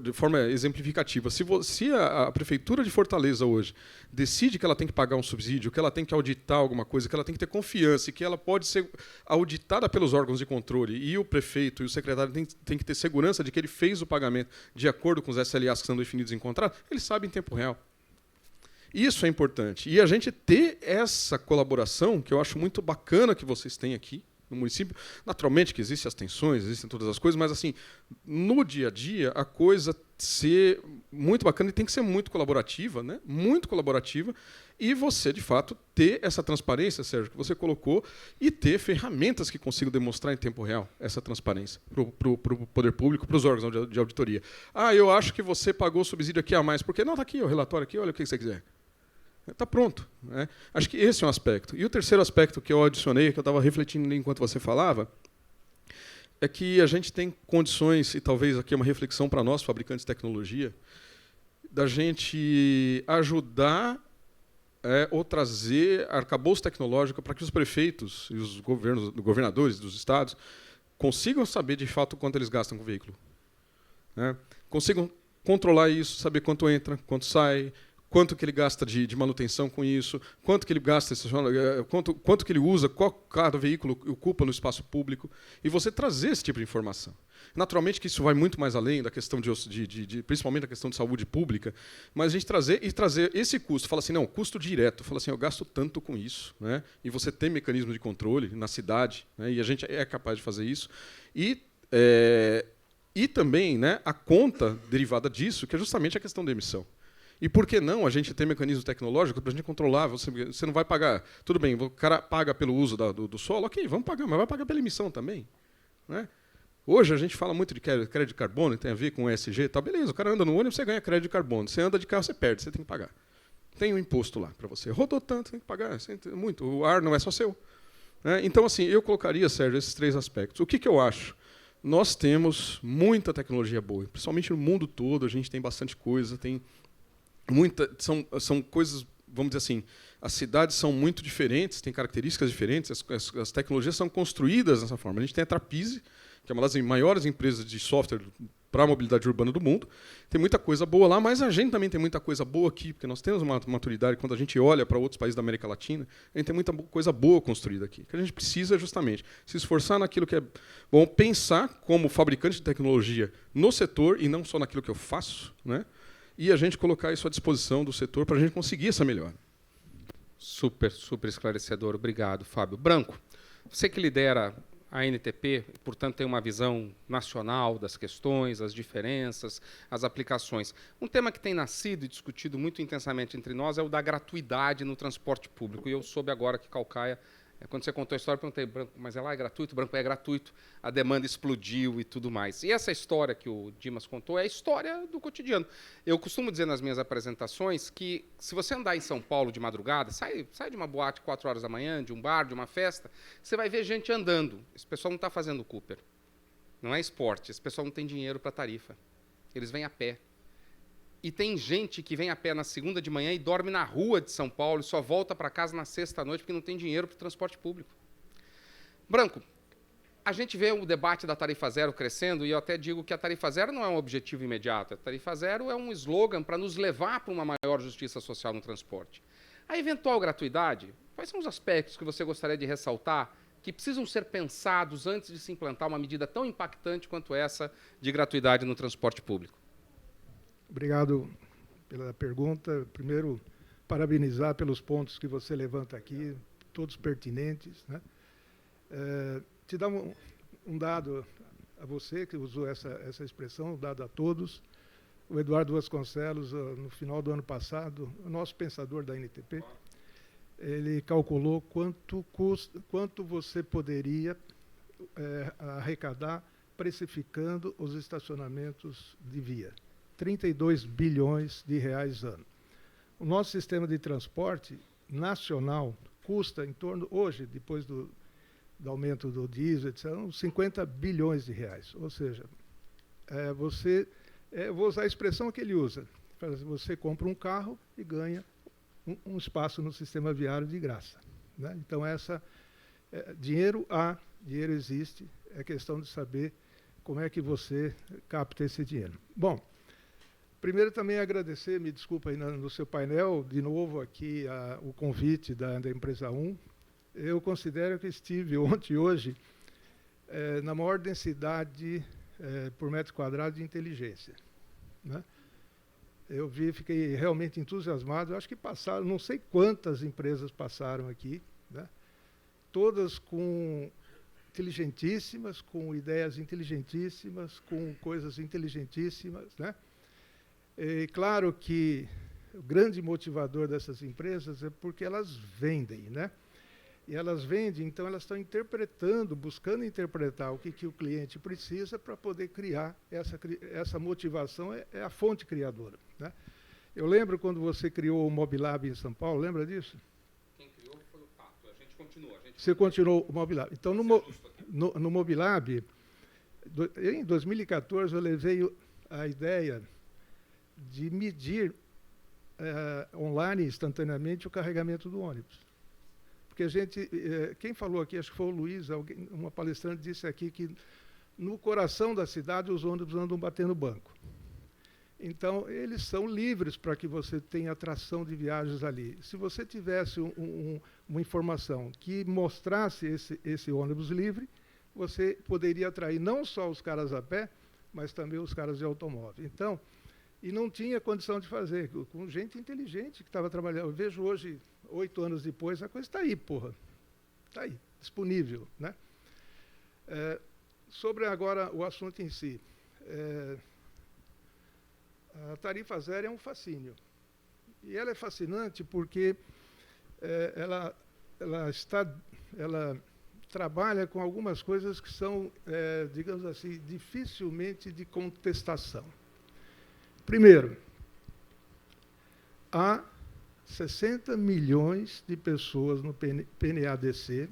de forma exemplificativa, se a prefeitura de Fortaleza hoje decide que ela tem que pagar um subsídio, que ela tem que auditar alguma coisa, que ela tem que ter confiança e que ela pode ser auditada pelos órgãos de controle, e o prefeito e o secretário tem que ter segurança de que ele fez o pagamento de acordo com os SLAs que são definidos em contrato, ele sabe em tempo real. Isso é importante. E a gente ter essa colaboração, que eu acho muito bacana que vocês têm aqui, no município. Naturalmente que existem as tensões, existem todas as coisas, mas assim, no dia a dia, a coisa ser muito bacana e tem que ser muito colaborativa, né? Muito colaborativa, e você, de fato, ter essa transparência, Sérgio, que você colocou, e ter ferramentas que consigam demonstrar em tempo real essa transparência para o poder público, para os órgãos de auditoria. Ah, eu acho que você pagou subsídio aqui a mais, porque não, está aqui o relatório aqui, olha o que você quiser. Está pronto. Né? Acho que esse é um aspecto. E o terceiro aspecto que eu adicionei, que eu estava refletindo enquanto você falava, é que a gente tem condições, e talvez aqui é uma reflexão para nós, fabricantes de tecnologia, da gente ajudar ou trazer arcabouço tecnológico para que os prefeitos e os governadores dos estados consigam saber, de fato, quanto eles gastam com o veículo. Né? Consigam controlar isso, saber quanto entra, quanto sai, quanto que ele gasta de manutenção com isso, quanto que ele gasta, quanto que ele usa, qual cada veículo ocupa no espaço público, e você trazer esse tipo de informação. Naturalmente que isso vai muito mais além da questão principalmente da questão de saúde pública, mas a gente trazer esse custo, fala assim, não, custo direto, fala assim, eu gasto tanto com isso, né? E você tem mecanismo de controle na cidade, né? E a gente é capaz de fazer isso, e também, né, a conta derivada disso, que é justamente a questão da emissão. E por que não a gente ter mecanismo tecnológico para a gente controlar? Você não vai pagar, tudo bem, o cara paga pelo uso do solo, ok, vamos pagar, mas vai pagar pela emissão também, né? Hoje a gente fala muito de crédito de carbono, tem a ver com ESG e tal. Beleza, o cara anda no ônibus, você ganha crédito de carbono. Você anda de carro, você perde, você tem que pagar. Tem um imposto lá para você. Rodou tanto, tem que pagar. Muito. O ar não é só seu. Né? Então, assim, eu colocaria, Sérgio, esses três aspectos. O que eu acho? Nós temos muita tecnologia boa, principalmente no mundo todo, a gente tem bastante coisa, tem muita. São coisas, vamos dizer assim, as cidades são muito diferentes, têm características diferentes, as tecnologias são construídas dessa forma. A gente tem a Trapeze, que é uma das maiores empresas de software para a mobilidade urbana do mundo. Tem muita coisa boa lá, mas a gente também tem muita coisa boa aqui, porque nós temos uma maturidade, quando a gente olha para outros países da América Latina, a gente tem muita coisa boa construída aqui, que a gente precisa justamente se esforçar naquilo que é bom, pensar como fabricante de tecnologia no setor e não só naquilo que eu faço, né? E a gente colocar isso à disposição do setor para a gente conseguir essa melhora. Super, super esclarecedor. Obrigado, Fábio. Branco, você que lidera a NTP, portanto, tem uma visão nacional das questões, as diferenças, as aplicações. Um tema que tem nascido e discutido muito intensamente entre nós é o da gratuidade no transporte público. E eu soube agora que Caucaia, quando você contou a história, eu perguntei, Branco, mas é lá é gratuito? Branco, é gratuito. A demanda explodiu e tudo mais. E essa história que o Dimas contou é a história do cotidiano. Eu costumo dizer nas minhas apresentações que, se você andar em São Paulo de madrugada, sai de uma boate 4 horas da manhã, de um bar, de uma festa, você vai ver gente andando. Esse pessoal não está fazendo Cooper. Não é esporte. Esse pessoal não tem dinheiro para tarifa. Eles vêm a pé. E tem gente que vem a pé na segunda de manhã e dorme na rua de São Paulo e só volta para casa na sexta à noite porque não tem dinheiro para o transporte público. Branco, a gente vê o debate da tarifa zero crescendo e eu até digo que a tarifa zero não é um objetivo imediato. A tarifa zero é um slogan para nos levar para uma maior justiça social no transporte. A eventual gratuidade, quais são os aspectos que você gostaria de ressaltar que precisam ser pensados antes de se implantar uma medida tão impactante quanto essa de gratuidade no transporte público? Obrigado pela pergunta. Primeiro, parabenizar pelos pontos que você levanta aqui, todos pertinentes, né? Te dar um dado a você, que usou essa expressão, um dado a todos. O Eduardo Vasconcelos, no final do ano passado, o nosso pensador da NTP, ele calculou quanto você poderia arrecadar precificando os estacionamentos de via. 32 bilhões de reais ano. O nosso sistema de transporte nacional custa em torno, hoje, depois do aumento do diesel, etc., uns 50 bilhões de reais. Ou seja, vou usar a expressão que ele usa, você compra um carro e ganha um espaço no sistema viário de graça. Né? Então, dinheiro dinheiro existe, é questão de saber como é que você capta esse dinheiro. Bom, primeiro também agradecer, me desculpa aí no seu painel, de novo aqui o convite da Empresa 1. Eu considero que estive ontem e hoje na maior densidade por metro quadrado de inteligência. Né? Eu fiquei realmente entusiasmado. Eu acho que passaram, não sei quantas empresas passaram aqui, né? Todas com inteligentíssimas, com ideias inteligentíssimas, com coisas inteligentíssimas, né? E claro que o grande motivador dessas empresas é porque elas vendem, né? E elas vendem, então elas estão interpretando, buscando interpretar o que o cliente precisa para poder criar essa motivação, é a fonte criadora, né? Eu lembro quando você criou o Mobilab em São Paulo, lembra disso? Quem criou foi o Pato, a gente continua. Você continuou o Mobilab. Então, no Mobilab, em 2014, eu levei a ideia de medir online, instantaneamente, o carregamento do ônibus. Porque a gente, quem falou aqui, acho que foi o Luiz, uma palestrante disse aqui que no coração da cidade os ônibus andam batendo banco. Então, eles são livres para que você tenha atração de viagens ali. Se você tivesse uma informação que mostrasse esse ônibus livre, você poderia atrair não só os caras a pé, mas também os caras de automóvel. Então, e não tinha condição de fazer, com gente inteligente que estava trabalhando. Eu vejo hoje, 8 anos depois, a coisa está aí, porra. Está aí, disponível, né? Sobre agora o assunto em si. A tarifa zero é um fascínio. E ela é fascinante porque ela trabalha com algumas coisas que são, digamos assim, dificilmente de contestação. Primeiro, há 60 milhões de pessoas no PNADC,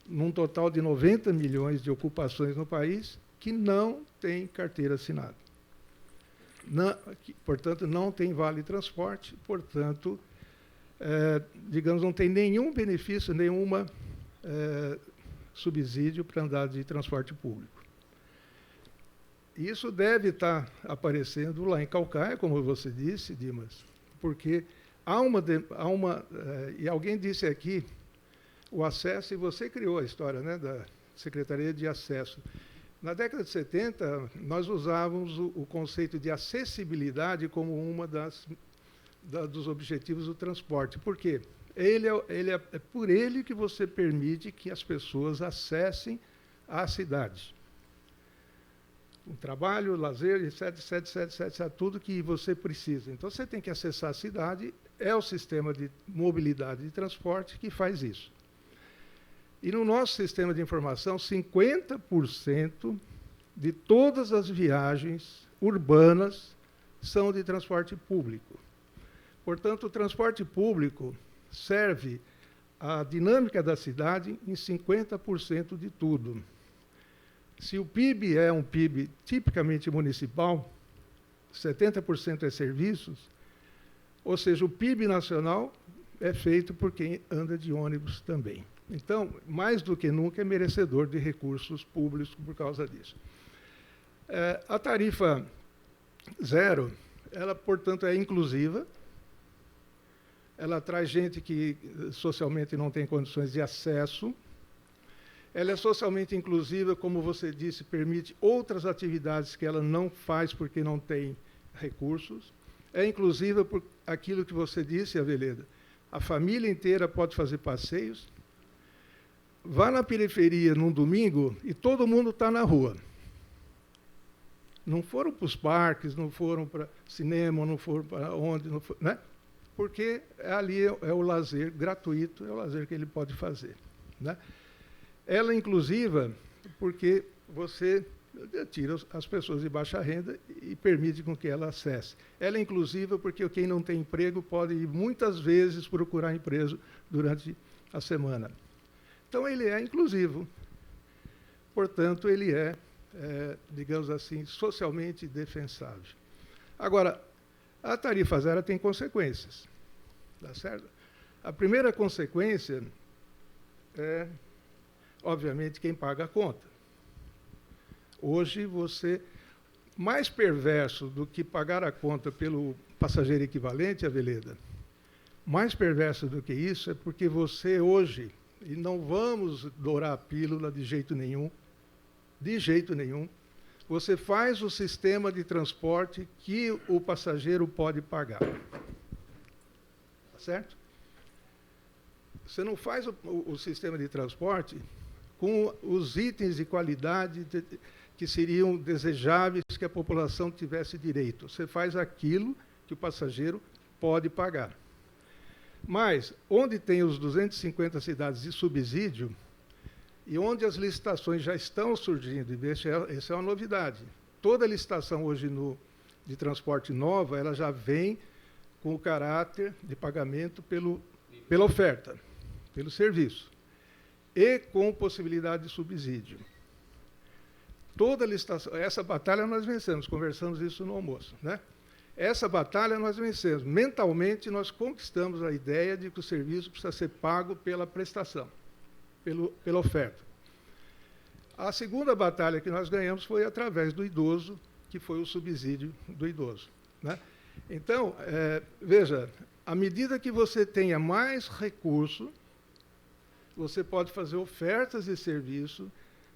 num total de 90 milhões de ocupações no país, que não têm carteira assinada. Portanto, não tem vale transporte, portanto, digamos, não tem nenhum benefício, nenhuma subsídio para andar de transporte público. Isso deve estar aparecendo lá em Caucaia, como você disse, Dimas, porque e alguém disse aqui, o acesso, e você criou a história, né, da Secretaria de Acesso. Na década de 70, nós usávamos o conceito de acessibilidade como uma dos objetivos do transporte. Por quê? É por ele que você permite que as pessoas acessem a cidade. O trabalho, o lazer, etc, tudo que você precisa. Então, você tem que acessar a cidade, é o sistema de mobilidade de transporte que faz isso. E no nosso sistema de informação, 50% de todas as viagens urbanas são de transporte público. Portanto, o transporte público serve à dinâmica da cidade em 50% de tudo. Se o PIB é um PIB tipicamente municipal, 70% é serviços, ou seja, o PIB nacional é feito por quem anda de ônibus também. Então, mais do que nunca, é merecedor de recursos públicos por causa disso. A tarifa zero, ela, portanto, é inclusiva, ela traz gente que socialmente não tem condições de acesso, ela é socialmente inclusiva, como você disse, permite outras atividades que ela não faz porque não tem recursos. É inclusiva por aquilo que você disse, Aveleda. A família inteira pode fazer passeios. Vá na periferia num domingo e todo mundo está na rua. Não foram para os parques, não foram para cinema, não foram para onde, não foram, né? Porque ali é o lazer gratuito, é o lazer que ele pode fazer, né? Ela é inclusiva porque você tira as pessoas de baixa renda e permite com que ela acesse. Ela é inclusiva porque quem não tem emprego pode ir muitas vezes procurar emprego durante a semana. Então, ele é inclusivo. Portanto, ele é, digamos assim, socialmente defensável. Agora, a tarifa zero tem consequências. Tá certo? A primeira consequência é, obviamente, quem paga a conta. Hoje, mais perverso do que pagar a conta pelo passageiro equivalente, Aveleda, mais perverso do que isso é porque você hoje, e não vamos dourar a pílula de jeito nenhum, você faz o sistema de transporte que o passageiro pode pagar. Tá certo? Você não faz o sistema de transporte com os itens de qualidade que seriam desejáveis que a população tivesse direito. Você faz aquilo que o passageiro pode pagar. Mas, onde tem os 250 cidades de subsídio, e onde as licitações já estão surgindo, e essa é uma novidade. Toda licitação hoje de transporte nova, ela já vem com o caráter de pagamento pela oferta, pelo serviço, e com possibilidade de subsídio. Toda licitação, essa batalha nós vencemos, conversamos isso no almoço, né? Essa batalha nós vencemos. Mentalmente, nós conquistamos a ideia de que o serviço precisa ser pago pela prestação, pela oferta. A segunda batalha que nós ganhamos foi através do idoso, que foi o subsídio do idoso, né? Então, veja, à medida que você tenha mais recurso, você pode fazer ofertas de serviço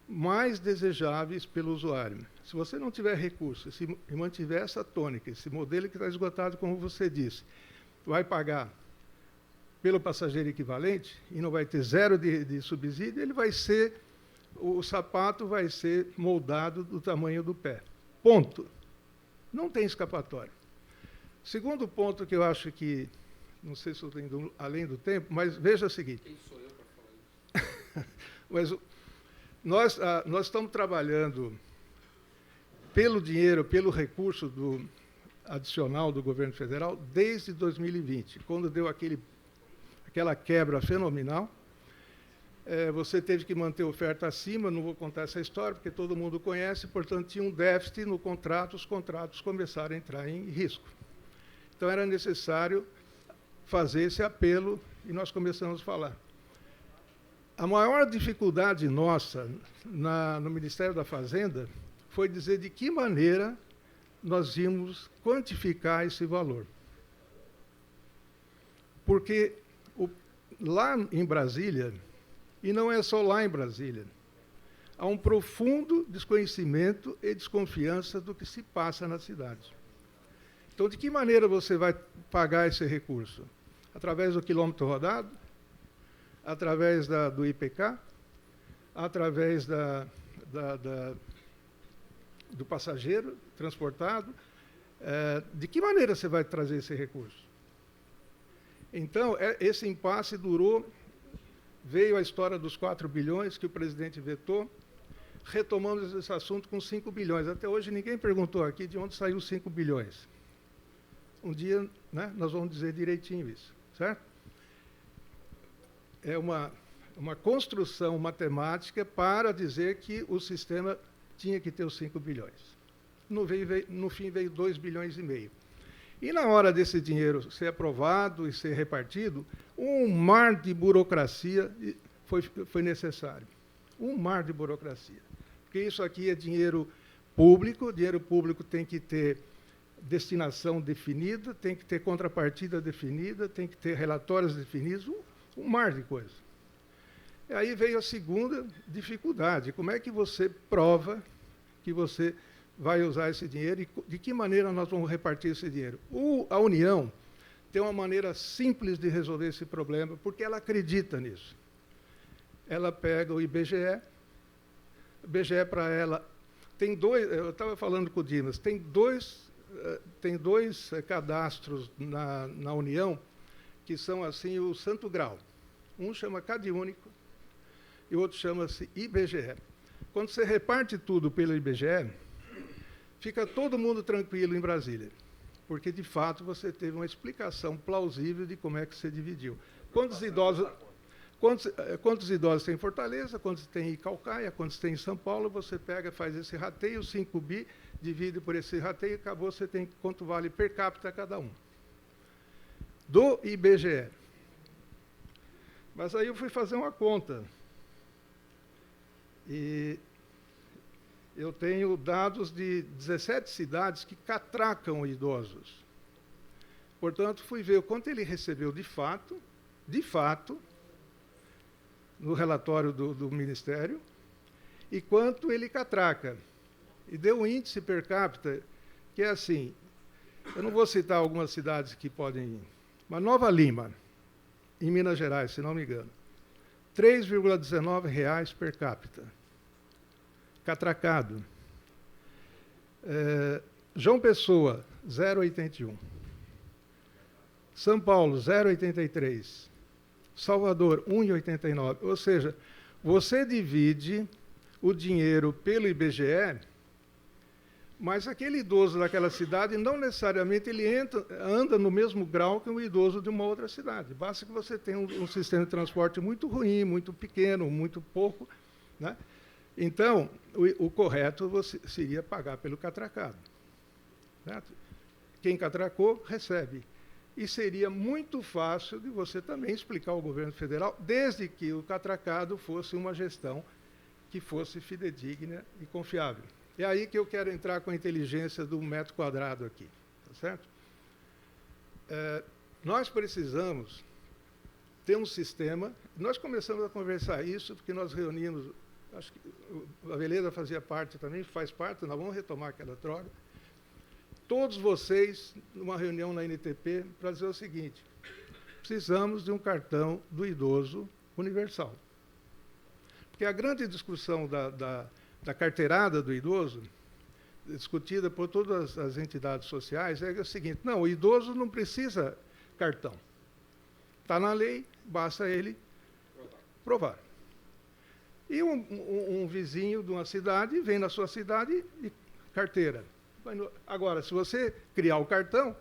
mais desejáveis pelo usuário. Se você não tiver recurso e mantiver essa tônica, esse modelo que está esgotado, como você disse, vai pagar pelo passageiro equivalente e não vai ter zero de subsídio, o sapato vai ser moldado do tamanho do pé. Ponto. Não tem escapatória. Segundo ponto que eu acho que, não sei se eu estou indo além do tempo, mas veja o seguinte. Quem sou eu para falar isso? Mas nós estamos trabalhando pelo dinheiro, pelo recurso adicional do governo federal desde 2020, quando deu aquela quebra fenomenal. Você teve que manter a oferta acima, não vou contar essa história, porque todo mundo conhece, portanto, tinha um déficit no contrato, os contratos começaram a entrar em risco. Então, era necessário fazer esse apelo, e nós começamos a falar. A maior dificuldade nossa no Ministério da Fazenda foi dizer de que maneira nós íamos quantificar esse valor. Porque lá em Brasília, e não é só lá em Brasília, há um profundo desconhecimento e desconfiança do que se passa na cidade. Então, de que maneira você vai pagar esse recurso? Através do quilômetro rodado? Através do IPK, através do passageiro transportado. De que maneira você vai trazer esse recurso? Então, esse impasse veio a história dos 4 bilhões que o presidente vetou, retomamos esse assunto com 5 bilhões. Até hoje ninguém perguntou aqui de onde saiu 5 bilhões. Um dia, né, nós vamos dizer direitinho isso, certo? É uma construção matemática para dizer que o sistema tinha que ter os 5 bilhões. No fim, veio 2 bilhões e meio. E na hora desse dinheiro ser aprovado e ser repartido, um mar de burocracia foi necessário. Um mar de burocracia. Porque isso aqui é dinheiro público tem que ter destinação definida, tem que ter contrapartida definida, tem que ter relatórios definidos, um mar de coisas. E aí veio a segunda dificuldade. Como é que você prova que você vai usar esse dinheiro e de que maneira nós vamos repartir esse dinheiro? A União tem uma maneira simples de resolver esse problema, porque ela acredita nisso. Ela pega o IBGE para ela... eu estava falando com o Dimas, tem dois cadastros na União que são assim o santo grau. Um chama CadÚnico e o outro chama-se IBGE. Quando você reparte tudo pelo IBGE, fica todo mundo tranquilo em Brasília, porque, de fato, você teve uma explicação plausível de como é que você dividiu. Quantos idosos tem em Fortaleza, quantos tem em Caucaia, quantos tem em São Paulo, você pega, faz esse rateio, 5 bi, divide por esse rateio, acabou, você tem quanto vale per capita cada um. Do IBGE. Mas aí eu fui fazer uma conta. E eu tenho dados de 17 cidades que catracam idosos. Portanto, fui ver o quanto ele recebeu de fato, no relatório do Ministério, e quanto ele catraca. E deu um índice per capita que é assim, eu não vou citar algumas cidades que podem... Mas Nova Lima, em Minas Gerais, se não me engano, R$ 3,19 per capita. Catracado. João Pessoa, 0,81. São Paulo, 0,83. Salvador, 1,89. Ou seja, você divide o dinheiro pelo IBGE, mas aquele idoso daquela cidade não necessariamente ele anda no mesmo grau que um idoso de uma outra cidade. Basta que você tenha um sistema de transporte muito ruim, muito pequeno, muito pouco, né? Então, o correto seria pagar pelo catracado. Certo? Quem catracou, recebe. E seria muito fácil de você também explicar ao governo federal, desde que o catracado fosse uma gestão que fosse fidedigna e confiável. É aí que eu quero entrar com a inteligência do metro quadrado aqui. Tá certo? Nós precisamos ter um sistema. Nós começamos a conversar isso, porque nós reunimos, acho que a Veleda fazia parte também, faz parte, nós vamos retomar aquela troca. Todos vocês, numa reunião na NTP, para dizer o seguinte: precisamos de um cartão do idoso universal. Porque a grande discussão da carteirada do idoso, discutida por todas as entidades sociais, é o seguinte: não, o idoso não precisa cartão. Está na lei, basta ele provar. E um vizinho de uma cidade vem na sua cidade e carteira. Agora, se você criar o cartão,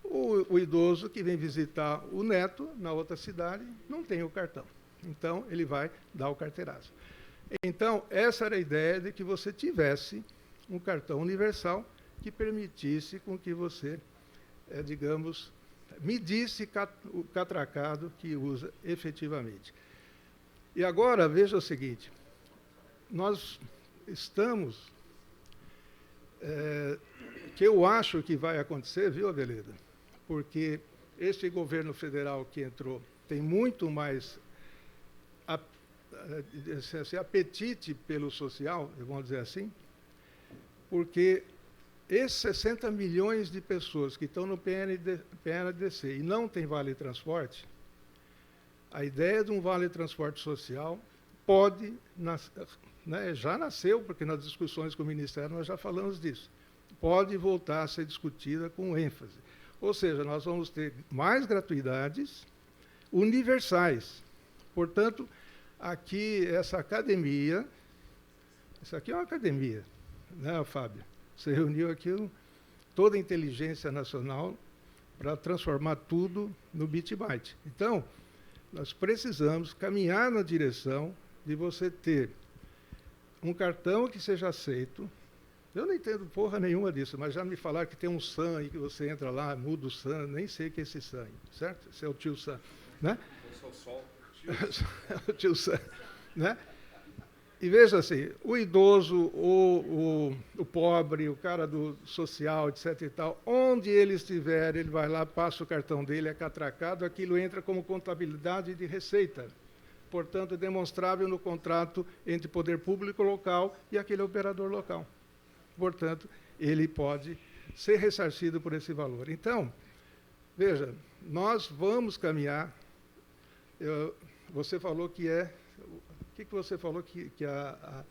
o idoso que vem visitar o neto na outra cidade não tem o cartão. Então, ele vai dar o carteiraço. Então, essa era a ideia de que você tivesse um cartão universal que permitisse com que você, digamos, medisse o catracado que usa efetivamente. E agora, veja o seguinte, nós estamos... que eu acho que vai acontecer, viu, Aveleda? Porque este governo federal que entrou tem muito mais apetite pelo social, vamos dizer assim, porque esses 60 milhões de pessoas que estão no PNDC e não têm vale transporte, a ideia de um vale transporte social pode... já nasceu, porque nas discussões com o Ministério nós já falamos disso, pode voltar a ser discutida com ênfase. Ou seja, nós vamos ter mais gratuidades universais. Portanto, aqui, essa academia, isso aqui é uma academia, né, Fábio? Você reuniu aqui toda a inteligência nacional para transformar tudo no bit-byte. Então, nós precisamos caminhar na direção de você ter um cartão que seja aceito. Eu não entendo porra nenhuma disso, mas já me falaram que tem um SAM aí, que você entra lá, muda o SAM, nem sei o que é esse SAM, certo? Esse é o tio SAM, né? Eu sou o tio SAM, né? E veja assim, o idoso, o pobre, o cara do social, etc. e tal, onde ele estiver, ele vai lá, passa o cartão dele, é catracado, aquilo entra como contabilidade de receita. Portanto, é demonstrável no contrato entre poder público local e aquele operador local. Portanto, ele pode ser ressarcido por esse valor. Então, veja, nós vamos caminhar. Você falou que é... O que você falou que a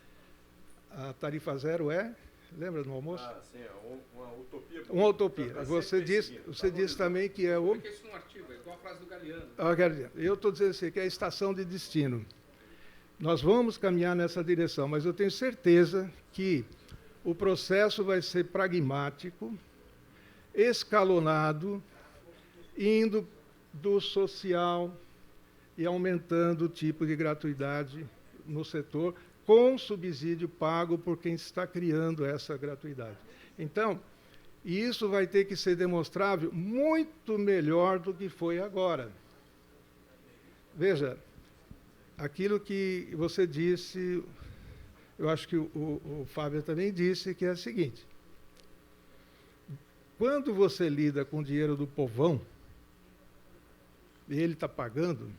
tarifa zero é? Lembra no almoço? Sim, é uma utopia. Uma utopia. Você disse também que é o... Isso num artigo, é igual a frase do Galeano. Eu estou dizendo assim, que é a estação de destino. Nós vamos caminhar nessa direção, mas eu tenho certeza que o processo vai ser pragmático, escalonado, indo do social e aumentando o tipo de gratuidade no setor, com subsídio pago por quem está criando essa gratuidade. Então, isso vai ter que ser demonstrável muito melhor do que foi agora. Veja, aquilo que você disse, eu acho que o Fábio também disse, que é o seguinte: quando você lida com o dinheiro do povão, e ele está pagando,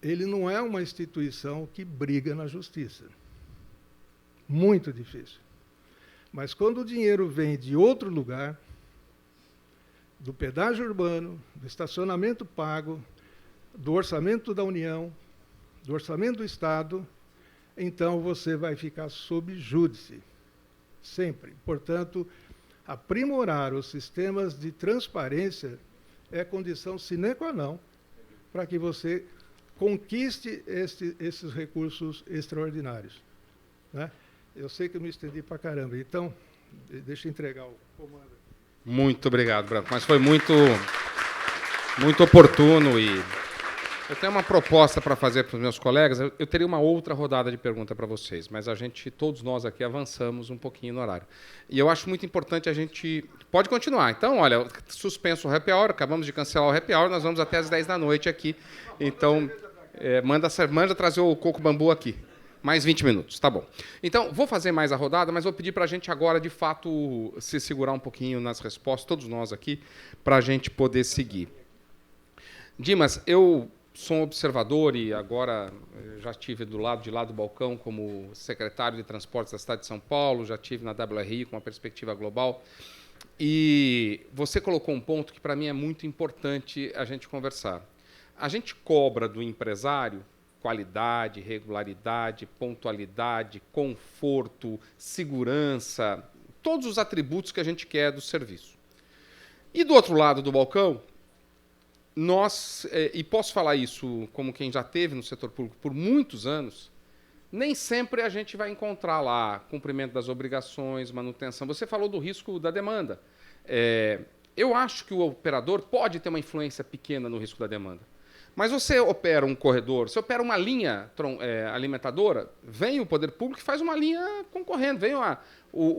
ele não é uma instituição que briga na justiça. Muito difícil. Mas quando o dinheiro vem de outro lugar, do pedágio urbano, do estacionamento pago, do orçamento da União, do orçamento do Estado, então você vai ficar sob júdice, sempre. Portanto, aprimorar os sistemas de transparência é condição sine qua non para que você conquiste esses recursos extraordinários, né? Eu sei que eu me estendi para caramba, então, deixa eu entregar o comando. Muito obrigado, Branco, mas foi muito oportuno e eu tenho uma proposta para fazer para os meus colegas. Eu teria uma outra rodada de pergunta para vocês, mas todos nós aqui avançamos um pouquinho no horário. E eu acho muito importante a gente... Pode continuar. Então, olha, suspenso o happy hour, acabamos de cancelar o happy hour, nós vamos até às 10 da noite aqui. Então, manda trazer o coco bambu aqui. Mais 20 minutos, tá bom. Então, vou fazer mais a rodada, mas vou pedir para a gente agora, de fato, se segurar um pouquinho nas respostas, todos nós aqui, para a gente poder seguir. Dimas, eu sou um observador e agora já estive do lado de lá do balcão como secretário de Transportes da cidade de São Paulo, já estive na WRI com uma perspectiva global. E você colocou um ponto que, para mim, é muito importante a gente conversar. A gente cobra do empresário qualidade, regularidade, pontualidade, conforto, segurança, todos os atributos que a gente quer do serviço. E do outro lado do balcão, nós, e posso falar isso como quem já teve no setor público por muitos anos, nem sempre a gente vai encontrar lá cumprimento das obrigações, manutenção. Você falou do risco da demanda. Eu acho que o operador pode ter uma influência pequena no risco da demanda. Mas você opera um corredor, você opera uma linha alimentadora, vem o poder público e faz uma linha concorrendo.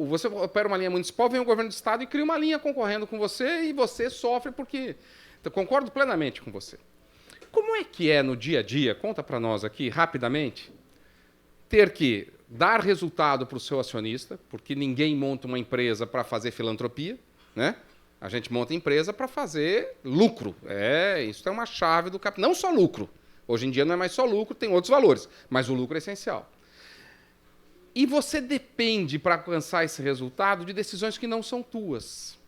Você opera uma linha municipal, vem o governo do Estado e cria uma linha concorrendo com você e você sofre porque... Então, concordo plenamente com você. Como é que é no dia a dia, conta para nós aqui, rapidamente, ter que dar resultado para o seu acionista, porque ninguém monta uma empresa para fazer filantropia, né? A gente monta empresa para fazer lucro. Isso é uma chave do capital. Não só lucro. Hoje em dia não é mais só lucro, tem outros valores, mas o lucro é essencial. E você depende, para alcançar esse resultado, de decisões que não são tuas.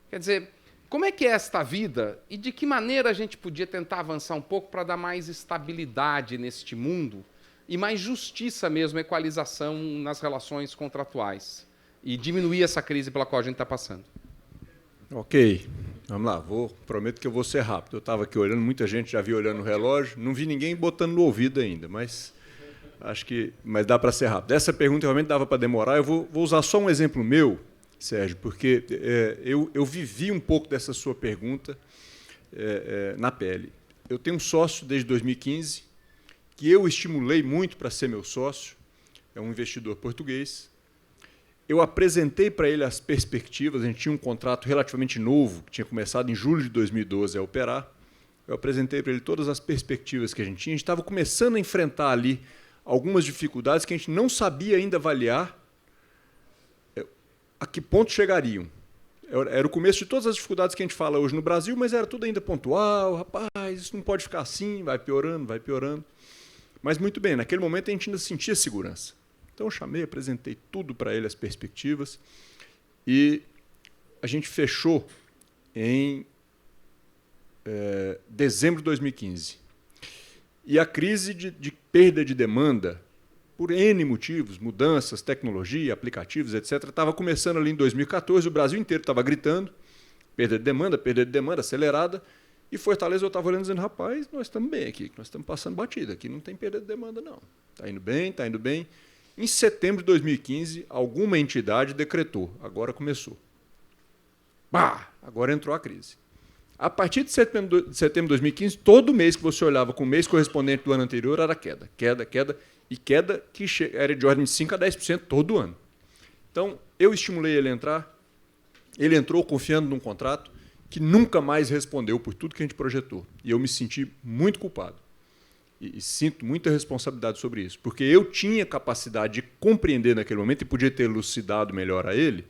Quer dizer, como é que é esta vida e de que maneira a gente podia tentar avançar um pouco para dar mais estabilidade neste mundo e mais justiça mesmo, equalização nas relações contratuais e diminuir essa crise pela qual a gente está passando? Ok, vamos lá. Prometo que eu vou ser rápido. Eu estava aqui olhando, muita gente já viu olhando no relógio, não vi ninguém botando no ouvido ainda, mas dá para ser rápido. Essa pergunta realmente dava para demorar. Eu vou usar só um exemplo meu, Sérgio, porque eu vivi um pouco dessa sua pergunta na pele. Eu tenho um sócio desde 2015, que eu estimulei muito para ser meu sócio, é um investidor português. Eu apresentei para ele as perspectivas, a gente tinha um contrato relativamente novo, que tinha começado em julho de 2012 a operar. Eu apresentei para ele todas as perspectivas que a gente tinha. A gente estava começando a enfrentar ali algumas dificuldades que a gente não sabia ainda avaliar a que ponto chegariam. Era o começo de todas as dificuldades que a gente fala hoje no Brasil, mas era tudo ainda pontual. Rapaz, isso não pode ficar assim, vai piorando, vai piorando. Mas, muito bem, naquele momento a gente ainda sentia segurança. Então, eu chamei, apresentei tudo para ele, as perspectivas, e a gente fechou em dezembro de 2015. E a crise de perda de demanda, por N motivos, mudanças, tecnologia, aplicativos, etc., estava começando ali em 2014, o Brasil inteiro estava gritando, perda de demanda acelerada, e Fortaleza eu estava olhando e dizendo, rapaz, nós estamos bem aqui, nós estamos passando batida, aqui não tem perda de demanda, não. Está indo bem, está indo bem. Em setembro de 2015, alguma entidade decretou, agora começou. Agora entrou a crise. A partir de setembro de 2015, todo mês que você olhava com o mês correspondente do ano anterior era queda, e queda que era de ordem de 5% a 10% todo ano. Então, eu estimulei ele a entrar, ele entrou confiando num contrato que nunca mais respondeu por tudo que a gente projetou. E eu me senti muito culpado. E sinto muita responsabilidade sobre isso, porque eu tinha capacidade de compreender naquele momento e podia ter elucidado melhor a ele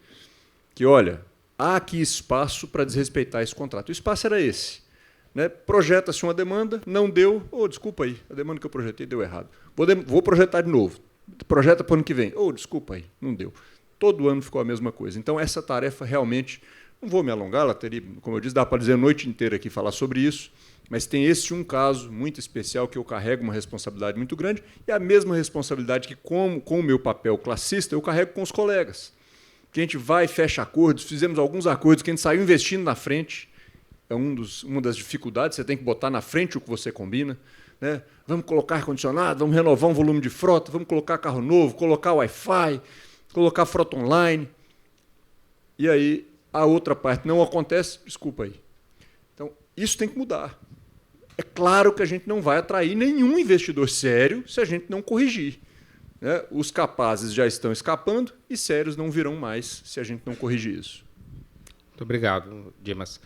que, olha, há aqui espaço para desrespeitar esse contrato. O espaço era esse. Né? Projeta-se uma demanda, não deu, desculpa aí, a demanda que eu projetei deu errado. Vou projetar de novo. Projeta para o ano que vem. Desculpa aí, não deu. Todo ano ficou a mesma coisa. Então, essa tarefa realmente Não vou me alongar, ela teria, como eu disse, dá para dizer a noite inteira aqui falar sobre isso, mas tem esse um caso muito especial que eu carrego uma responsabilidade muito grande e a mesma responsabilidade que, com o meu papel classista, eu carrego com os colegas. Que a gente vai e fecha acordos, fizemos alguns acordos que a gente saiu investindo na frente, é uma das dificuldades, você tem que botar na frente o que você combina. Né? Vamos colocar ar-condicionado, vamos renovar um volume de frota, vamos colocar carro novo, colocar Wi-Fi, colocar frota online. E aí a outra parte não acontece, desculpa aí. Então, isso tem que mudar. É claro que a gente não vai atrair nenhum investidor sério se a gente não corrigir. Né? Os capazes já estão escapando e sérios não virão mais se a gente não corrigir isso. Muito obrigado, Dimas.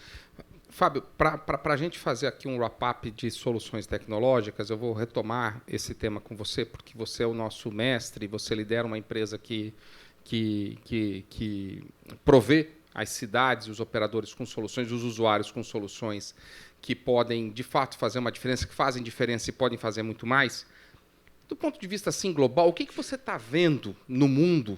Fábio, para a gente fazer aqui um wrap-up de soluções tecnológicas, eu vou retomar esse tema com você, porque você é o nosso mestre, você lidera uma empresa que provê as cidades, os operadores com soluções, os usuários com soluções que podem, de fato, fazer uma diferença, que fazem diferença e podem fazer muito mais. Do ponto de vista assim, global, o que você está vendo no mundo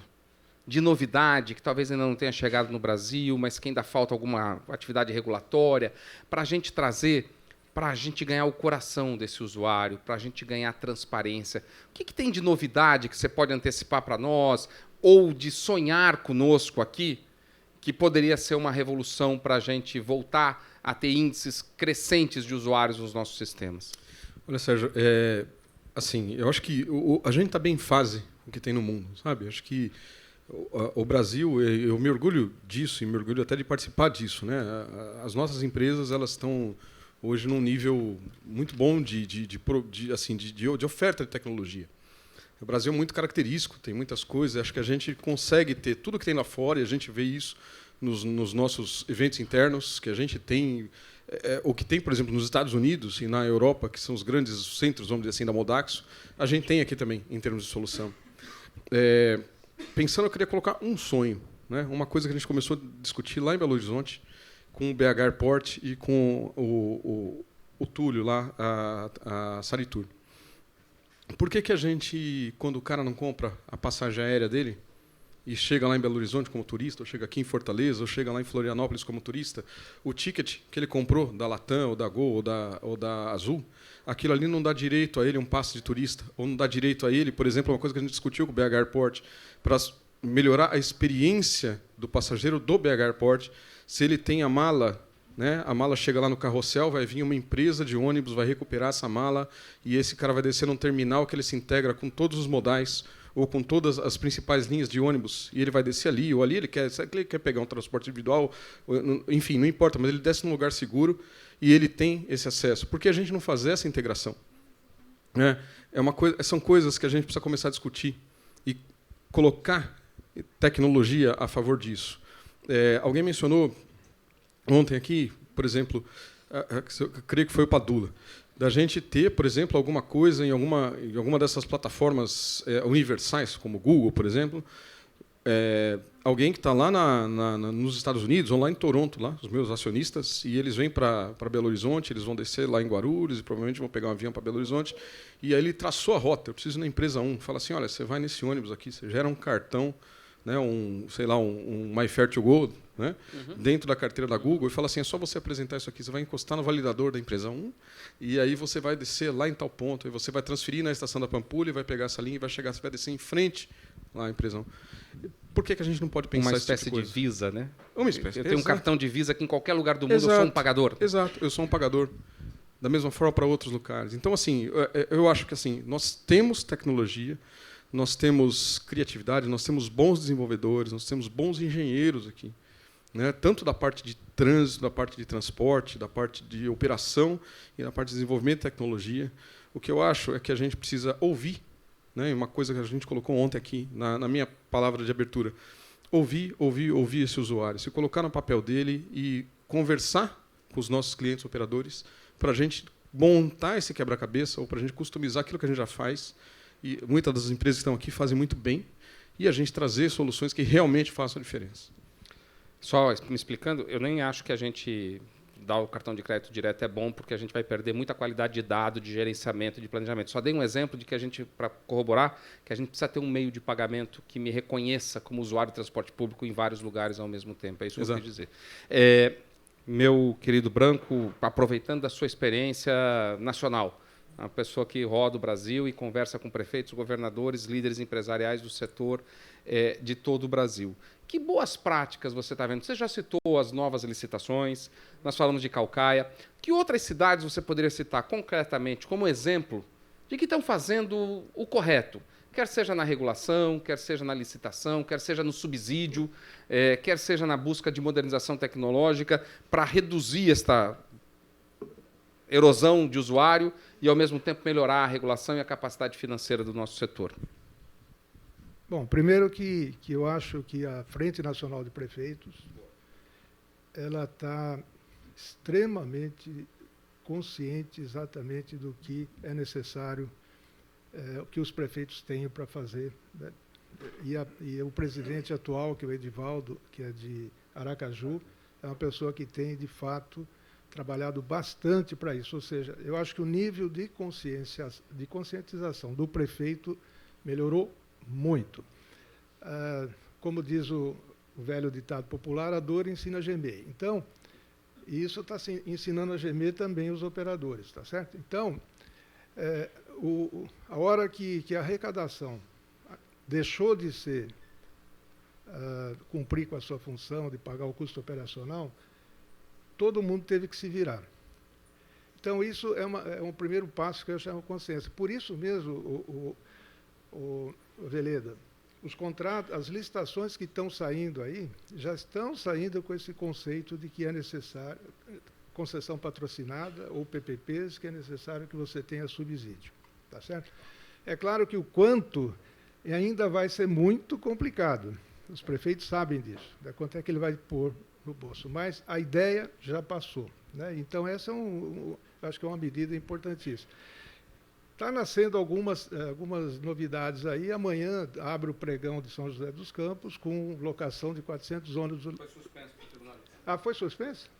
de novidade, que talvez ainda não tenha chegado no Brasil, mas que ainda falta alguma atividade regulatória, para a gente trazer, para a gente ganhar o coração desse usuário, para a gente ganhar transparência? O que tem de novidade que você pode antecipar para nós, ou de sonhar conosco aqui, que poderia ser uma revolução para a gente voltar a ter índices crescentes de usuários nos nossos sistemas? Olha, Sérgio, assim, eu acho que a gente está bem em fase com o que tem no mundo, sabe? Acho que o Brasil, eu me orgulho disso e me orgulho até de participar disso, né? As nossas empresas, elas estão hoje num nível muito bom de oferta de tecnologia. O Brasil é muito característico, tem muitas coisas. Acho que a gente consegue ter tudo que tem lá fora e a gente vê isso nos nossos eventos internos, que a gente tem o que tem, por exemplo, nos Estados Unidos e na Europa, que são os grandes centros, vamos dizer assim, da Modaxo, a gente tem aqui também em termos de solução. Pensando, eu queria colocar um sonho, né? Uma coisa que a gente começou a discutir lá em Belo Horizonte, com o BH Airport e com o Túlio lá, a Saritur. Por que a gente, quando o cara não compra a passagem aérea dele e chega lá em Belo Horizonte como turista, ou chega aqui em Fortaleza, ou chega lá em Florianópolis como turista, o ticket que ele comprou da Latam, ou da Gol, ou da Azul, aquilo ali não dá direito a ele um passe de turista, ou não dá direito a ele, por exemplo, uma coisa que a gente discutiu com o BH Airport, para melhorar a experiência do passageiro do BH Airport, se ele tem a mala, né, a mala chega lá no carrossel, vai vir uma empresa de ônibus, vai recuperar essa mala, e esse cara vai descer num terminal que ele se integra com todos os modais, ou com todas as principais linhas de ônibus, e ele vai descer ali, ou ali ele quer pegar um transporte individual, enfim, não importa, mas ele desce num lugar seguro e ele tem esse acesso. Por que a gente não fazer essa integração? São coisas que a gente precisa começar a discutir e colocar tecnologia a favor disso. Alguém mencionou ontem aqui, por exemplo, eu creio que foi o Padula, da gente ter, por exemplo, alguma coisa em alguma dessas plataformas universais, como o Google, por exemplo, alguém que está lá nos Estados Unidos, ou lá em Toronto, lá, os meus acionistas, e eles vêm para Belo Horizonte, eles vão descer lá em Guarulhos, e provavelmente vão pegar um avião para Belo Horizonte, e aí ele traçou a rota, eu preciso ir na empresa 1, fala assim, olha, você vai nesse ônibus aqui, você gera um cartão, né, um MyFair to Go, né, dentro da carteira da Google, e fala assim, é só você apresentar isso aqui, você vai encostar no validador da empresa 1, e aí você vai descer lá em tal ponto, e você vai transferir na estação da Pampulha, e vai pegar essa linha, e você vai descer em frente lá à empresa 1. Por que a gente não pode pensar uma espécie tipo de Visa, né? Uma espécie. Eu tenho um cartão de Visa que em qualquer lugar do mundo eu sou um pagador. Exato, eu sou um pagador. Da mesma forma para outros lugares. Então, assim, eu acho que assim, nós temos tecnologia, nós temos criatividade, nós temos bons desenvolvedores, nós temos bons engenheiros aqui, né? Tanto da parte de trânsito, da parte de transporte, da parte de operação e da parte de desenvolvimento de tecnologia. O que eu acho é que a gente precisa ouvir, né? Uma coisa que a gente colocou ontem aqui, na minha palavra de abertura, ouvir esse usuário, se colocar no papel dele e conversar com os nossos clientes operadores para a gente montar esse quebra-cabeça ou para a gente customizar aquilo que a gente já faz. E muitas das empresas que estão aqui fazem muito bem, e a gente trazer soluções que realmente façam a diferença. Só me explicando, eu nem acho que a gente dar o cartão de crédito direto é bom, porque a gente vai perder muita qualidade de dado, de gerenciamento, de planejamento. Só dei um exemplo de que a gente, para corroborar, que a gente precisa ter um meio de pagamento que me reconheça como usuário de transporte público em vários lugares ao mesmo tempo. É isso que eu quis dizer. Meu querido Branco, aproveitando da sua experiência nacional, uma pessoa que roda o Brasil e conversa com prefeitos, governadores, líderes empresariais do setor de todo o Brasil. Que boas práticas você está vendo? Você já citou as novas licitações, nós falamos de Caucaia. Que outras cidades você poderia citar concretamente como exemplo de que estão fazendo o correto? Quer seja na regulação, quer seja na licitação, quer seja no subsídio, quer seja na busca de modernização tecnológica para reduzir esta erosão de usuário e, ao mesmo tempo, melhorar a regulação e a capacidade financeira do nosso setor. Bom, primeiro que eu acho que a Frente Nacional de Prefeitos ela está extremamente consciente exatamente do que é necessário, o que os prefeitos têm para fazer, né? E o presidente atual, que é o Edivaldo, que é de Aracaju, é uma pessoa que tem, de fato, trabalhado bastante para isso. Ou seja, eu acho que o nível de conscientização do prefeito melhorou muito. Como diz o velho ditado popular, a dor ensina a gemer. Então, isso está ensinando a gemer também os operadores, tá certo? Então, a hora que a arrecadação deixou de ser cumprir com a sua função de pagar o custo operacional, todo mundo teve que se virar. Então, isso é um primeiro passo que eu chamo de consciência. Por isso mesmo, Veleda, os contratos, as licitações que estão saindo aí, já estão saindo com esse conceito de que é necessário concessão patrocinada ou PPPs, que é necessário que você tenha subsídio. Tá certo? É claro que o quanto ainda vai ser muito complicado. Os prefeitos sabem disso, né? Quanto é que ele vai pôr no bolso. Mas a ideia já passou, né? Então, essa acho que é uma medida importantíssima. Está nascendo algumas novidades aí. Amanhã abre o pregão de São José dos Campos com locação de 400 ônibus. Foi suspenso pelo tribunal. Ah, foi suspenso?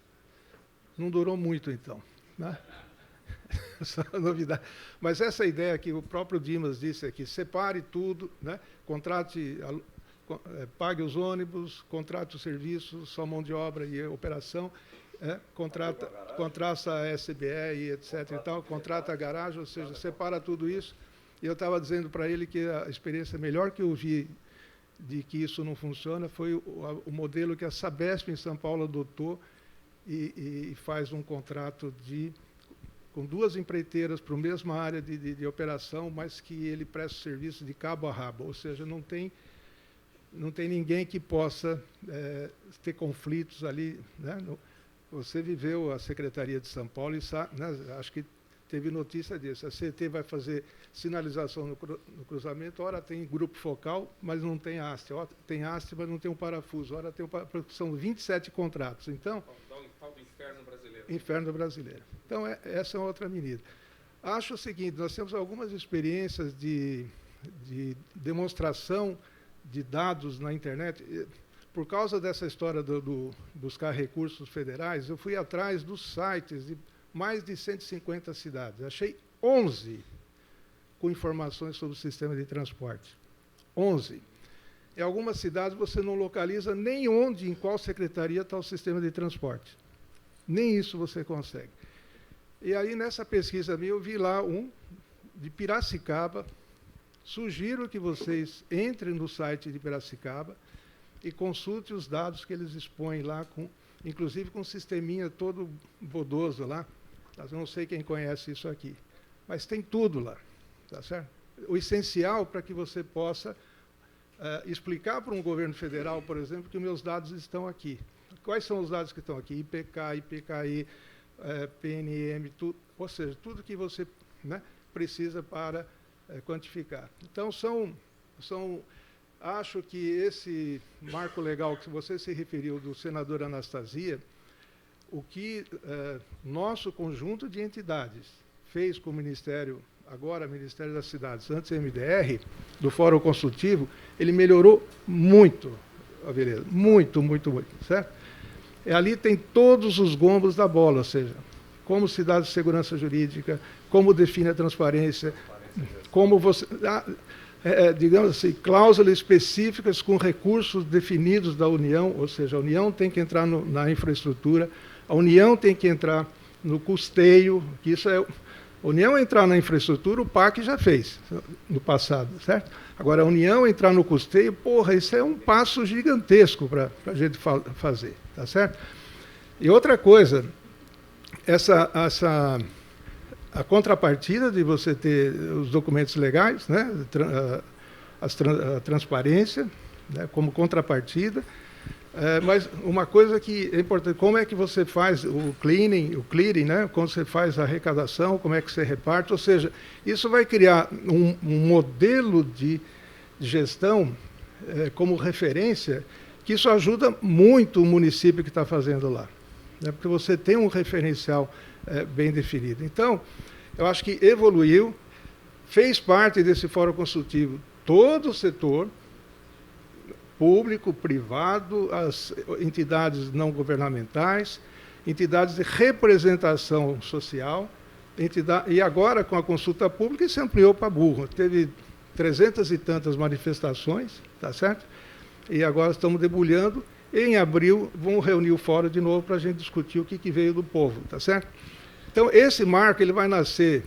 Não durou muito, então, né? Essa novidade. Mas essa ideia que o próprio Dimas disse aqui, separe tudo, né? Contrate, pague os ônibus, contrate os serviços, só mão de obra e operação, contrata a SBE e etc. e tal, contrata a garagem, ou seja, separa tudo isso. E eu estava dizendo para ele que a experiência melhor que eu vi de que isso não funciona foi o modelo que a Sabesp em São Paulo adotou e faz um contrato com duas empreiteiras para a mesma área de operação, mas que ele presta serviço de cabo a rabo, ou seja, não tem ninguém que possa ter conflitos ali, né? Você viveu a Secretaria de São Paulo e sabe, né? Acho que teve notícia disso. A CT vai fazer sinalização no cruzamento, ora tem grupo focal, mas não tem haste, ora tem haste, mas não tem um parafuso, ora tem são 27 contratos. Então, tal do inferno brasileiro. Inferno brasileiro. Então, essa é outra medida. Acho o seguinte, nós temos algumas experiências de demonstração de dados na internet. Por causa dessa história do buscar recursos federais, eu fui atrás dos sites de mais de 150 cidades. Achei 11 com informações sobre o sistema de transporte. 11. Em algumas cidades você não localiza nem onde, em qual secretaria está o sistema de transporte. Nem isso você consegue. E aí, nessa pesquisa minha, eu vi lá um de Piracicaba. Sugiro que vocês entrem no site de Piracicaba e consulte os dados que eles expõem lá, inclusive com um sisteminha todo bodoso lá. Eu não sei quem conhece isso aqui, mas tem tudo lá, tá certo? O essencial para que você possa explicar para um governo federal, por exemplo, que os meus dados estão aqui. Quais são os dados que estão aqui? IPK, IPKI, PNM, tudo, ou seja, tudo que você, né, precisa para quantificar. Então, acho que esse marco legal que você se referiu do senador Anastasia, o que nosso conjunto de entidades fez com o Ministério, agora Ministério das Cidades, antes MDR, do Fórum Consultivo, ele melhorou muito a vereda, muito, certo? Ali tem todos os gombos da bola, ou seja, como se dá segurança jurídica, como define a transparência, como você... digamos assim, cláusulas específicas com recursos definidos da União, ou seja, a União tem que entrar na infraestrutura, a União tem que entrar no custeio, que isso é... A União entrar na infraestrutura, o PAC já fez no passado, certo? Agora, a União entrar no custeio, porra, isso é um passo gigantesco para a gente fazer, tá certo? E outra coisa, a contrapartida de você ter os documentos legais, né, a transparência, né, como contrapartida, mas uma coisa que é importante, como é que você faz o clearing, né, como você faz a arrecadação, como é que você reparte, ou seja, isso vai criar um modelo de gestão como referência, que isso ajuda muito o município que está fazendo lá, né, porque você tem um referencial bem definido. Então, eu acho que evoluiu, fez parte desse fórum consultivo todo o setor, público, privado, as entidades não governamentais, entidades de representação social, e agora, com a consulta pública, isso ampliou para burro. Teve 300 e tantas manifestações, tá certo? E agora estamos debulhando. Em abril, vão reunir o fórum de novo para a gente discutir o que veio do povo, tá certo? Então, esse marco ele vai nascer,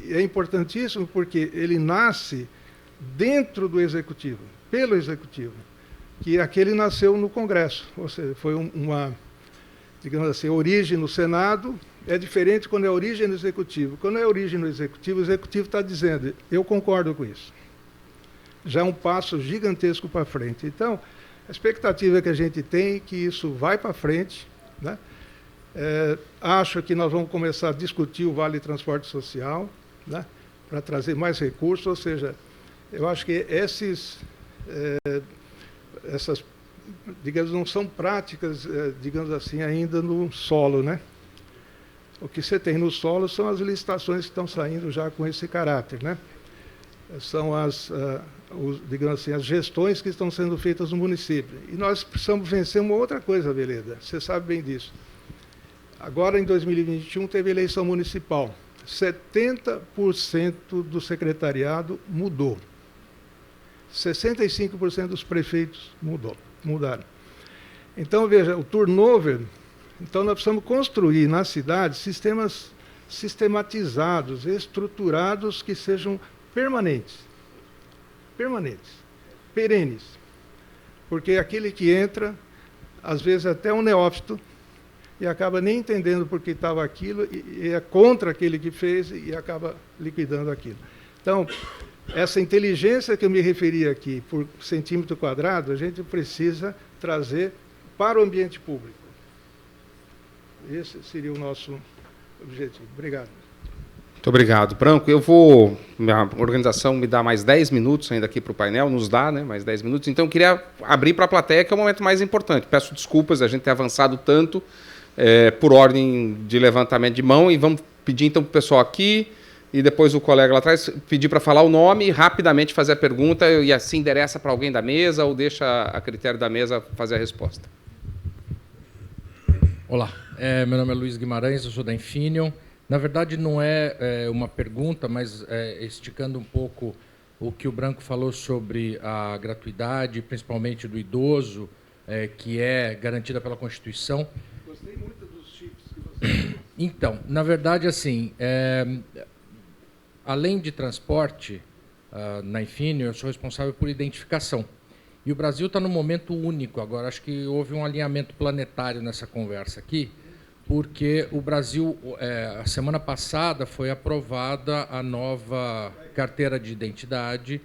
é importantíssimo porque ele nasce dentro do Executivo, pelo Executivo, que aquele nasceu no Congresso, ou seja, foi digamos assim, origem no Senado, é diferente quando é origem no Executivo. Quando é origem no Executivo, o Executivo está dizendo, eu concordo com isso. Já é um passo gigantesco para frente. Então, a expectativa que a gente tem é que isso vai para frente, né? Acho que nós vamos começar a discutir o Vale Transporte Social, né, para trazer mais recursos, ou seja, eu acho que essas, digamos, não são práticas, digamos assim, ainda no solo, né? O que você tem no solo são as licitações que estão saindo já com esse caráter, né? São digamos assim, as gestões que estão sendo feitas no município. E nós precisamos vencer uma outra coisa, Veleda, você sabe bem disso. Agora, em 2021, teve eleição municipal. 70% do secretariado mudou. 65% dos prefeitos mudaram. Então, veja, o turnover... Então, nós precisamos construir na cidade sistemas sistematizados, estruturados, que sejam permanentes, perenes. Porque aquele que entra, às vezes até um neófito, e acaba nem entendendo por que estava aquilo, e é contra aquele que fez, e acaba liquidando aquilo. Então, essa inteligência que eu me referi aqui, por centímetro quadrado, a gente precisa trazer para o ambiente público. Esse seria o nosso objetivo. Obrigado. Muito obrigado, Branco. A organização me dá mais 10 minutos ainda aqui para o painel, nos dá, né, mais 10 minutos. Então, eu queria abrir para a plateia, que é o momento mais importante. Peço desculpas, a gente ter avançado tanto por ordem de levantamento de mão, e vamos pedir então para o pessoal aqui, e depois o colega lá atrás, pedir para falar o nome e rapidamente fazer a pergunta, e assim endereça para alguém da mesa, ou deixa a critério da mesa fazer a resposta. Olá, meu nome é Luiz Guimarães, eu sou da Infineon. Na verdade, não é uma pergunta, mas esticando um pouco o que o Branco falou sobre a gratuidade, principalmente do idoso, que é garantida pela Constituição. Gostei muito dos chips que você... Então, na verdade, assim, além de transporte, na Infineon, eu sou responsável por identificação. E o Brasil está num momento único agora. Acho que houve um alinhamento planetário nessa conversa aqui, porque o Brasil, a semana passada, foi aprovada a nova carteira de identidade,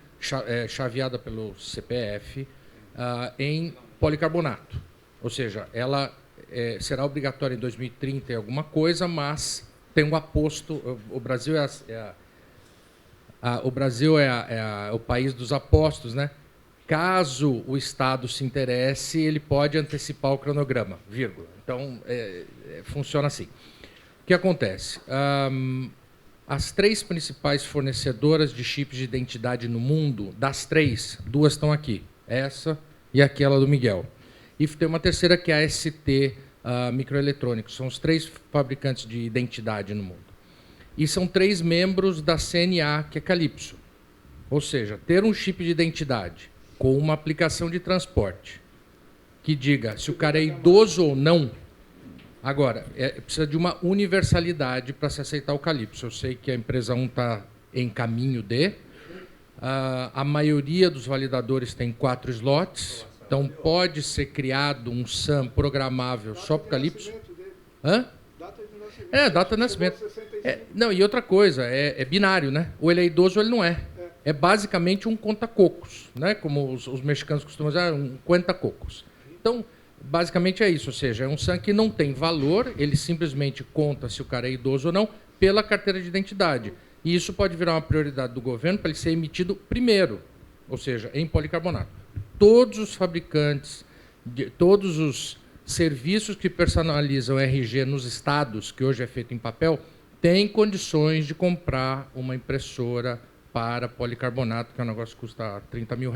chaveada pelo CPF, em policarbonato. Ou seja, ela será obrigatória em 2030 em alguma coisa, mas tem um aposto. O Brasil é o país dos apostos, né? Caso o Estado se interesse, ele pode antecipar o cronograma, vírgula. Então, funciona assim. O que acontece? As 3 principais fornecedoras de chips de identidade no mundo, das 3, 2 estão aqui. Essa e aquela do Miguel. E tem uma terceira, que é a ST microeletrônicos. São os 3 fabricantes de identidade no mundo. E são 3 membros da CNA, que é Calypso. Ou seja, ter um chip de identidade com uma aplicação de transporte que diga se o cara é idoso ou não. Agora, precisa de uma universalidade para se aceitar o Calypso. Eu sei que a empresa 1 está em caminho de. A maioria dos validadores tem 4 slots. Então, pode ser criado um SAM programável só para o Calypso. Hã? Data de nascimento. Não, e outra coisa, é binário, né? Ou ele é idoso ou ele não é. É basicamente um conta-cocos, né? Como os mexicanos costumam dizer, um conta-cocos. Então, basicamente é isso, ou seja, é um SAM que não tem valor, ele simplesmente conta se o cara é idoso ou não pela carteira de identidade. E isso pode virar uma prioridade do governo para ele ser emitido primeiro, ou seja, em policarbonato. Todos os fabricantes, todos os serviços que personalizam RG nos estados, que hoje é feito em papel, têm condições de comprar uma impressora para policarbonato, que é um negócio que custa R$30 mil,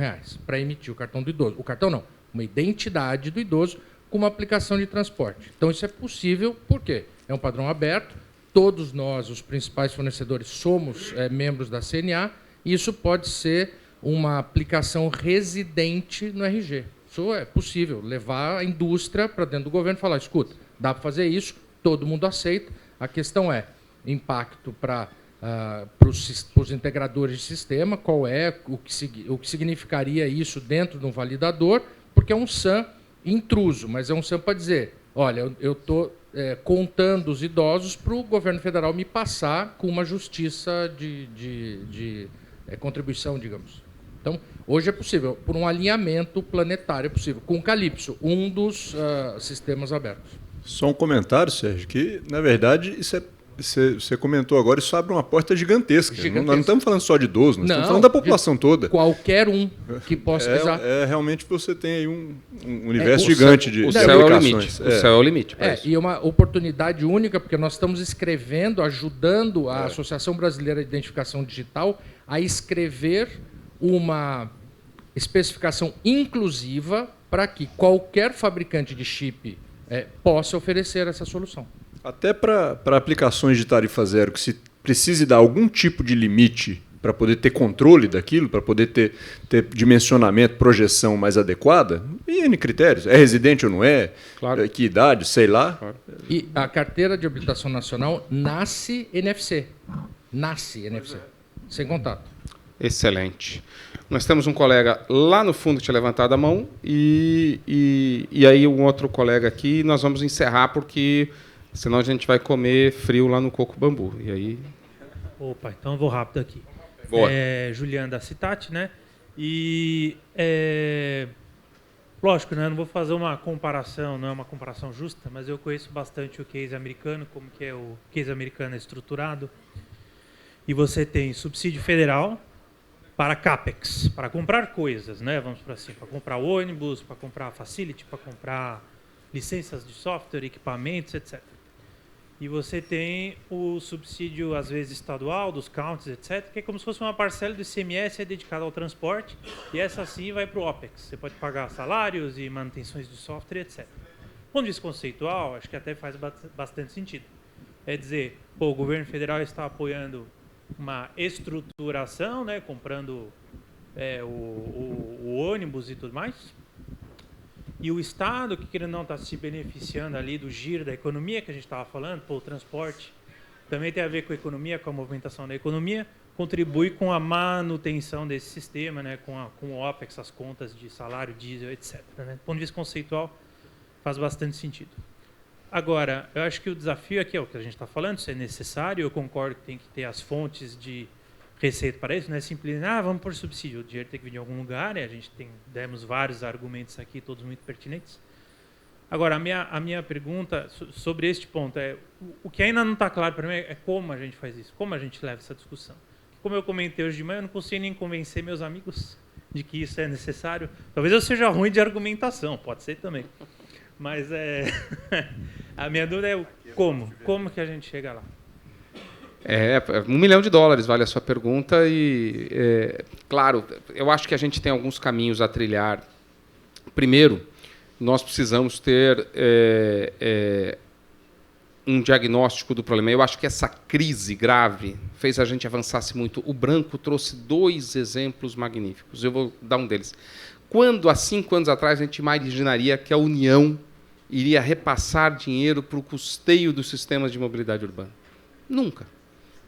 para emitir o cartão do idoso. O cartão não, uma identidade do idoso com uma aplicação de transporte. Então, isso é possível, por quê? É um padrão aberto, todos nós, os principais fornecedores, somos membros da CNA, e isso pode ser uma aplicação residente no RG. Isso é possível, levar a indústria para dentro do governo e falar, escuta, dá para fazer isso, todo mundo aceita. A questão é impacto para os integradores de sistema, qual é, o que significaria isso dentro de um validador, porque é um SAM intruso, mas é um SAM para dizer, olha, eu estou contando os idosos para o governo federal me passar com uma justiça de contribuição, digamos. Então, hoje é possível, por um alinhamento planetário é possível, com o Calypso, um dos sistemas abertos. Só um comentário, Sérgio, que, na verdade, isso é. Você comentou agora, isso abre uma porta gigantesca. Nós não estamos falando só de idosos, nós estamos falando da população toda. Qualquer um que possa usar. Realmente você tem aí um universo gigante de aplicações. É o limite. O céu é o limite. E uma oportunidade única, porque nós estamos escrevendo, ajudando a Associação Brasileira de Identificação Digital a escrever uma especificação inclusiva para que qualquer fabricante de chip possa oferecer essa solução. Até para aplicações de tarifa zero, que se precise dar algum tipo de limite para poder ter controle daquilo, para poder ter dimensionamento, projeção mais adequada, e N critérios. É residente ou não é? Claro. Que idade, sei lá. Claro. E a carteira de habilitação nacional nasce NFC. Nasce NFC. Sem contato. Excelente. Nós temos um colega lá no fundo que tinha levantado a mão e aí um outro colega aqui. Nós vamos encerrar porque senão a gente vai comer frio lá no Coco Bambu. E aí... Opa, então eu vou rápido aqui. Boa. Juliano da Citat, né? E lógico, né? Eu não vou fazer uma comparação, não é uma comparação justa, mas eu conheço bastante o case americano, como que é o case americano estruturado. E você tem subsídio federal para CAPEX, para comprar coisas, né? Vamos para assim, para comprar ônibus, para comprar facility, para comprar licenças de software, equipamentos, etc. E você tem o subsídio, às vezes, estadual, dos counties, etc., que é como se fosse uma parcela do ICMS dedicada ao transporte, e essa sim vai para o OPEX. Você pode pagar salários e manutenções de software, etc. Do ponto de vista conceitual, acho que até faz bastante sentido. É dizer, o governo federal está apoiando uma estruturação, né, comprando o ônibus e tudo mais, e o Estado, que querendo não está se beneficiando ali do giro da economia que a gente estava falando, o transporte também tem a ver com a economia, com a movimentação da economia, contribui com a manutenção desse sistema, né, com o OPEX, as contas de salário, diesel, etc. Né? Do ponto de vista conceitual, faz bastante sentido. Agora, eu acho que o desafio aqui é o que a gente está falando, isso é necessário, eu concordo que tem que ter as fontes de receita para isso, não é simplesmente, vamos pôr subsídio, o dinheiro tem que vir de algum lugar, e a gente demos vários argumentos aqui, todos muito pertinentes. Agora, a minha pergunta sobre este ponto é, o que ainda não está claro para mim é como a gente faz isso, como a gente leva essa discussão. Como eu comentei hoje de manhã, eu não consigo nem convencer meus amigos de que isso é necessário. Talvez eu seja ruim de argumentação, pode ser também. Mas a minha dúvida é como que a gente chega lá? $1 milhão vale a sua pergunta e, claro, eu acho que a gente tem alguns caminhos a trilhar. Primeiro, nós precisamos ter um diagnóstico do problema. Eu acho que essa crise grave fez a gente avançasse muito. O Branco trouxe 2 exemplos magníficos. Eu vou dar um deles. Quando, há 5 anos atrás, a gente imaginaria que a União iria repassar dinheiro para o custeio dos sistemas de mobilidade urbana? Nunca.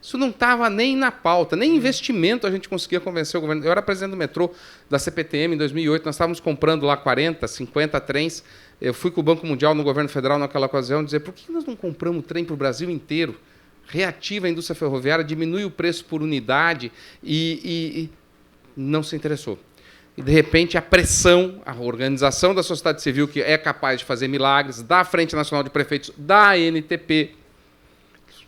Isso não estava nem na pauta, nem investimento a gente conseguia convencer o governo. Eu era presidente do metrô da CPTM em 2008, nós estávamos comprando lá 40, 50 trens. Eu fui com o Banco Mundial no governo federal naquela ocasião dizer por que nós não compramos trem para o Brasil inteiro? Reativa a indústria ferroviária, diminui o preço por unidade e não se interessou. E, de repente, a pressão, a organização da sociedade civil, que é capaz de fazer milagres, da Frente Nacional de Prefeitos, da ANTP,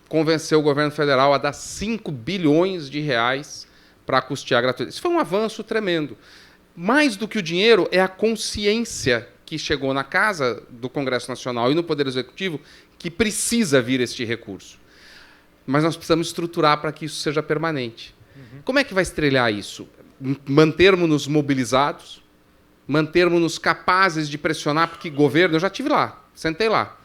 convenceu o governo federal a dar 5 bilhões de reais para custear gratuitamente. Isso foi um avanço tremendo. Mais do que o dinheiro, é a consciência que chegou na casa do Congresso Nacional e no Poder Executivo que precisa vir este recurso. Mas nós precisamos estruturar para que isso seja permanente. Como é que vai estrelhar isso? Mantermos-nos mobilizados, mantermos-nos capazes de pressionar, porque governo, eu já estive lá, sentei lá,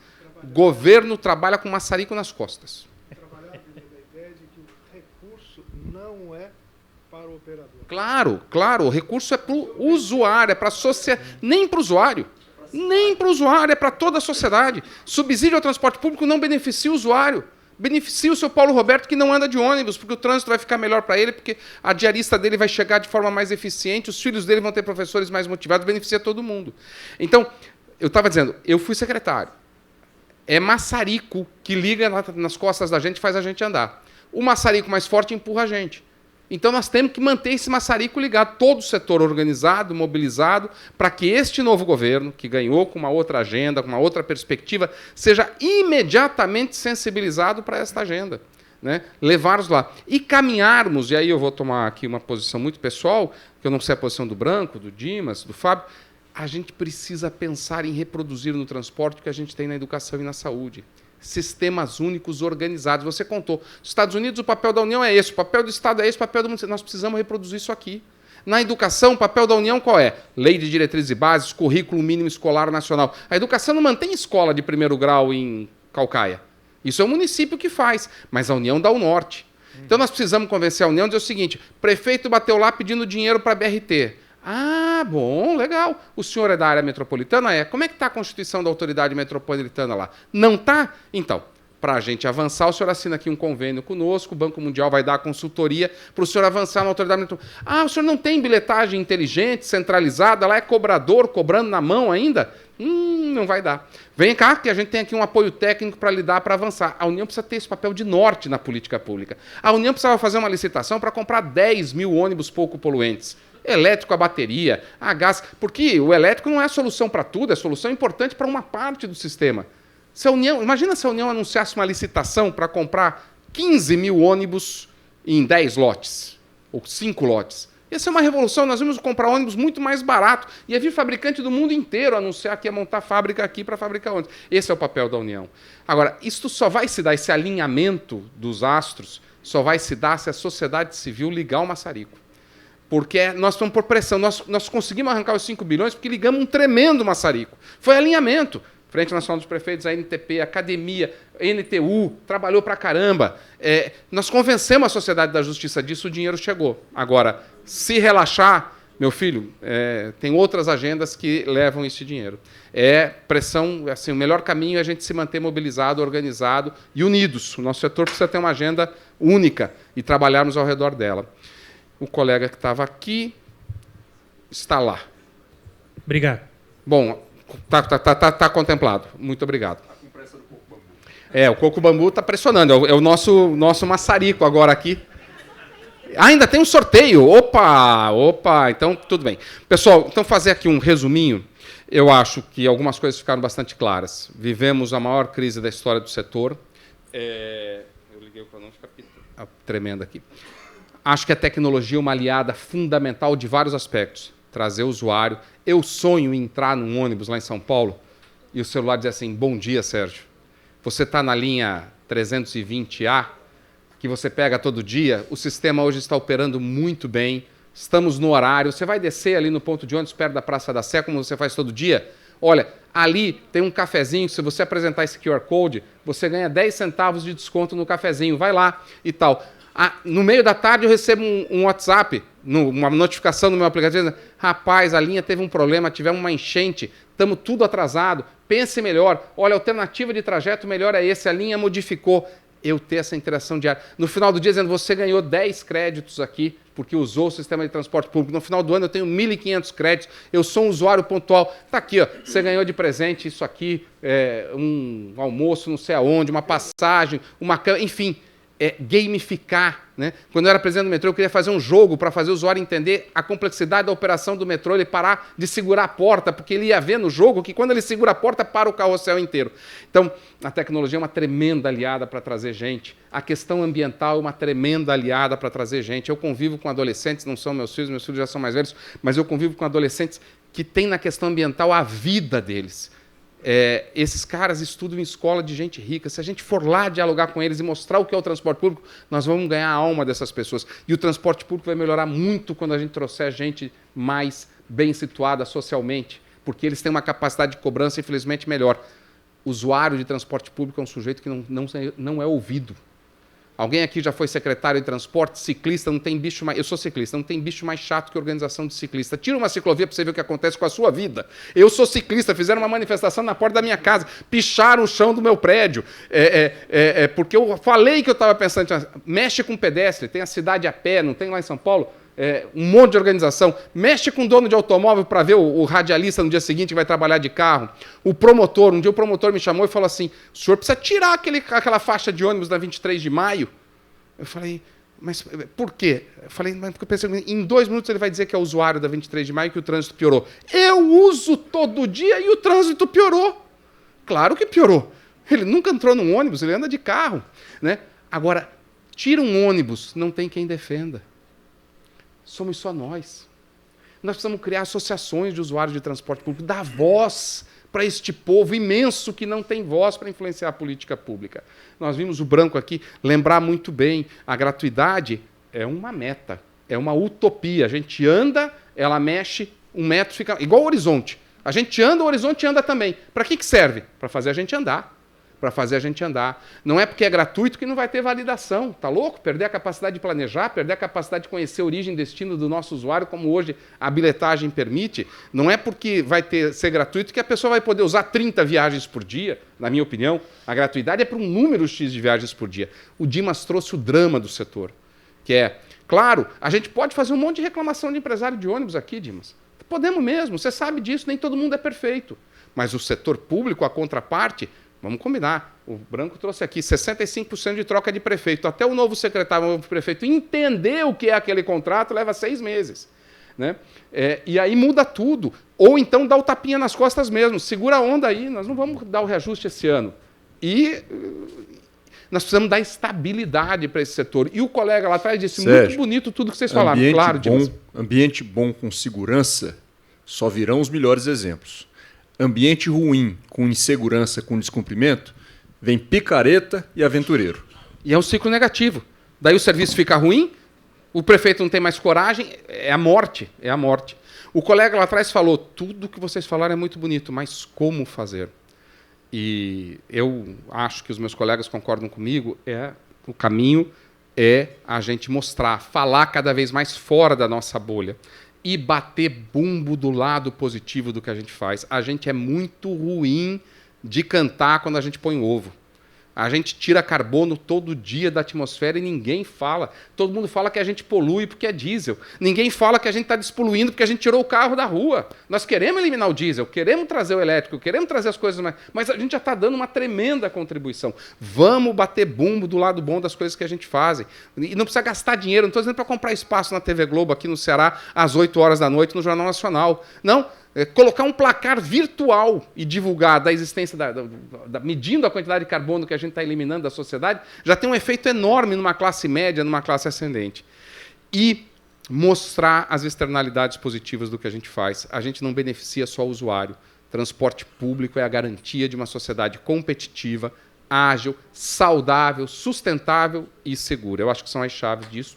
governo trabalha com maçarico nas costas. Trabalhar a ideia de que o recurso não é para o operador. Claro, claro, o recurso é para o usuário, é para a sociedade, nem para o usuário, nem para o usuário, é para toda a sociedade. Subsídio ao transporte público não beneficia o usuário. Beneficia o seu Paulo Roberto, que não anda de ônibus, porque o trânsito vai ficar melhor para ele, porque a diarista dele vai chegar de forma mais eficiente, os filhos dele vão ter professores mais motivados, beneficia todo mundo. Então, eu estava dizendo, eu fui secretário. É maçarico que liga nas costas da gente e faz a gente andar. O maçarico mais forte empurra a gente. Então, nós temos que manter esse maçarico ligado, todo o setor organizado, mobilizado, para que este novo governo, que ganhou com uma outra agenda, com uma outra perspectiva, seja imediatamente sensibilizado para esta agenda. Né? Levar-os lá. E caminharmos, e aí eu vou tomar aqui uma posição muito pessoal, que eu não sei a posição do Branco, do Dimas, do Fábio, a gente precisa pensar em reproduzir no transporte o que a gente tem na educação e na saúde. Sistemas únicos organizados. Você contou. Nos Estados Unidos, o papel da União é esse, o papel do Estado é esse, o papel do município. Nós precisamos reproduzir isso aqui. Na educação, o papel da União qual é? Lei de diretrizes e bases, currículo mínimo escolar nacional. A educação não mantém escola de 1º grau em Caucaia. Isso é o município que faz, mas a União dá o norte. Então, nós precisamos convencer a União a dizer o seguinte, prefeito bateu lá pedindo dinheiro para a BRT. Ah, bom, legal. O senhor é da área metropolitana? É. Como é que está a Constituição da Autoridade Metropolitana lá? Não está? Então, para a gente avançar, o senhor assina aqui um convênio conosco, o Banco Mundial vai dar a consultoria para o senhor avançar na Autoridade Metropolitana. Ah, o senhor não tem bilhetagem inteligente, centralizada, lá é cobrador, cobrando na mão ainda? Não vai dar. Vem cá, que a gente tem aqui um apoio técnico para lidar, para avançar. A União precisa ter esse papel de norte na política pública. A União precisava fazer uma licitação para comprar 10 mil ônibus pouco poluentes. Elétrico a bateria, a gás, porque o elétrico não é a solução para tudo, é a solução importante para uma parte do sistema. Se a União, imagina se a União anunciasse uma licitação para comprar 15 mil ônibus em 10 lotes, ou 5 lotes. Ia ser uma revolução, nós íamos comprar ônibus muito mais barato, ia vir fabricante do mundo inteiro anunciar que ia montar fábrica aqui para fabricar ônibus. Esse é o papel da União. Agora, isso só vai se dar, esse alinhamento dos astros, só vai se dar se a sociedade civil ligar o maçarico. Porque nós estamos por pressão. Nós conseguimos arrancar os 5 bilhões porque ligamos um tremendo maçarico. Foi alinhamento. Frente Nacional dos Prefeitos, a ANTP, a Academia, a NTU, trabalhou pra caramba. Nós convencemos a sociedade da justiça disso, o dinheiro chegou. Agora, se relaxar, meu filho, tem outras agendas que levam esse dinheiro. Pressão, assim, o melhor caminho é a gente se manter mobilizado, organizado e unidos. O nosso setor precisa ter uma agenda única e trabalharmos ao redor dela. O colega que estava aqui está lá. Obrigado. Bom, está contemplado. Muito obrigado. Está com pressa do coco bambu. O coco bambu está pressionando. É o nosso maçarico agora aqui. Ainda tem um sorteio. Opa, então tudo bem. Pessoal, então fazer aqui um resuminho. Eu acho que algumas coisas ficaram bastante claras. Vivemos a maior crise da história do setor. Eu liguei o cronômetro, fica tremendo aqui. Acho que a tecnologia é uma aliada fundamental de vários aspectos. Trazer o usuário. Eu sonho em entrar num ônibus lá em São Paulo e o celular dizer assim, bom dia, Sérgio. Você está na linha 320A, que você pega todo dia. O sistema hoje está operando muito bem. Estamos no horário. Você vai descer ali no ponto de ônibus, perto da Praça da Sé, como você faz todo dia. olha, ali tem um cafezinho, se você apresentar esse QR Code, você ganha 10 centavos de desconto no cafezinho, vai lá e tal. No meio da tarde eu recebo um WhatsApp, uma notificação no meu aplicativo, dizendo, rapaz, a linha teve um problema, tivemos uma enchente, estamos tudo atrasado, pense melhor, olha, a alternativa de trajeto melhor é esse, a linha modificou. Eu ter essa interação diária. No final do dia, dizendo, você ganhou 10 créditos aqui, porque usou o sistema de transporte público. No final do ano, eu tenho 1.500 créditos, eu sou um usuário pontual. Está aqui, ó, você ganhou de presente isso aqui, um almoço não sei aonde, uma passagem, uma cama, enfim, gamificar. Né? Quando eu era presidente do metrô, eu queria fazer um jogo para fazer o usuário entender a complexidade da operação do metrô, ele parar de segurar a porta, porque ele ia ver no jogo que quando ele segura a porta, para o carrossel inteiro. Então, a tecnologia é uma tremenda aliada para trazer gente. A questão ambiental é uma tremenda aliada para trazer gente. Eu convivo com adolescentes, não são meus filhos já são mais velhos, mas eu convivo com adolescentes que têm na questão ambiental a vida deles. Esses caras estudam em escola de gente rica. Se a gente for lá dialogar com eles e mostrar o que é o transporte público, nós vamos ganhar a alma dessas pessoas. E o transporte público vai melhorar muito quando a gente trouxer gente mais bem situada socialmente, porque eles têm uma capacidade de cobrança, infelizmente, melhor. O usuário de transporte público é um sujeito que não é ouvido. Alguém aqui já foi secretário de transporte, ciclista, não tem bicho mais... Eu sou ciclista, não tem bicho mais chato que organização de ciclista. Tira uma ciclovia para você ver o que acontece com a sua vida. Eu sou ciclista, fizeram uma manifestação na porta da minha casa, picharam o chão do meu prédio, porque eu falei que eu estava pensando, mexe com pedestre, tem a cidade a pé, não tem lá em São Paulo? Um monte de organização, mexe com o dono de automóvel para ver o radialista no dia seguinte que vai trabalhar de carro, o promotor, um dia o promotor me chamou e falou assim, o senhor precisa tirar aquela faixa de ônibus da 23 de maio? Eu falei, mas por quê? Eu falei, mas porque eu pensei, em 2 minutos ele vai dizer que é usuário da 23 de maio que o trânsito piorou. Eu uso todo dia e o trânsito piorou. Claro que piorou. Ele nunca entrou num ônibus, ele anda de carro. Né? Agora, tira um ônibus, não tem quem defenda. Somos só nós. Nós precisamos criar associações de usuários de transporte público, dar voz para este povo imenso que não tem voz para influenciar a política pública. Nós vimos o Branco aqui lembrar muito bem, a gratuidade é uma meta, é uma utopia. A gente anda, ela mexe, 1 metro fica... Igual o horizonte. A gente anda, o horizonte anda também. Para que serve? Para fazer a gente andar. Para fazer a gente andar. Não é porque é gratuito que não vai ter validação. Tá louco? Perder a capacidade de planejar, perder a capacidade de conhecer a origem e destino do nosso usuário, como hoje a bilhetagem permite. Não é porque vai ser gratuito que a pessoa vai poder usar 30 viagens por dia, na minha opinião. A gratuidade é para um número X de viagens por dia. O Dimas trouxe o drama do setor, que é, claro, a gente pode fazer um monte de reclamação de empresário de ônibus aqui, Dimas. Podemos mesmo, você sabe disso, nem todo mundo é perfeito. Mas o setor público, a contraparte, vamos combinar. O Branco trouxe aqui 65% de troca de prefeito. Até o novo secretário, o novo prefeito, entender o que é aquele contrato leva 6 meses. Né? E aí muda tudo. Ou então dá o tapinha nas costas mesmo. Segura a onda aí, nós não vamos dar o reajuste esse ano. E nós precisamos dar estabilidade para esse setor. E o colega lá atrás disse, Sérgio, muito bonito tudo que vocês falaram. Claro, ambiente bom com segurança, só virão os melhores exemplos. Ambiente ruim, com insegurança, com descumprimento, vem picareta e aventureiro. E é um ciclo negativo. Daí o serviço fica ruim, o prefeito não tem mais coragem, é a morte, é a morte. O colega lá atrás falou, tudo que vocês falaram é muito bonito, mas como fazer? E eu acho que os meus colegas concordam comigo, o caminho é a gente mostrar, falar cada vez mais fora da nossa bolha. E bater bumbo do lado positivo do que a gente faz. A gente é muito ruim de cantar quando a gente põe ovo. A gente tira carbono todo dia da atmosfera e ninguém fala. Todo mundo fala que a gente polui porque é diesel. Ninguém fala que a gente está despoluindo porque a gente tirou o carro da rua. Nós queremos eliminar o diesel, queremos trazer o elétrico, queremos trazer as coisas mais... Mas a gente já está dando uma tremenda contribuição. Vamos bater bumbo do lado bom das coisas que a gente faz. E não precisa gastar dinheiro. Não estou dizendo para comprar espaço na TV Globo aqui no Ceará às 8 horas da noite no Jornal Nacional. Não. Colocar um placar virtual e divulgar da existência, medindo a quantidade de carbono que a gente está eliminando da sociedade, já tem um efeito enorme numa classe média, numa classe ascendente. E mostrar as externalidades positivas do que a gente faz. A gente não beneficia só o usuário. Transporte público é a garantia de uma sociedade competitiva, ágil, saudável, sustentável e segura. Eu acho que são as chaves disso.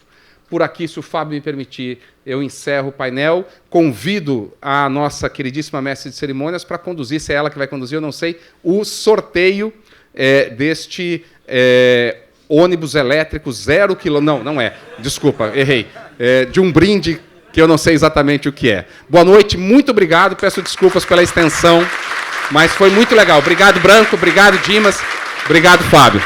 Por aqui, se o Fábio me permitir, eu encerro o painel. Convido a nossa queridíssima mestre de cerimônias para conduzir, se é ela que vai conduzir, eu não sei, o sorteio deste ônibus elétrico 0 km. Não é. Desculpa, errei. De um brinde que eu não sei exatamente o que é. Boa noite, muito obrigado. Peço desculpas pela extensão, mas foi muito legal. Obrigado, Branco. Obrigado, Dimas. Obrigado, Fábio.